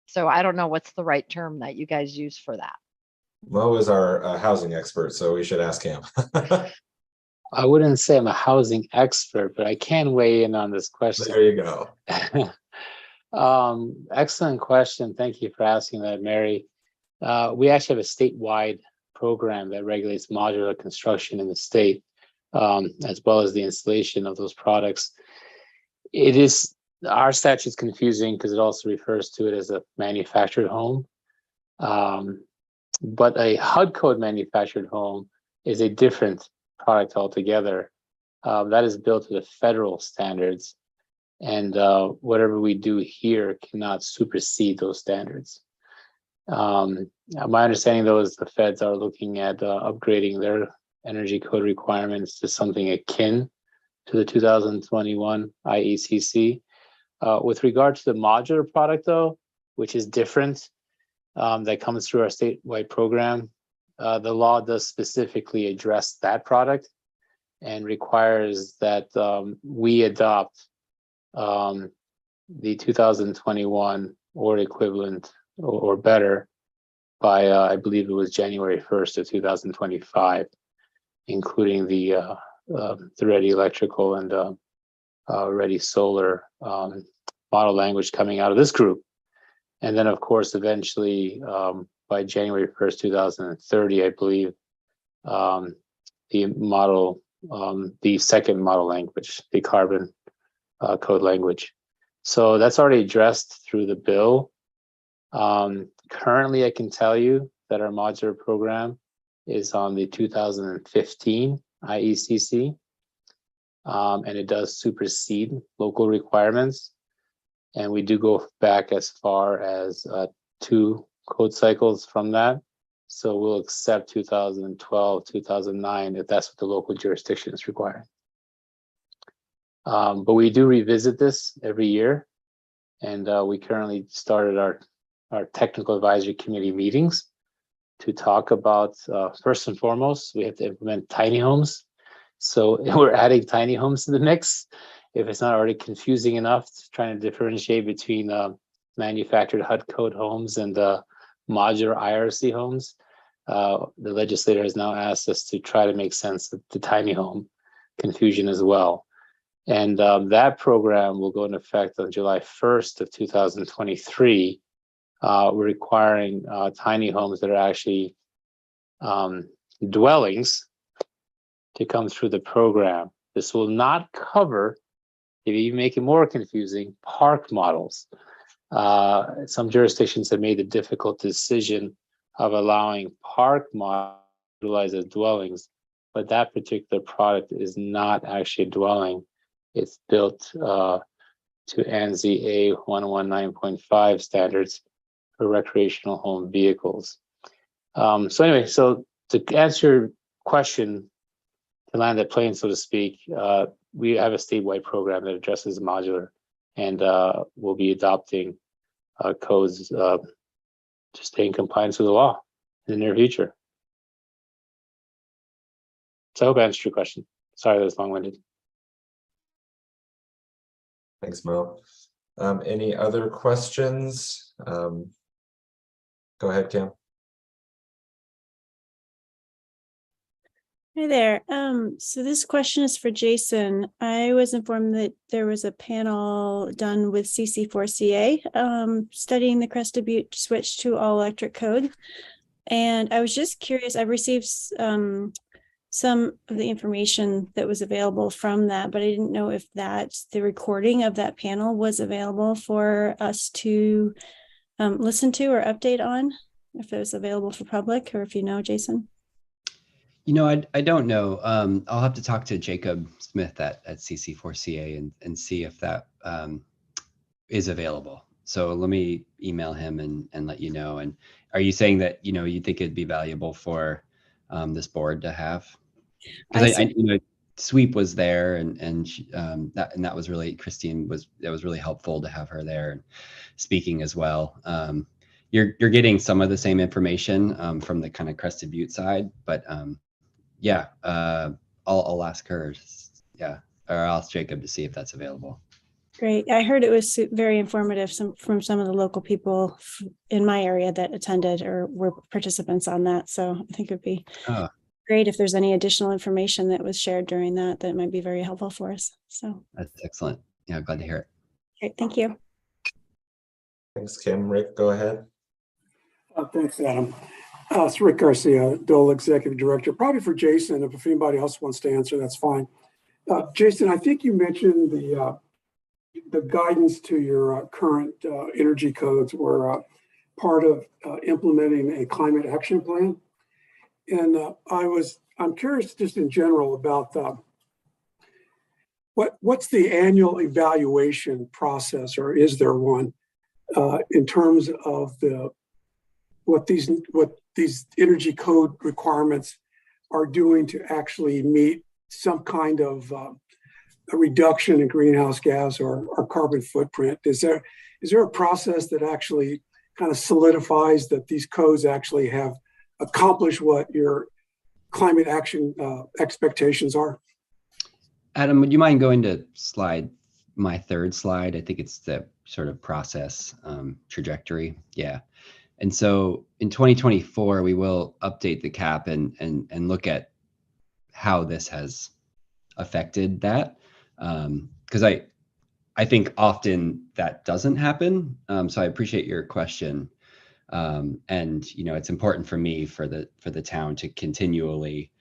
So I don't know what's the right term that you guys use for that. Mo is our housing expert, so we should ask him. I wouldn't say I'm a housing expert, but I can weigh in on this question. There you go. Excellent question. Thank you for asking that, Mary. We actually have a statewide program that regulates modular construction in the state, as well as the installation of those products. Our statute's confusing because it also refers to it as a manufactured home. But a HUD code manufactured home is a different product altogether. That is built to the federal standards, and whatever we do here cannot supersede those standards. My understanding, though, is the feds are looking at upgrading their energy code requirements to something akin to the 2021 IECC. With regard to the modular product, though, which is different, that comes through our statewide program, the law does specifically address that product and requires that we adopt the 2021 or equivalent or better by, I believe it was January 1st of 2025, including the Ready Electrical and Ready Solar model language coming out of this group. And then, of course, eventually, by January 1st, 2030, I believe, the second model language, the carbon code language. So that's already addressed through the bill. Currently, I can tell you that our modular program is on the 2015 IECC, and it does supersede local requirements. And we do go back as far as 2 code cycles from that. So we'll accept 2012, 2009, if that's what the local jurisdiction is requiring. But we do revisit this every year. And we currently started our technical advisory committee meetings to talk about, first and foremost, we have to implement tiny homes. So we're adding tiny homes to the mix. If it's not already confusing enough, trying to differentiate between manufactured HUD code homes and modular IRC homes, the legislator has now asked us to try to make sense of the tiny home confusion as well. And that program will go into effect on July 1st of 2023. We're requiring tiny homes that are actually dwellings to come through the program. This will not cover, if you make it more confusing, park models. Some jurisdictions have made the difficult decision of allowing park models to utilize as dwellings, but that particular product is not actually a dwelling. It's built to ANSI A119.5 standards for recreational home vehicles. So anyway, so to answer your question, to land that plane, so to speak, we have a statewide program that addresses modular, and we'll be adopting codes to stay in compliance with the law in the near future. So I hope I answered your question. Sorry that was long-winded. Thanks, Mo. Any other questions? Go ahead, Kim. Hi there. So this question is for Jason. I was informed that there was a panel done with CC4CA studying the Crested Butte switch to all electric code. And I was just curious, I received some of the information that was available from that, but I didn't know if the recording of that panel was available for us to listen to or update on, if it was available for public, or if you know, Jason. You know, I don't know. I'll have to talk to Jacob Smith at CC4CA and see if that is available. So let me email him and let you know. And are you saying that, you know, you think it'd be valuable for this board to have? Because I you know, Sweep was there and that was really, Christine that was really helpful to have her there and speaking as well. You're getting some of the same information from the kind of Crested Butte side, but yeah, I'll ask her. Yeah, or I'll ask Jacob to see if that's available. Great. I heard it was very informative from some of the local people in my area that attended or were participants on that. So I think it'd be great if there's any additional information that was shared during that might be very helpful for us. So that's excellent. Yeah, glad to hear it. Great. Thank you. Thanks, Kim. Rick, go ahead. Thanks, Adam. It's Rick Garcia, Dole Executive Director. Probably for Jason, if anybody else wants to answer, that's fine. Jason, I think you mentioned the guidance to your current energy codes were part of implementing a climate action plan. And I'm curious just in general about what's the annual evaluation process, or is there one, in terms of what these energy code requirements are doing to actually meet some kind of a reduction in greenhouse gas or carbon footprint? Is there a process that actually kind of solidifies that these codes actually have accomplished what your climate action expectations are? Adam, would you mind going to my third slide? I think it's the sort of process trajectory. Yeah. And so in 2024, we will update the cap and look at how this has affected that. Because I think often that doesn't happen. So I appreciate your question. And you know, it's important for me for the town to continually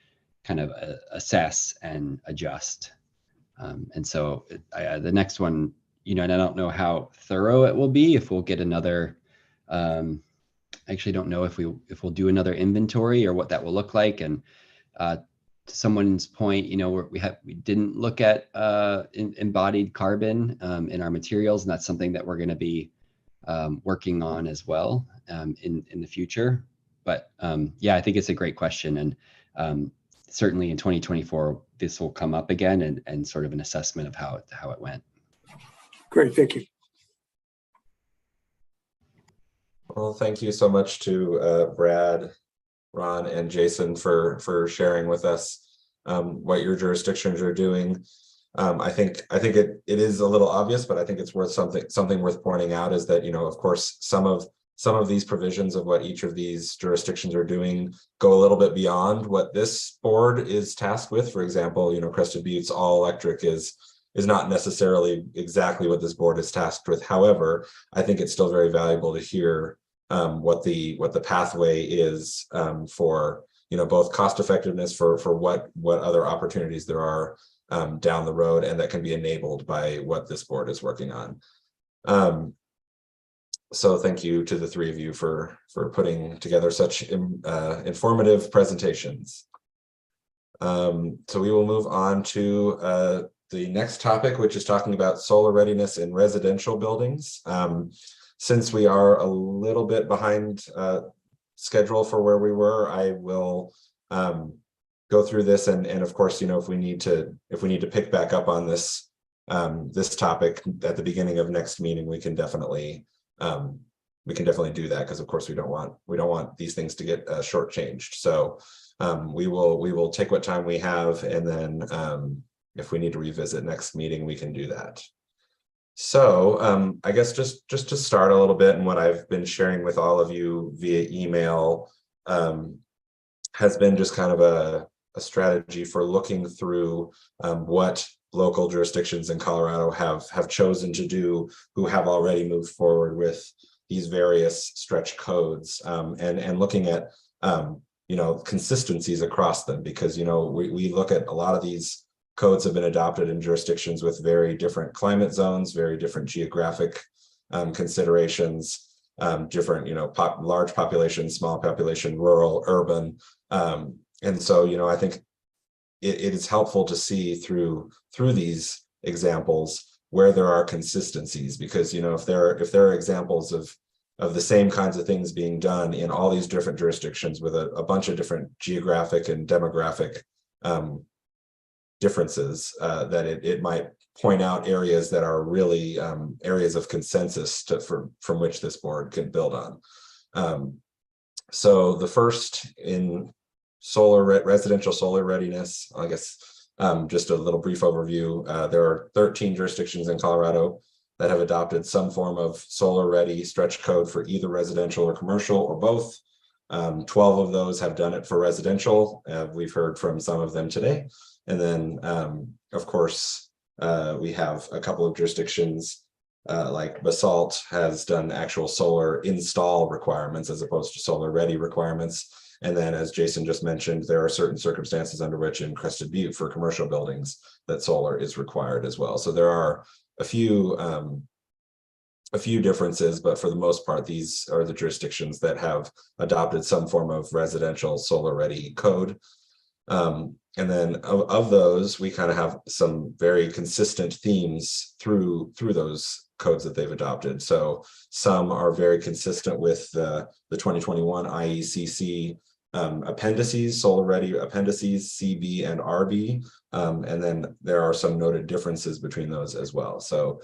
kind of assess and adjust. And so the next one, you know, and I don't know how thorough it will be, if we'll get another I actually don't know if we'll do another inventory or what that will look like. And to someone's point, you know, we didn't look at embodied carbon in our materials, and that's something that we're going to be working on as well in the future. But yeah, I think it's a great question, and certainly in 2024 this will come up again, and sort of an assessment of how it went. Great, thank you. Well, thank you so much to Brad, Ron, and Jason for sharing with us what your jurisdictions are doing. I think it is a little obvious, but I think it's worth something worth pointing out is that, you know, of course, some of these provisions of what each of these jurisdictions are doing go a little bit beyond what this board is tasked with. For example, you know, Crested Butte's all electric is not necessarily exactly what this board is tasked with. However, I think it's still very valuable to hear what the pathway is for both cost effectiveness for what other opportunities there are down the road, and that can be enabled by what this board is working on. So thank you to the three of you for putting together such informative presentations. So we will move on to the next topic, which is talking about solar readiness in residential buildings. Since we are a little bit behind schedule for where we were, I will go through this, and of course, if we need to pick back up on this this topic at the beginning of next meeting, we can definitely do that, because of course we don't want these things to get shortchanged. So we will take what time we have, and then if we need to revisit next meeting, we can do that. So I guess just to start a little bit, and what I've been sharing with all of you via email has been just kind of a strategy for looking through what local jurisdictions in Colorado have chosen to do, who have already moved forward with these various stretch codes, and looking at consistencies across them, because we look at a lot of these codes have been adopted in jurisdictions with very different climate zones, very different geographic considerations, different large population, small population, rural, urban, and so I think it is helpful to see through these examples where there are consistencies, because if there are examples of the same kinds of things being done in all these different jurisdictions with a bunch of different geographic and demographic differences, that it might point out areas that are really areas of consensus from which this board can build on. So the first in residential solar readiness, I guess just a little brief overview. There are 13 jurisdictions in Colorado that have adopted some form of solar ready stretch code for either residential or commercial or both. 12 of those have done it for residential. We've heard from some of them today. And then, of course, we have a couple of jurisdictions like Basalt has done actual solar install requirements as opposed to solar ready requirements. And then, as Jason just mentioned, there are certain circumstances under which in Crested Butte for commercial buildings that solar is required as well. So there are a few differences, but for the most part, these are the jurisdictions that have adopted some form of residential solar ready code. And then of those, we kind of have some very consistent themes through those codes that they've adopted. So some are very consistent with the 2021 IECC appendices, solar ready appendices, CB and RB. And then there are some noted differences between those as well. So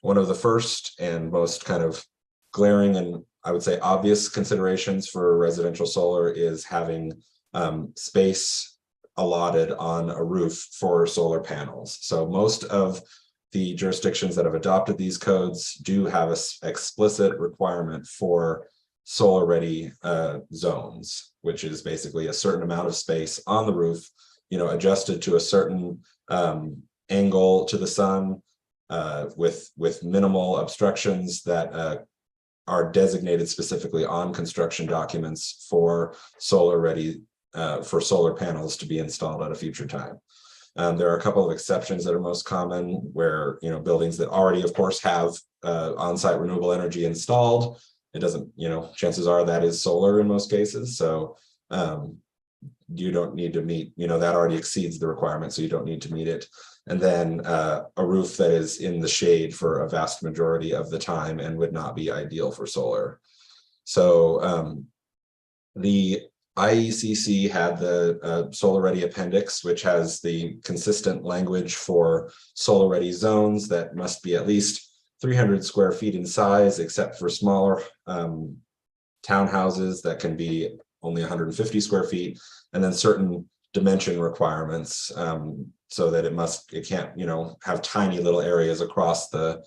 one of the first and most kind of glaring and I would say obvious considerations for residential solar is having space allotted on a roof for solar panels. So most of the jurisdictions that have adopted these codes do have an explicit requirement for solar ready zones, which is basically a certain amount of space on the roof, adjusted to a certain angle to the sun, with minimal obstructions that are designated specifically on construction documents for solar ready, for solar panels to be installed at a future time. There are a couple of exceptions that are most common where, buildings that already, of course, have on-site renewable energy installed. It doesn't, chances are that is solar in most cases. So you don't need to meet, that already exceeds the requirement, so you don't need to meet it. And then a roof that is in the shade for a vast majority of the time and would not be ideal for solar. So the IECC had the solar ready appendix, which has the consistent language for solar ready zones that must be at least 300 square feet in size, except for smaller townhouses that can be only 150 square feet, and then certain dimension requirements, so that it can't, have tiny little areas across the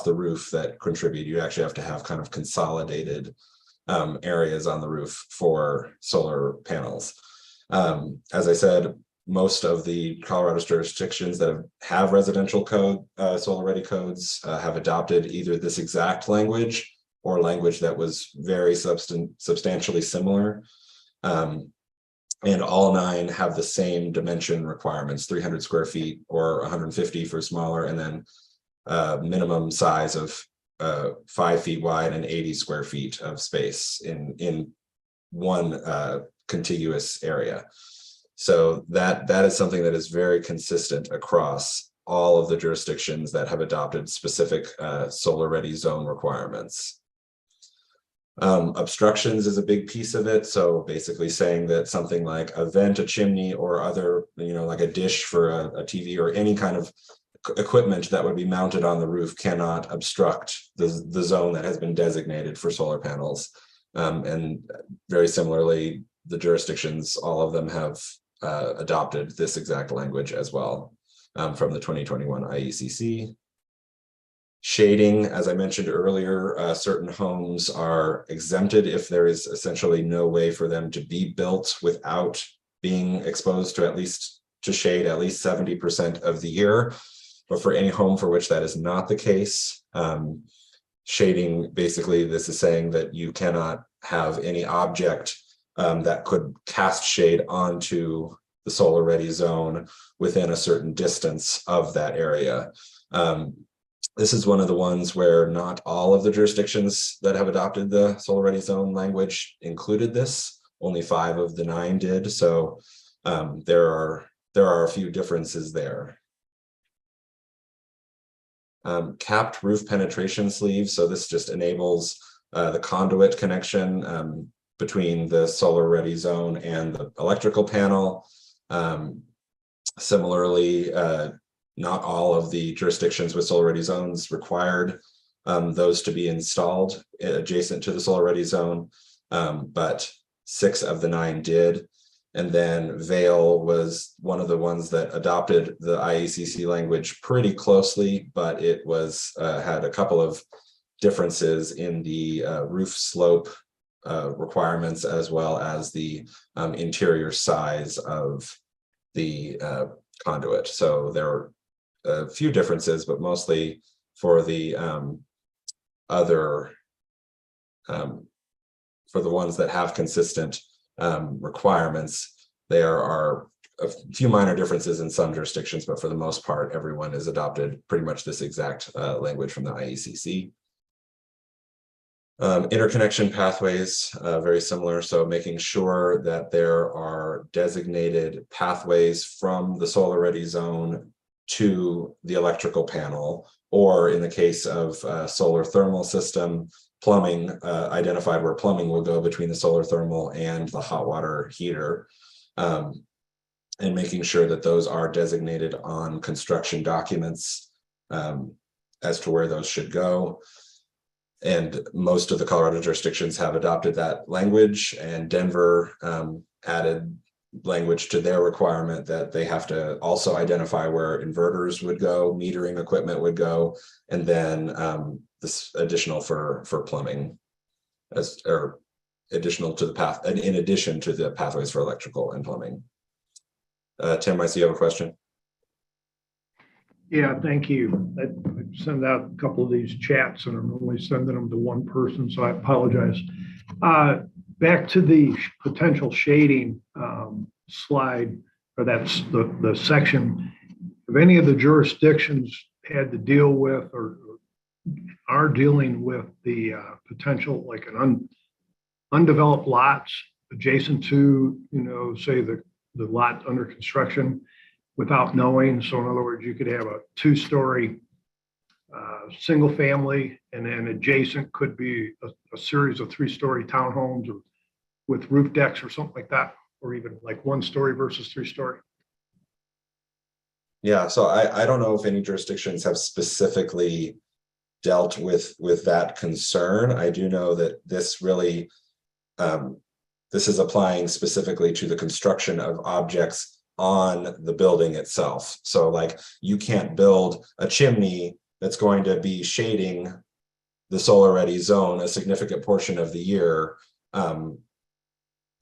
roof that contribute. You actually have to have kind of consolidated areas on the roof for solar panels. As I said, most of the Colorado jurisdictions that have residential code, solar ready codes, have adopted either this exact language or language that was very substantially similar. And all 9 have the same dimension requirements, 300 square feet or 150 for smaller, and then minimum size of 5 feet wide and 80 square feet of space in one contiguous area. So that is something that is very consistent across all of the jurisdictions that have adopted specific solar ready zone requirements. Obstructions is a big piece of it. So basically saying that something like a vent, a chimney, or other, like a dish for a TV or any kind of equipment that would be mounted on the roof cannot obstruct the zone that has been designated for solar panels. And very similarly, the jurisdictions, all of them have adopted this exact language as well from the 2021 IECC. Shading, as I mentioned earlier, certain homes are exempted if there is essentially no way for them to be built without being exposed to shade at least 70% of the year. But for any home for which that is not the case, shading, basically this is saying that you cannot have any object that could cast shade onto the solar ready zone within a certain distance of that area. This is one of the ones where not all of the jurisdictions that have adopted the solar ready zone language included this. Only 5 of the 9 did. So there are a few differences there. Capped roof penetration sleeves. So this just enables the conduit connection between the solar ready zone and the electrical panel. Similarly, not all of the jurisdictions with solar ready zones required those to be installed adjacent to the solar ready zone, but 6 of the 9 did. And then Vail was one of the ones that adopted the IECC language pretty closely, but it was had a couple of differences in the roof slope requirements, as well as the interior size of the conduit. So there are a few differences, but mostly for the for the ones that have consistent requirements, there are a few minor differences in some jurisdictions, but for the most part, everyone has adopted pretty much this exact language from the IECC. Interconnection pathways, very similar. So making sure that there are designated pathways from the solar ready zone to the electrical panel, or in the case of solar thermal system, plumbing, identified where plumbing will go between the solar thermal and the hot water heater, and making sure that those are designated on construction documents as to where those should go. And most of the Colorado jurisdictions have adopted that language, and Denver added language to their requirement that they have to also identify where inverters would go, metering equipment would go, and then this additional for plumbing, or additional to the path, and in addition to the pathways for electrical and plumbing. Tim, I see you have a question. Yeah, thank you. I send out a couple of these chats and I'm only sending them to one person, so I apologize. Back to the potential shading slide, or that's the section. If any of the jurisdictions had to deal with or are dealing with the potential, like an undeveloped lots adjacent to, say the lot under construction, without knowing. So in other words, you could have a 2-story single family, and then adjacent could be a series of 3-story townhomes or with roof decks or something like that, or even like 1-story versus 3-story. Yeah, so I don't know if any jurisdictions have specifically dealt with that concern. I do know that this really, this is applying specifically to the construction of objects on the building itself. So like you can't build a chimney that's going to be shading the solar ready zone a significant portion of the year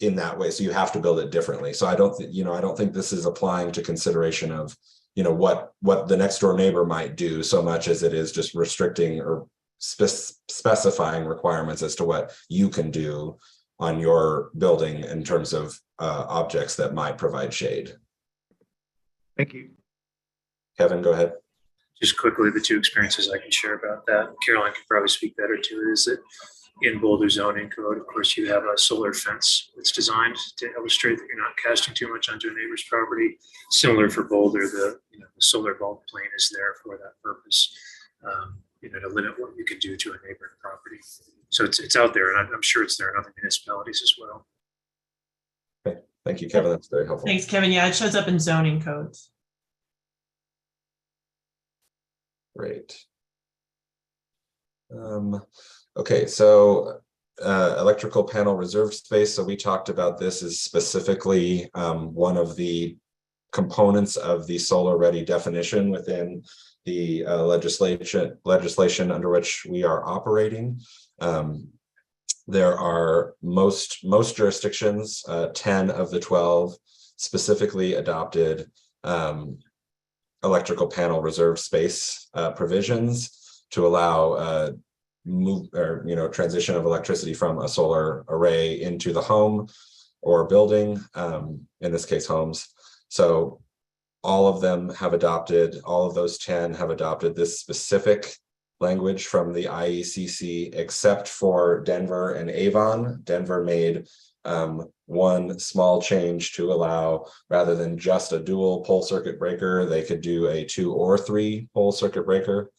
in that way. So you have to build it differently. So I don't think this is applying to consideration of, what the next door neighbor might do so much as it is just restricting or specifying requirements as to what you can do on your building in terms of objects that might provide shade. Thank you. Kevin, go ahead. Just quickly, the two experiences I can share about that, Caroline can probably speak better to it, is that in Boulder zoning code, of course, you have a solar fence that's designed to illustrate that you're not casting too much onto a neighbor's property. Similar for Boulder, the solar bulk plane is there for that purpose, to limit what you can do to a neighboring property. So it's out there, and I'm sure it's there in other municipalities as well. Okay, thank you, Kevin. That's very helpful. Thanks, Kevin. Yeah, it shows up in zoning codes. Great. Okay, so electrical panel reserve space. So we talked about this as specifically one of the components of the solar ready definition within the legislation under which we are operating. There are most jurisdictions, 10 of the 12 specifically adopted electrical panel reserve space provisions to allow transition of electricity from a solar array into the home or building, in this case homes. So all of those 10 have adopted this specific language from the IECC, except for Denver and Avon. Denver made one small change to allow, rather than just a dual pole circuit breaker, they could do a 2 or 3 pole circuit breaker.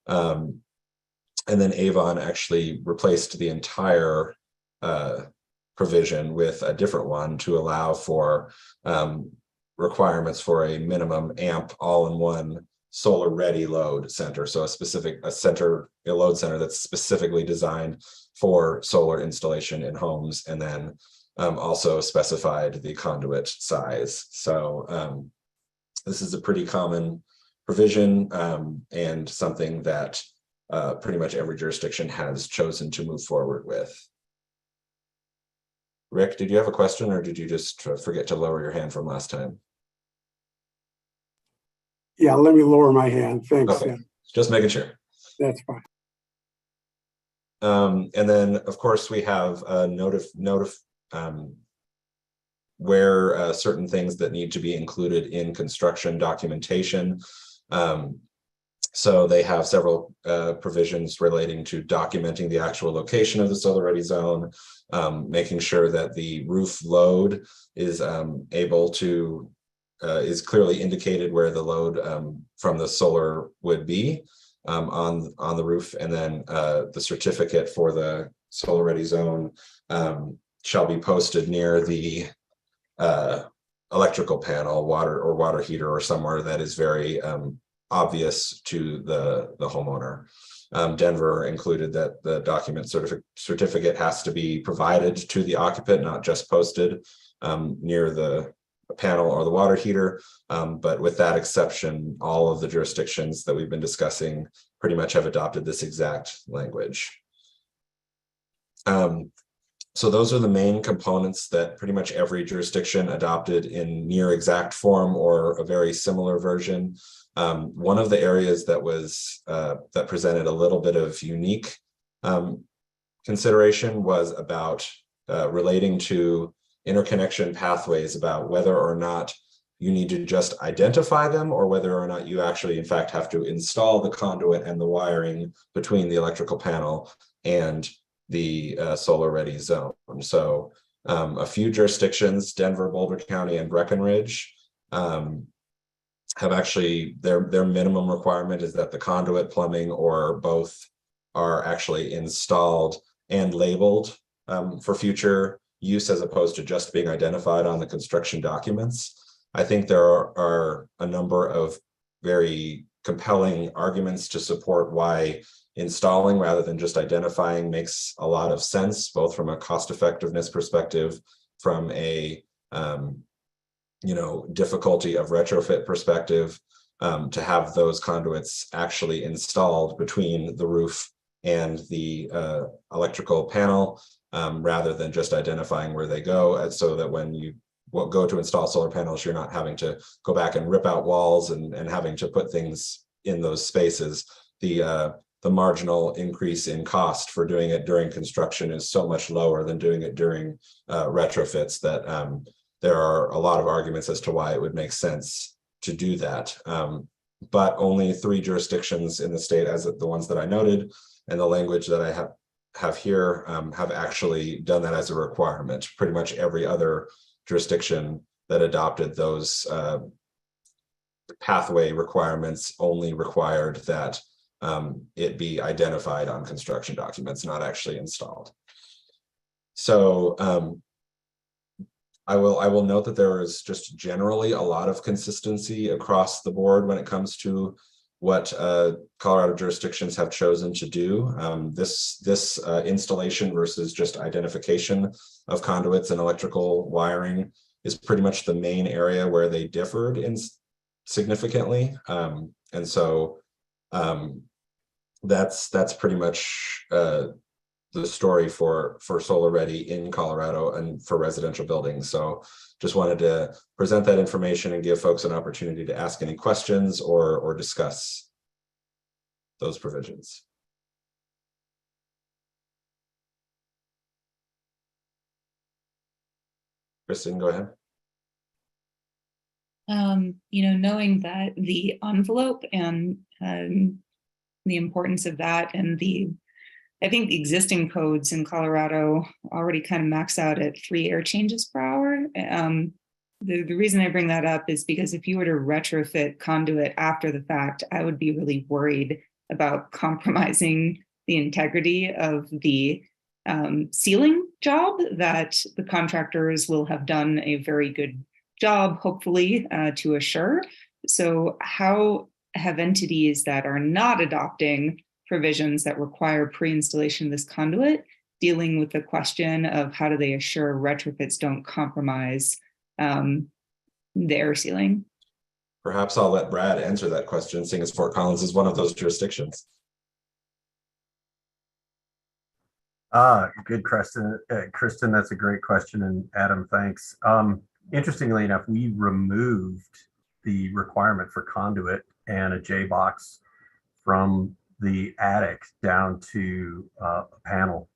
And then Avon actually replaced the entire provision with a different one to allow for requirements for a minimum amp all-in-one solar ready load center. So a load center that's specifically designed for solar installation in homes, and then also specified the conduit size. So this is a pretty common provision and something that pretty much every jurisdiction has chosen to move forward with. Rick, did you have a question, or did you just forget to lower your hand from last time? Yeah, let me lower my hand. Thanks. Okay. Yeah. Just making sure. That's fine. And then, of course, we have a where certain things that need to be included in construction documentation. So they have several provisions relating to documenting the actual location of the solar ready zone, making sure that the roof load is is clearly indicated where the load from the solar would be on the roof, and then the certificate for the solar ready zone shall be posted near the electrical panel, water heater, or somewhere that is very obvious to the homeowner. Denver included that the document certificate has to be provided to the occupant, not just posted near the panel or the water heater. But with that exception, all of the jurisdictions that we've been discussing pretty much have adopted this exact language. So those are the main components that pretty much every jurisdiction adopted in near exact form or a very similar version. One of the areas that presented a little bit of unique consideration was about relating to interconnection pathways, about whether or not you need to just identify them, or whether or not you actually, in fact, have to install the conduit and the wiring between the electrical panel and the solar ready zone. So a few jurisdictions, Denver, Boulder County, and Breckenridge, have actually, their minimum requirement is that the conduit, plumbing, or both are actually installed and labeled for future use, as opposed to just being identified on the construction documents. I think there are a number of very compelling arguments to support why installing rather than just identifying makes a lot of sense, both from a cost effectiveness perspective, from a difficulty of retrofit perspective, to have those conduits actually installed between the roof and the electrical panel. rather than just identifying where they go, and so that when you go to install solar panels, you're not having to go back and rip out walls and having to put things in those spaces. The marginal increase in cost for doing it during construction is so much lower than doing it during retrofits that there are a lot of arguments as to why it would make sense to do that. But only 3 jurisdictions in the state, as the ones that I noted, and the language that I have here have actually done that as a requirement. Pretty much every other jurisdiction that adopted those pathway requirements only required that it be identified on construction documents, not actually installed. So I will note that there is just generally a lot of consistency across the board when it comes to what Colorado jurisdictions have chosen to do. This installation versus just identification of conduits and electrical wiring is pretty much the main area where they differed in significantly. And so that's pretty much the story for Solar Ready in Colorado and for residential buildings. So just wanted to present that information and give folks an opportunity to ask any questions or discuss those provisions. Kristen, go ahead. Knowing that the envelope and the importance of that, and I think the existing codes in Colorado already kind of max out at 3 air changes per hour. The reason I bring that up is because if you were to retrofit conduit after the fact, I would be really worried about compromising the integrity of the sealing job that the contractors will have done a very good job, hopefully, to assure. So how have entities that are not adopting provisions that require pre-installation of this conduit dealing with the question of how do they assure retrofits don't compromise the air sealing? Perhaps I'll let Brad answer that question, seeing as Fort Collins is one of those jurisdictions. Good, Kristen. Kristen, that's a great question, and Adam, thanks. Interestingly enough, we removed the requirement for conduit and a J box from the attic down to a panel.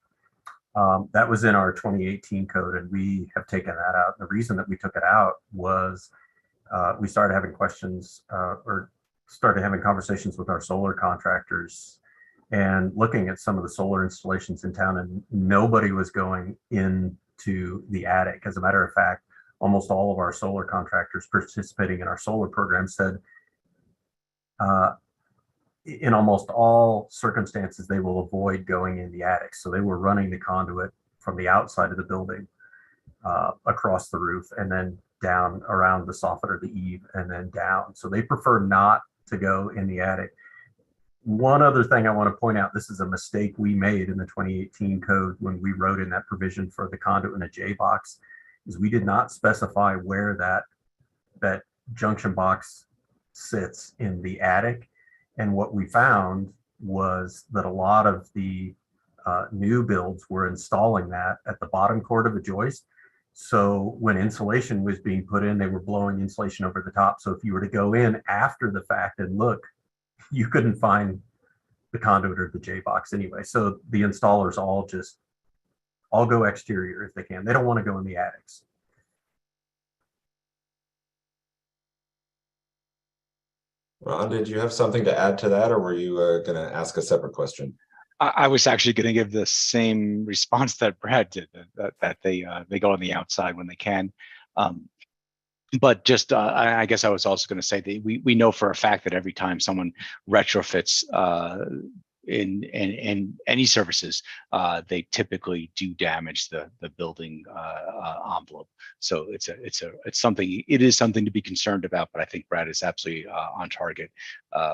That was in our 2018 code, and we have taken that out. The reason that we took it out was we started having questions or started having conversations with our solar contractors and looking at some of the solar installations in town, and nobody was going into the attic. As a matter of fact, almost all of our solar contractors participating in our solar program said in almost all circumstances, they will avoid going in the attic. So they were running the conduit from the outside of the building across the roof and then down around the soffit or the eave and then down. So they prefer not to go in the attic. One other thing I want to point out, this is a mistake we made in the 2018 code when we wrote in that provision for the conduit in a J box, is we did not specify where that junction box sits in the attic. And what we found was that a lot of the new builds were installing that at the bottom chord of the joist. So when insulation was being put in, they were blowing insulation over the top. So if you were to go in after the fact and look, you couldn't find the conduit or the J box anyway. So the installers all go exterior if they can. They don't want to go in the attics. Ron, did you have something to add to that, or were you going to ask a separate question? I was actually going to give the same response that Brad did, that they go on the outside when they can. But just, I guess I was also going to say that we know for a fact that every time someone retrofits in any services, they typically do damage the building envelope. So it's something. It is something to be concerned about. But I think Brad is absolutely on target.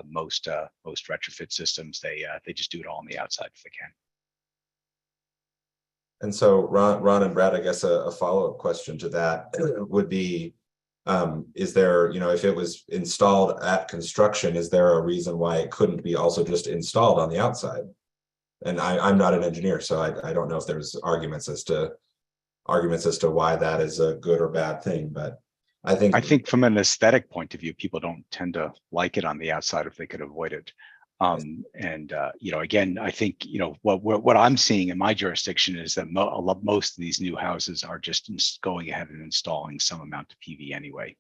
Most retrofit systems, they just do it all on the outside if they can. And so Ron and Brad, I guess a follow-up question to that would be, is there, if it was installed at construction, is there a reason why it couldn't be also just installed on the outside and I'm not an engineer, so I don't know if there's arguments as to why that is a good or bad thing, but I think from an aesthetic point of view, people don't tend to like it on the outside if they could avoid it. Again, I think, what I'm seeing in my jurisdiction is that most of these new houses are just going ahead and installing some amount of PV anyway.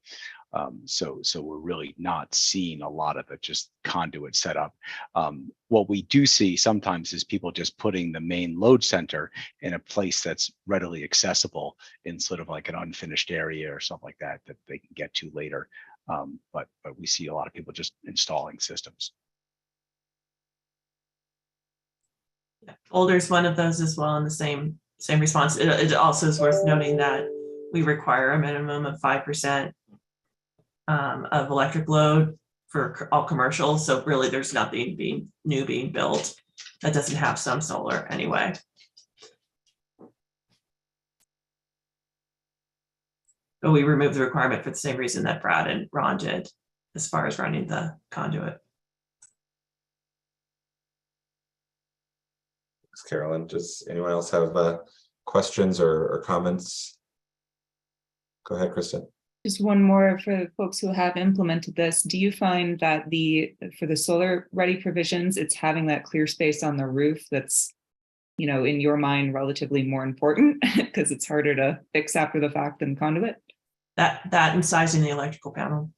So we're really not seeing a lot of it, just conduit setup. What we do see sometimes is people just putting the main load center in a place that's readily accessible in sort of like an unfinished area or something like that they can get to later. But we see a lot of people just installing systems. Boulder's one of those as well in the same response. It also is worth noting that we require a minimum of 5% of electric load for all commercial. So really there's nothing being built that doesn't have some solar anyway. But we removed the requirement for the same reason that Brad and Ron did as far as running the conduit. Thanks, Carolyn. Does anyone else have questions or comments? Go ahead, Kristen. Just one more for the folks who have implemented this. Do you find that for the solar ready provisions, it's having that clear space on the roof that's, in your mind, relatively more important because it's harder to fix after the fact than conduit? That and sizing the electrical panel.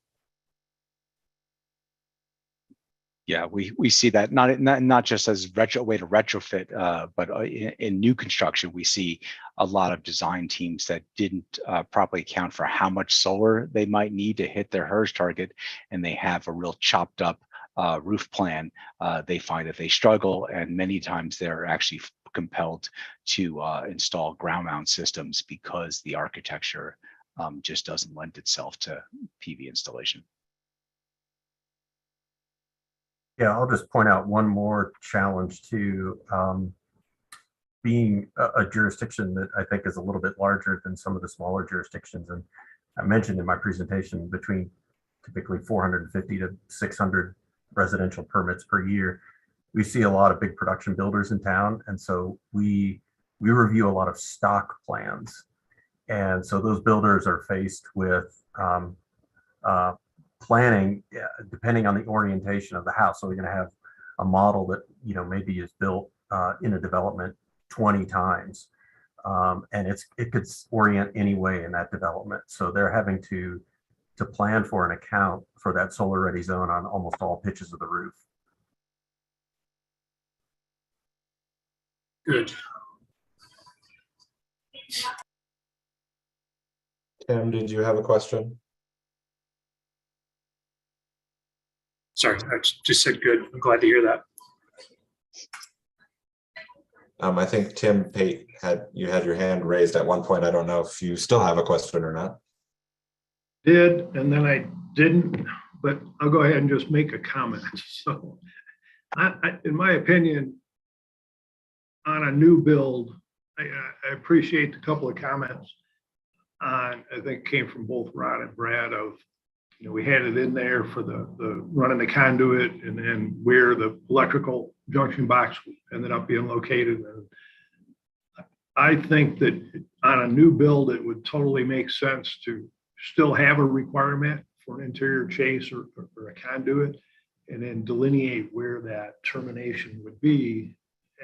Yeah, we see that not just as a way to retrofit, but in new construction, we see a lot of design teams that didn't properly account for how much solar they might need to hit their HERS target, and they have a real chopped up roof plan. They find that they struggle, and many times they're actually compelled to install ground mount systems because the architecture just doesn't lend itself to PV installation. Yeah, I'll just point out one more challenge to being a jurisdiction that I think is a little bit larger than some of the smaller jurisdictions. And I mentioned in my presentation between typically 450 to 600 residential permits per year. We see a lot of big production builders in town. And so we review a lot of stock plans. And so those builders are faced with planning depending on the orientation of the house. So we're going to have a model that maybe is built in a development 20 times, and it could orient any way in that development. So they're having to plan for an account for that solar ready zone on almost all pitches of the roof. Good. Tim, did you have a question? Sorry, I just said good. I'm glad to hear that. I think Tim Pate you had your hand raised at one point. I don't know if you still have a question or not. Did, and then I didn't, but I'll go ahead and just make a comment. So in my opinion, on a new build, I appreciate a couple of comments on, I think came from both Rod and Brad of, we had it in there for the running the conduit and then where the electrical junction box ended up being located. And I think that on a new build, it would totally make sense to still have a requirement for an interior chase or a conduit, and then delineate where that termination would be.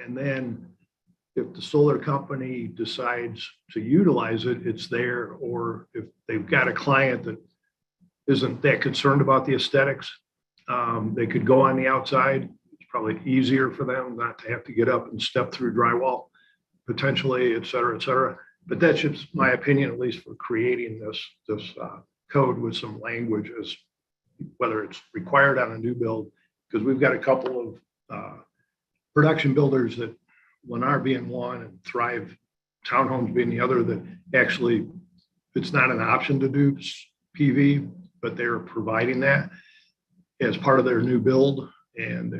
And then if the solar company decides to utilize it, it's there. Or if they've got a client that isn't that concerned about the aesthetics, they could go on the outside. It's probably easier for them not to have to get up and step through drywall, potentially, et cetera, et cetera. But that's just my opinion, at least for creating this code with some language as whether it's required on a new build, because we've got a couple of production builders that Lennar being one and Thrive Townhomes being the other, that actually it's not an option to do PV, but they're providing that as part of their new build, and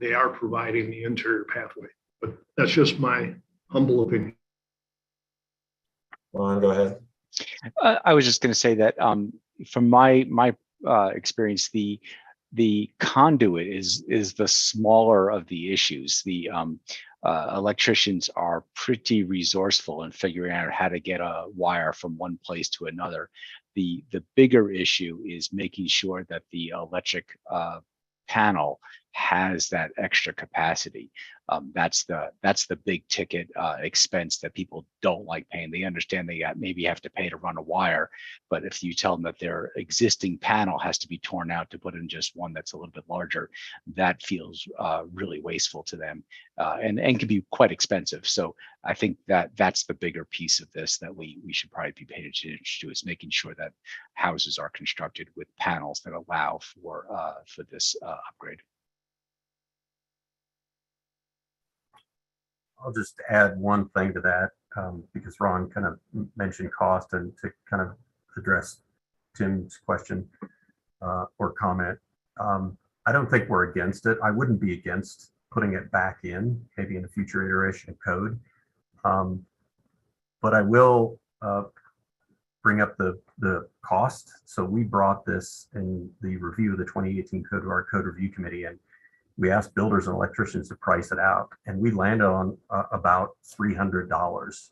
they are providing the interior pathway. But that's just my humble opinion. Ron, go ahead. I was just going to say that from my experience, the the conduit is the smaller of the issues. The electricians are pretty resourceful in figuring out how to get a wire from one place to another. The bigger issue is making sure that the electric panel has that extra capacity. That's the big ticket expense that people don't like paying. They understand they maybe have to pay to run a wire, but if you tell them that their existing panel has to be torn out to put in just one that's a little bit larger, that feels really wasteful to them and can be quite expensive. So I think that's the bigger piece of this that we should probably be paying attention to, is making sure that houses are constructed with panels that allow for this upgrade. I'll just add one thing to that because Ron kind of mentioned cost, and to kind of address Tim's question or comment. I don't think we're against it. I wouldn't be against putting it back in, maybe in a future iteration of code. But I will bring up the cost. So we brought this in the review of the 2018 code to our code review committee, and we asked builders and electricians to price it out, and we landed on about $300.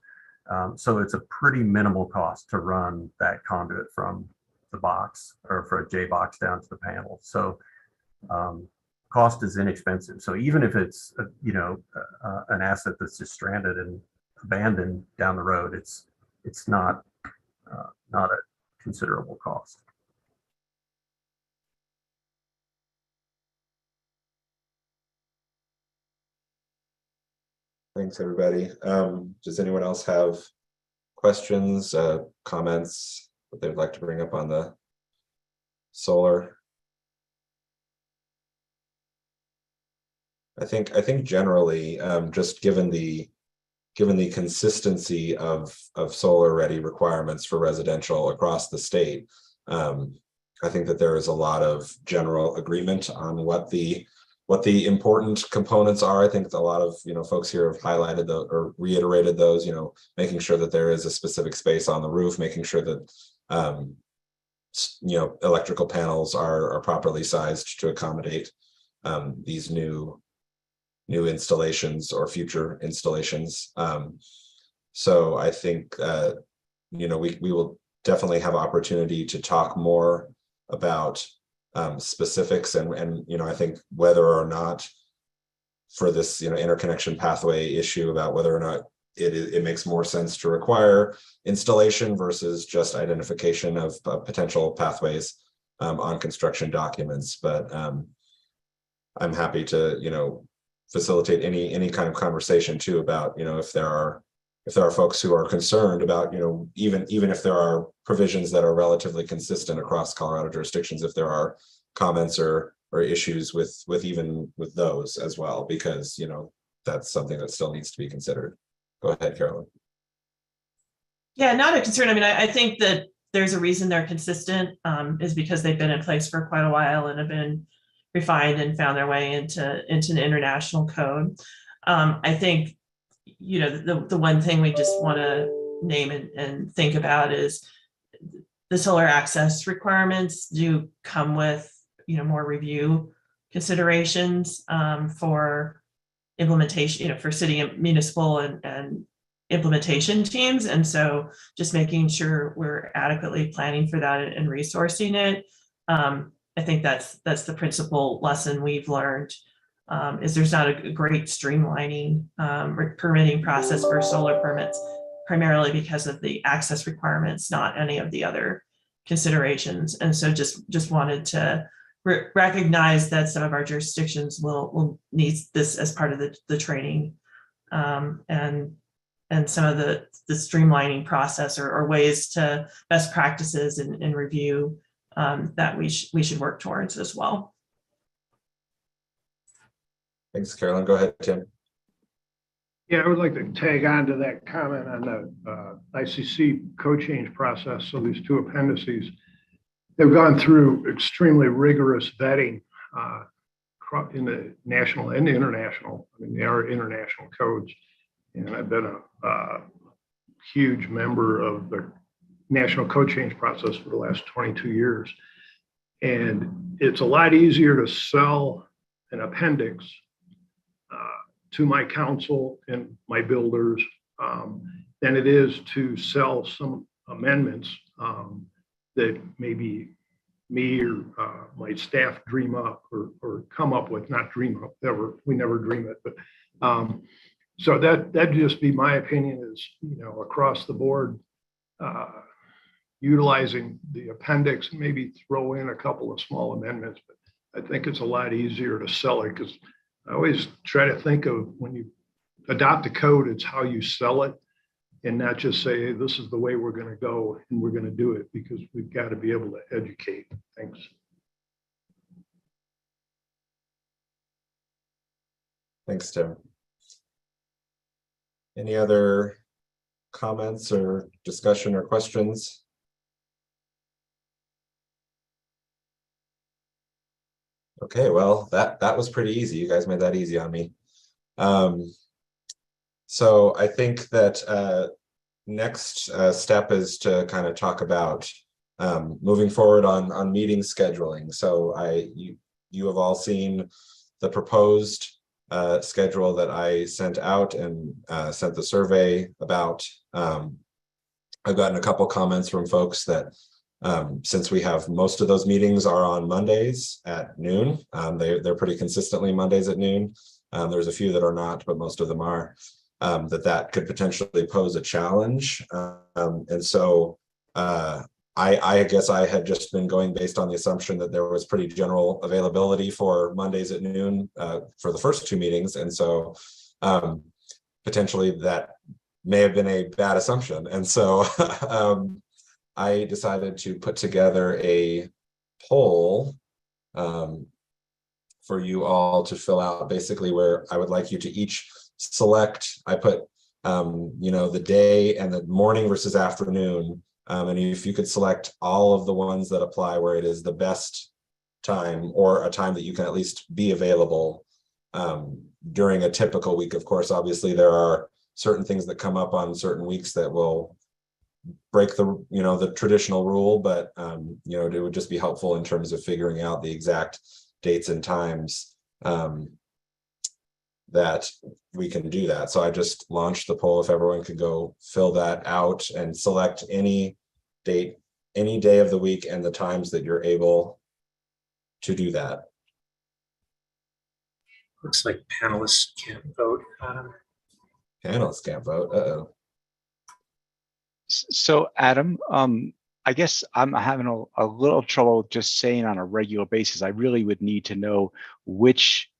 So it's a pretty minimal cost to run that conduit from the box, or for a J box down to the panel. So cost is inexpensive. So even if it's an asset that's just stranded and abandoned down the road, it's not a considerable cost. Thanks, everybody. Does anyone else have questions, comments that they'd like to bring up on the solar? I think generally, just given the consistency of solar ready requirements for residential across the state, I think that there is a lot of general agreement on what the important components are. I think a lot of folks here have highlighted or reiterated those. Making sure that there is a specific space on the roof, making sure that electrical panels are properly sized to accommodate these new installations or future installations. So I think we will definitely have opportunity to talk more about specifics, and I think whether or not for this interconnection pathway issue, about whether or not it makes more sense to require installation versus just identification of potential pathways on construction documents. But I'm happy to facilitate any kind of conversation too about if there are folks who are concerned about even if there are provisions that are relatively consistent across Colorado jurisdictions, if there are comments or issues with those as well, because that's something that still needs to be considered. Go ahead, Carolyn. Yeah, not a concern. I mean, I think that there's a reason they're consistent, is because they've been in place for quite a while and have been refined and found their way into the international code. I think the one thing we just want to name and think about is the solar access requirements do come with more review considerations for implementation, for city and municipal and implementation teams. And so just making sure we're adequately planning for that and resourcing it. I think that's the principal lesson we've learned, is there's not a great streamlining permitting process for solar permits, primarily because of the access requirements, not any of the other considerations. And so just wanted to recognize that some of our jurisdictions will need this as part of the training, and some of the streamlining process or ways to best practices and review that we should work towards as well. Thanks, Carolyn. Go ahead, Tim. Yeah, I would like to tag on to that comment on the ICC code change process. So these two appendices, they've gone through extremely rigorous vetting in the national and the international. I mean, they are international codes, and I've been a huge member of the national code change process for the last 22 years. And it's a lot easier to sell an appendix to my council and my builders than it is to sell some amendments that maybe me or my staff dream up or come up with, not dream up, we never dream it, but so that'd just be my opinion is, across the board, utilizing the appendix, maybe throw in a couple of small amendments, but I think it's a lot easier to sell it because I always try to think of when you adopt a code, it's how you sell it and not just say, hey, this is the way we're going to go and we're going to do it, because we've got to be able to educate. Thanks. Thanks, Tim. Any other comments or discussion or questions? Okay, well, that was pretty easy. You guys made that easy on me. So I think that next step is to kind of talk about moving forward on meeting scheduling. So you have all seen the proposed schedule that I sent out and sent the survey about. I've gotten a couple comments from folks that since we have most of those meetings are on Mondays at noon, they're pretty consistently Mondays at noon. There's a few that are not, but most of them are. That could potentially pose a challenge. And so I guess I had just been going based on the assumption that there was pretty general availability for Mondays at noon for the first two meetings. And so potentially that may have been a bad assumption. And so I decided to put together a poll for you all to fill out, basically where I would like you to each select. I put the day and the morning versus afternoon, and if you could select all of the ones that apply where it is the best time or a time that you can at least be available during a typical week. Of course, obviously there are certain things that come up on certain weeks that will break the traditional rule, but it would just be helpful in terms of figuring out the exact dates and times that we can do that. So I just launched the poll. If everyone could go fill that out and select any date, any day of the week and the times that you're able to do that. Looks like panelists can't vote. Panelists can't vote. Uh-oh. So Adam, I guess I'm having a little trouble just saying on a regular basis. I really would need to know which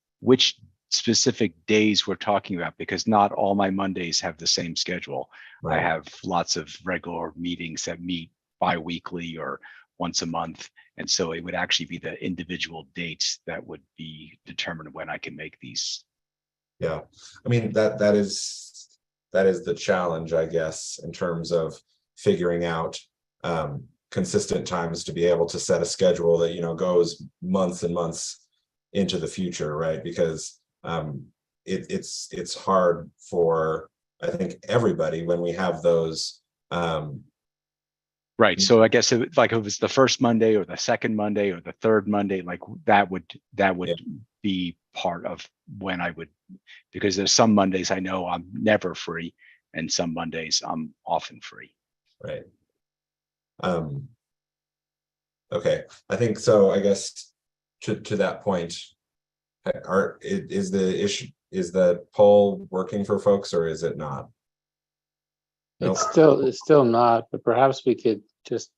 specific days we're talking about, because not all my Mondays have the same schedule. Right. I have lots of regular meetings that meet bi-weekly or once a month. And so it would actually be the individual dates that would be determined when I can make these. Yeah, I mean, that is the challenge, I guess, in terms of figuring out consistent times to be able to set a schedule that, goes months and months into the future, right? Because it's hard for, I think, everybody when we have those. Right. So I guess if it was the first Monday or the second Monday or the third Monday, like that would be part of when I would, because there's some Mondays I know I'm never free and some Mondays I'm often free. Right. Okay. I think so. I guess to that point, is the poll working for folks or is it not? It's still not, but perhaps we could just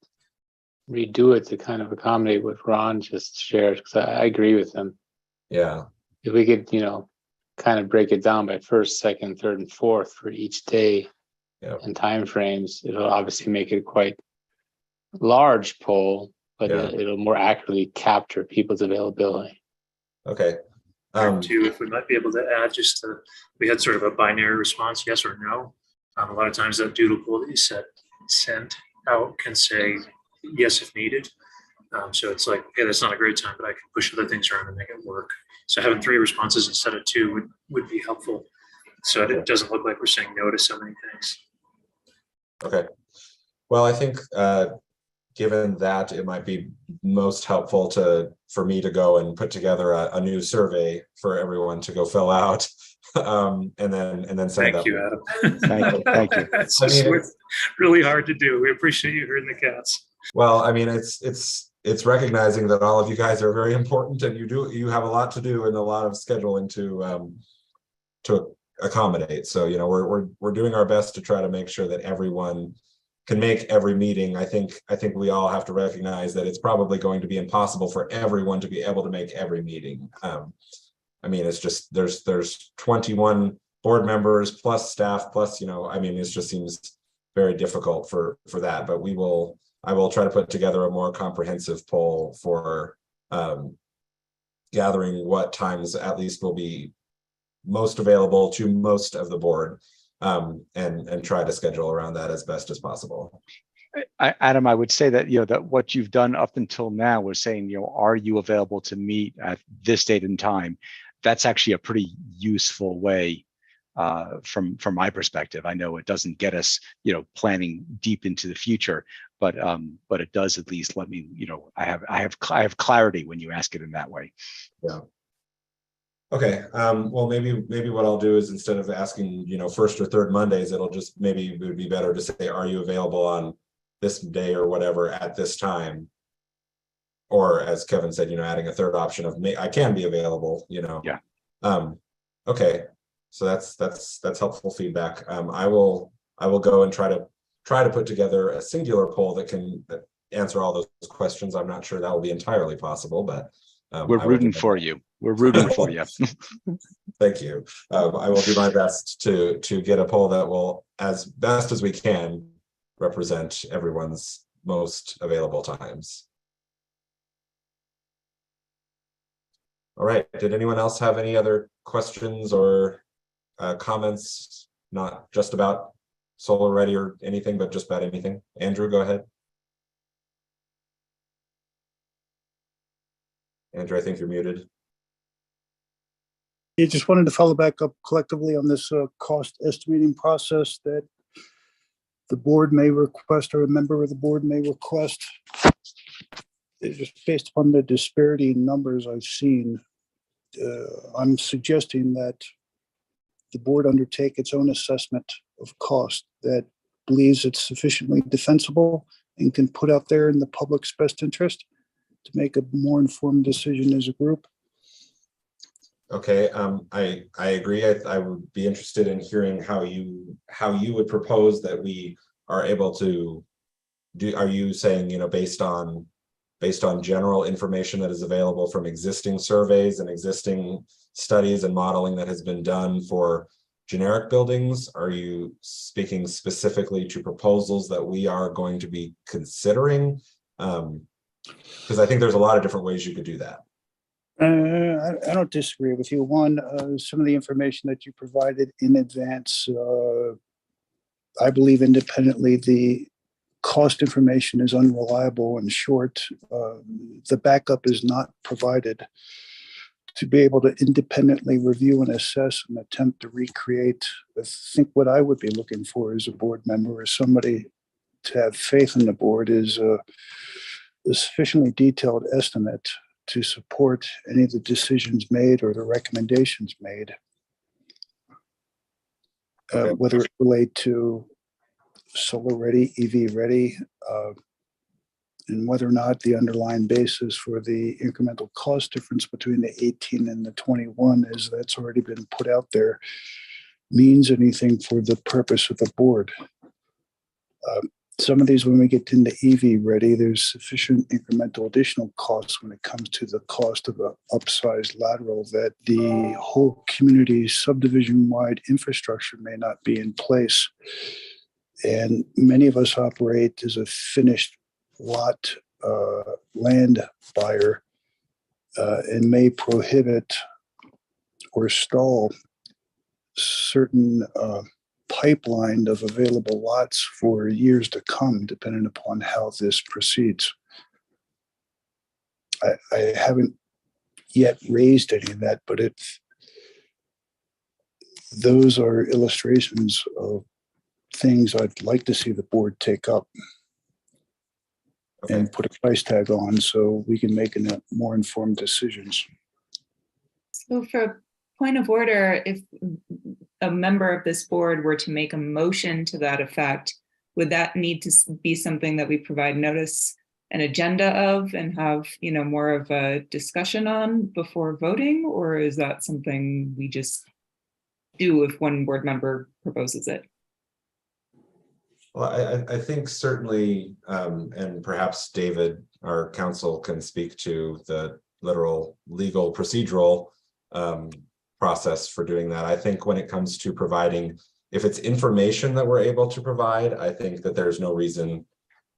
redo it to kind of accommodate what Ron just shared, because I agree with him. Yeah. If we could, kind of break it down by first, second, third, and fourth for each day and time frames, it'll obviously make it quite large poll, but it'll more accurately capture people's availability. Okay. If we might be able to add we had sort of a binary response, yes or no. A lot of times that doodle poll that you sent out can say yes if needed. So it's like, hey, that's not a great time, but I can push other things around and make it work. So having 3 responses instead of 2 would be helpful. So it doesn't look like we're saying no to so many things. Okay. Well, I think given that, it might be most helpful for me to go and put together a new survey for everyone to go fill out, and then send Thank that. you, Adam. Thank you. It's just really hard to do. We appreciate you herding the cats. Well, I mean, it's recognizing that all of you guys are very important, and you have a lot to do and a lot of scheduling to accommodate. So, you know, we're doing our best to try to make sure that everyone can make every meeting. I think we all have to recognize that it's probably going to be impossible for everyone to be able to make every meeting. I mean, it's just there's 21 board members plus staff plus, you know, I mean, it just seems very difficult for that. But I will try to put together a more comprehensive poll for gathering what times at least will be most available to most of the board, and try to schedule around that as best as possible. Adam, I would say that, you know, that what you've done up until now was saying, you know, are you available to meet at this date and time? That's actually a pretty useful way from my perspective. I know it doesn't get us, you know, planning deep into the future, but it does at least let me, you know, I have clarity when you ask it in that way. Yeah. Okay. Well, maybe what I'll do is, instead of asking, you know, first or third Mondays, it'll just, maybe it would be better to say, are you available on this day or whatever at this time? Or, as Kevin said, you know, adding a third option of I can be available, you know. Yeah. Okay. So that's helpful feedback. I will go and try to put together a singular poll that can answer all those questions. I'm not sure that will be entirely possible, but we're rooting for you. We're rooting for you. Thank you. I will do my best to get a poll that will, as best as we can, represent everyone's most available times. All right. Did anyone else have any other questions or comments, not just about Solar Ready or anything, but just about anything? Andrew, go ahead. Andrew, I think you're muted. You just wanted to follow back up collectively on this cost estimating process that the board may request, or a member of the board may request. It's just based upon the disparity in numbers I've seen. I'm suggesting that the board undertake its own assessment of cost that believes it's sufficiently defensible and can put out there in the public's best interest to make a more informed decision as a group. Okay, I agree. I would be interested in hearing how you would propose that we are able to do. Are you saying, you know, based on general information that is available from existing surveys and existing studies and modeling that has been done for generic buildings? Are you speaking specifically to proposals that we are going to be considering? Because I think there's a lot of different ways you could do that. I don't disagree with you. One, some of the information that you provided in advance, I believe independently the cost information is unreliable and short. The backup is not provided to be able to independently review and assess and attempt to recreate. I think what I would be looking for as a board member, as somebody to have faith in the board, is a sufficiently detailed estimate to support any of the decisions made or the recommendations made, whether it relate to solar ready, EV ready, and whether or not the underlying basis for the incremental cost difference between the 18 and the 21, as that's already been put out there, means anything for the purpose of the board. Some of these, when we get into EV ready, there's sufficient incremental additional costs when it comes to the cost of an upsized lateral that the whole community subdivision-wide infrastructure may not be in place. And many of us operate as a finished lot land buyer and may prohibit or stall certain pipeline of available lots for years to come, depending upon how this proceeds. I haven't yet raised any of that, but those are illustrations of things I'd like to see the board take up. and put a price tag on so we can make more informed decisions. So for point of order, if a member of this board were to make a motion to that effect, would that need to be something that we provide notice and agenda of and have, you know, more of a discussion on before voting? Or is that something we just do if one board member proposes it? Well, I think certainly, and perhaps David, our counsel, can speak to the literal legal procedural process for doing that. I think when it comes to providing, if it's information that we're able to provide, I think that there's no reason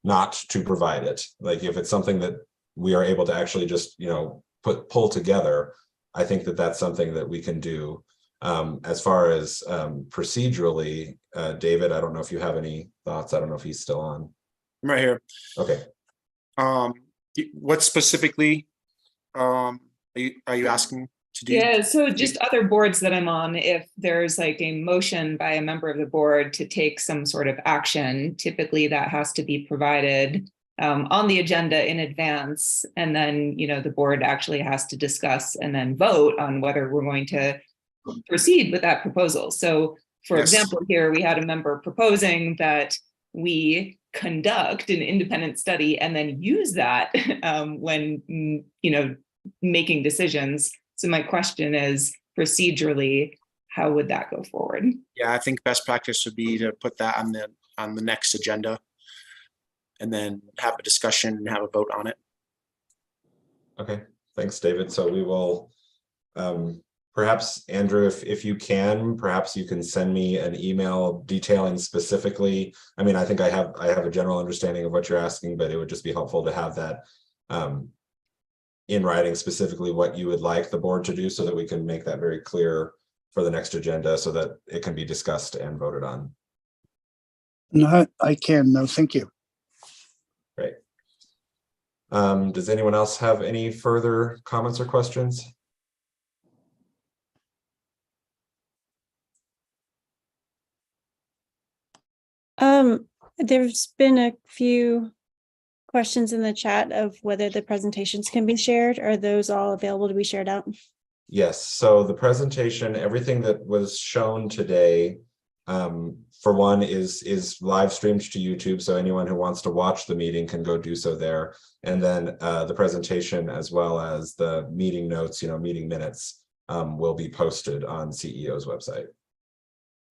not to provide it. Like if it's something that we are able to actually just, you know, pull together, I think that that's something that we can do. As far as procedurally, David, I don't know if you have any thoughts. I don't know if he's still on. I'm right here. Okay. What specifically are you asking to do? Yeah, so just other boards that I'm on, if there's like a motion by a member of the board to take some sort of action, typically that has to be provided on the agenda in advance. And then, you know, the board actually has to discuss and then vote on whether we're going to proceed with that proposal. So for example, here we had a member proposing that we conduct an independent study and then use that when, you know, making decisions. So my question is, procedurally, how would that go forward? Yeah, I think best practice would be to put that on the next agenda and then have a discussion and have a vote on it. Okay, thanks, David. So we will perhaps, Andrew, if you can, perhaps you can send me an email detailing specifically. I mean, I think I have a general understanding of what you're asking, but it would just be helpful to have that in writing specifically what you would like the board to do so that we can make that very clear for the next agenda so that it can be discussed and voted on. No, I can. No, thank you. Great. Does anyone else have any further comments or questions? There's been a few questions in the chat of whether the presentations can be shared. Are those all available to be shared out? Yes, so the presentation, everything that was shown today, for one, is live streamed to YouTube, so anyone who wants to watch the meeting can go do so there. And then the presentation, as well as the meeting notes, you know, meeting minutes, will be posted on CEO's website.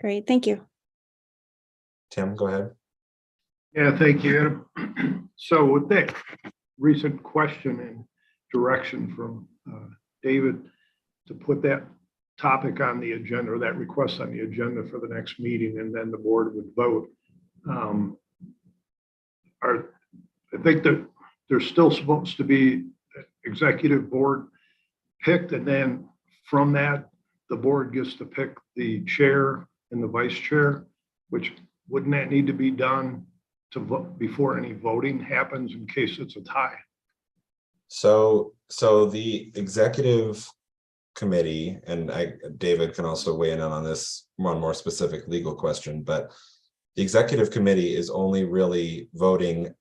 Great, thank you. Tim, go ahead. Yeah, thank you, Adam. So with that recent question and direction from David to put that topic on the agenda, or that request on the agenda for the next meeting, and then the board would vote. I think that there's still supposed to be executive board picked, and then from that, the board gets to pick the chair and the vice chair, which wouldn't that need to be done to vote before any voting happens in case it's a tie? So the executive committee, and David can also weigh in on this one more specific legal question, but the executive committee is only really voting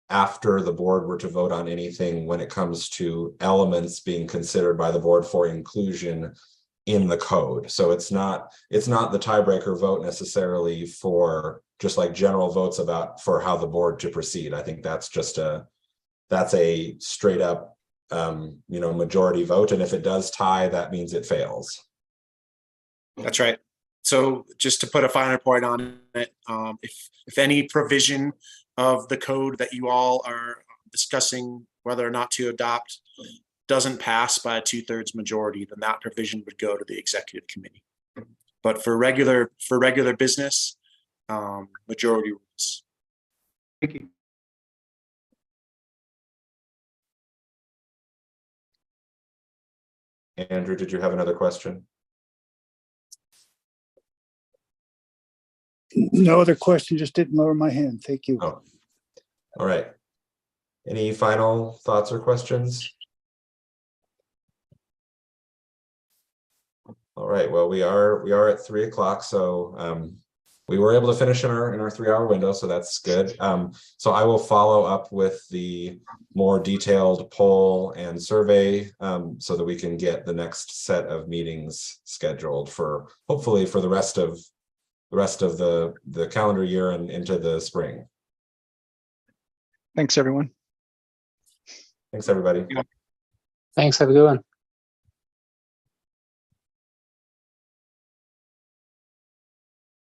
after the board were to vote on anything when it comes to elements being considered by the board for inclusion in the code. So it's not the tiebreaker vote necessarily for just like general votes for how the board to proceed. I think that's just that's a straight up you know, majority vote, and if it does tie, that means it fails. That's right. So just to put a finer point on it, if any provision of the code that you all are discussing whether or not to adopt doesn't pass by a 2/3 majority, then that provision would go to the executive committee. But for regular business, majority rules. Thank you. Andrew, did you have another question? No other question, just didn't lower my hand. Thank you. Oh. All right. Any final thoughts or questions? All right, well, we are at 3 o'clock, so we were able to finish in our 3-hour window, so that's good. So I will follow up with the more detailed poll and survey so that we can get the next set of meetings scheduled for hopefully for the rest of the calendar year and into the spring. Thanks, everyone. Thanks, everybody. Thanks. Have a good one.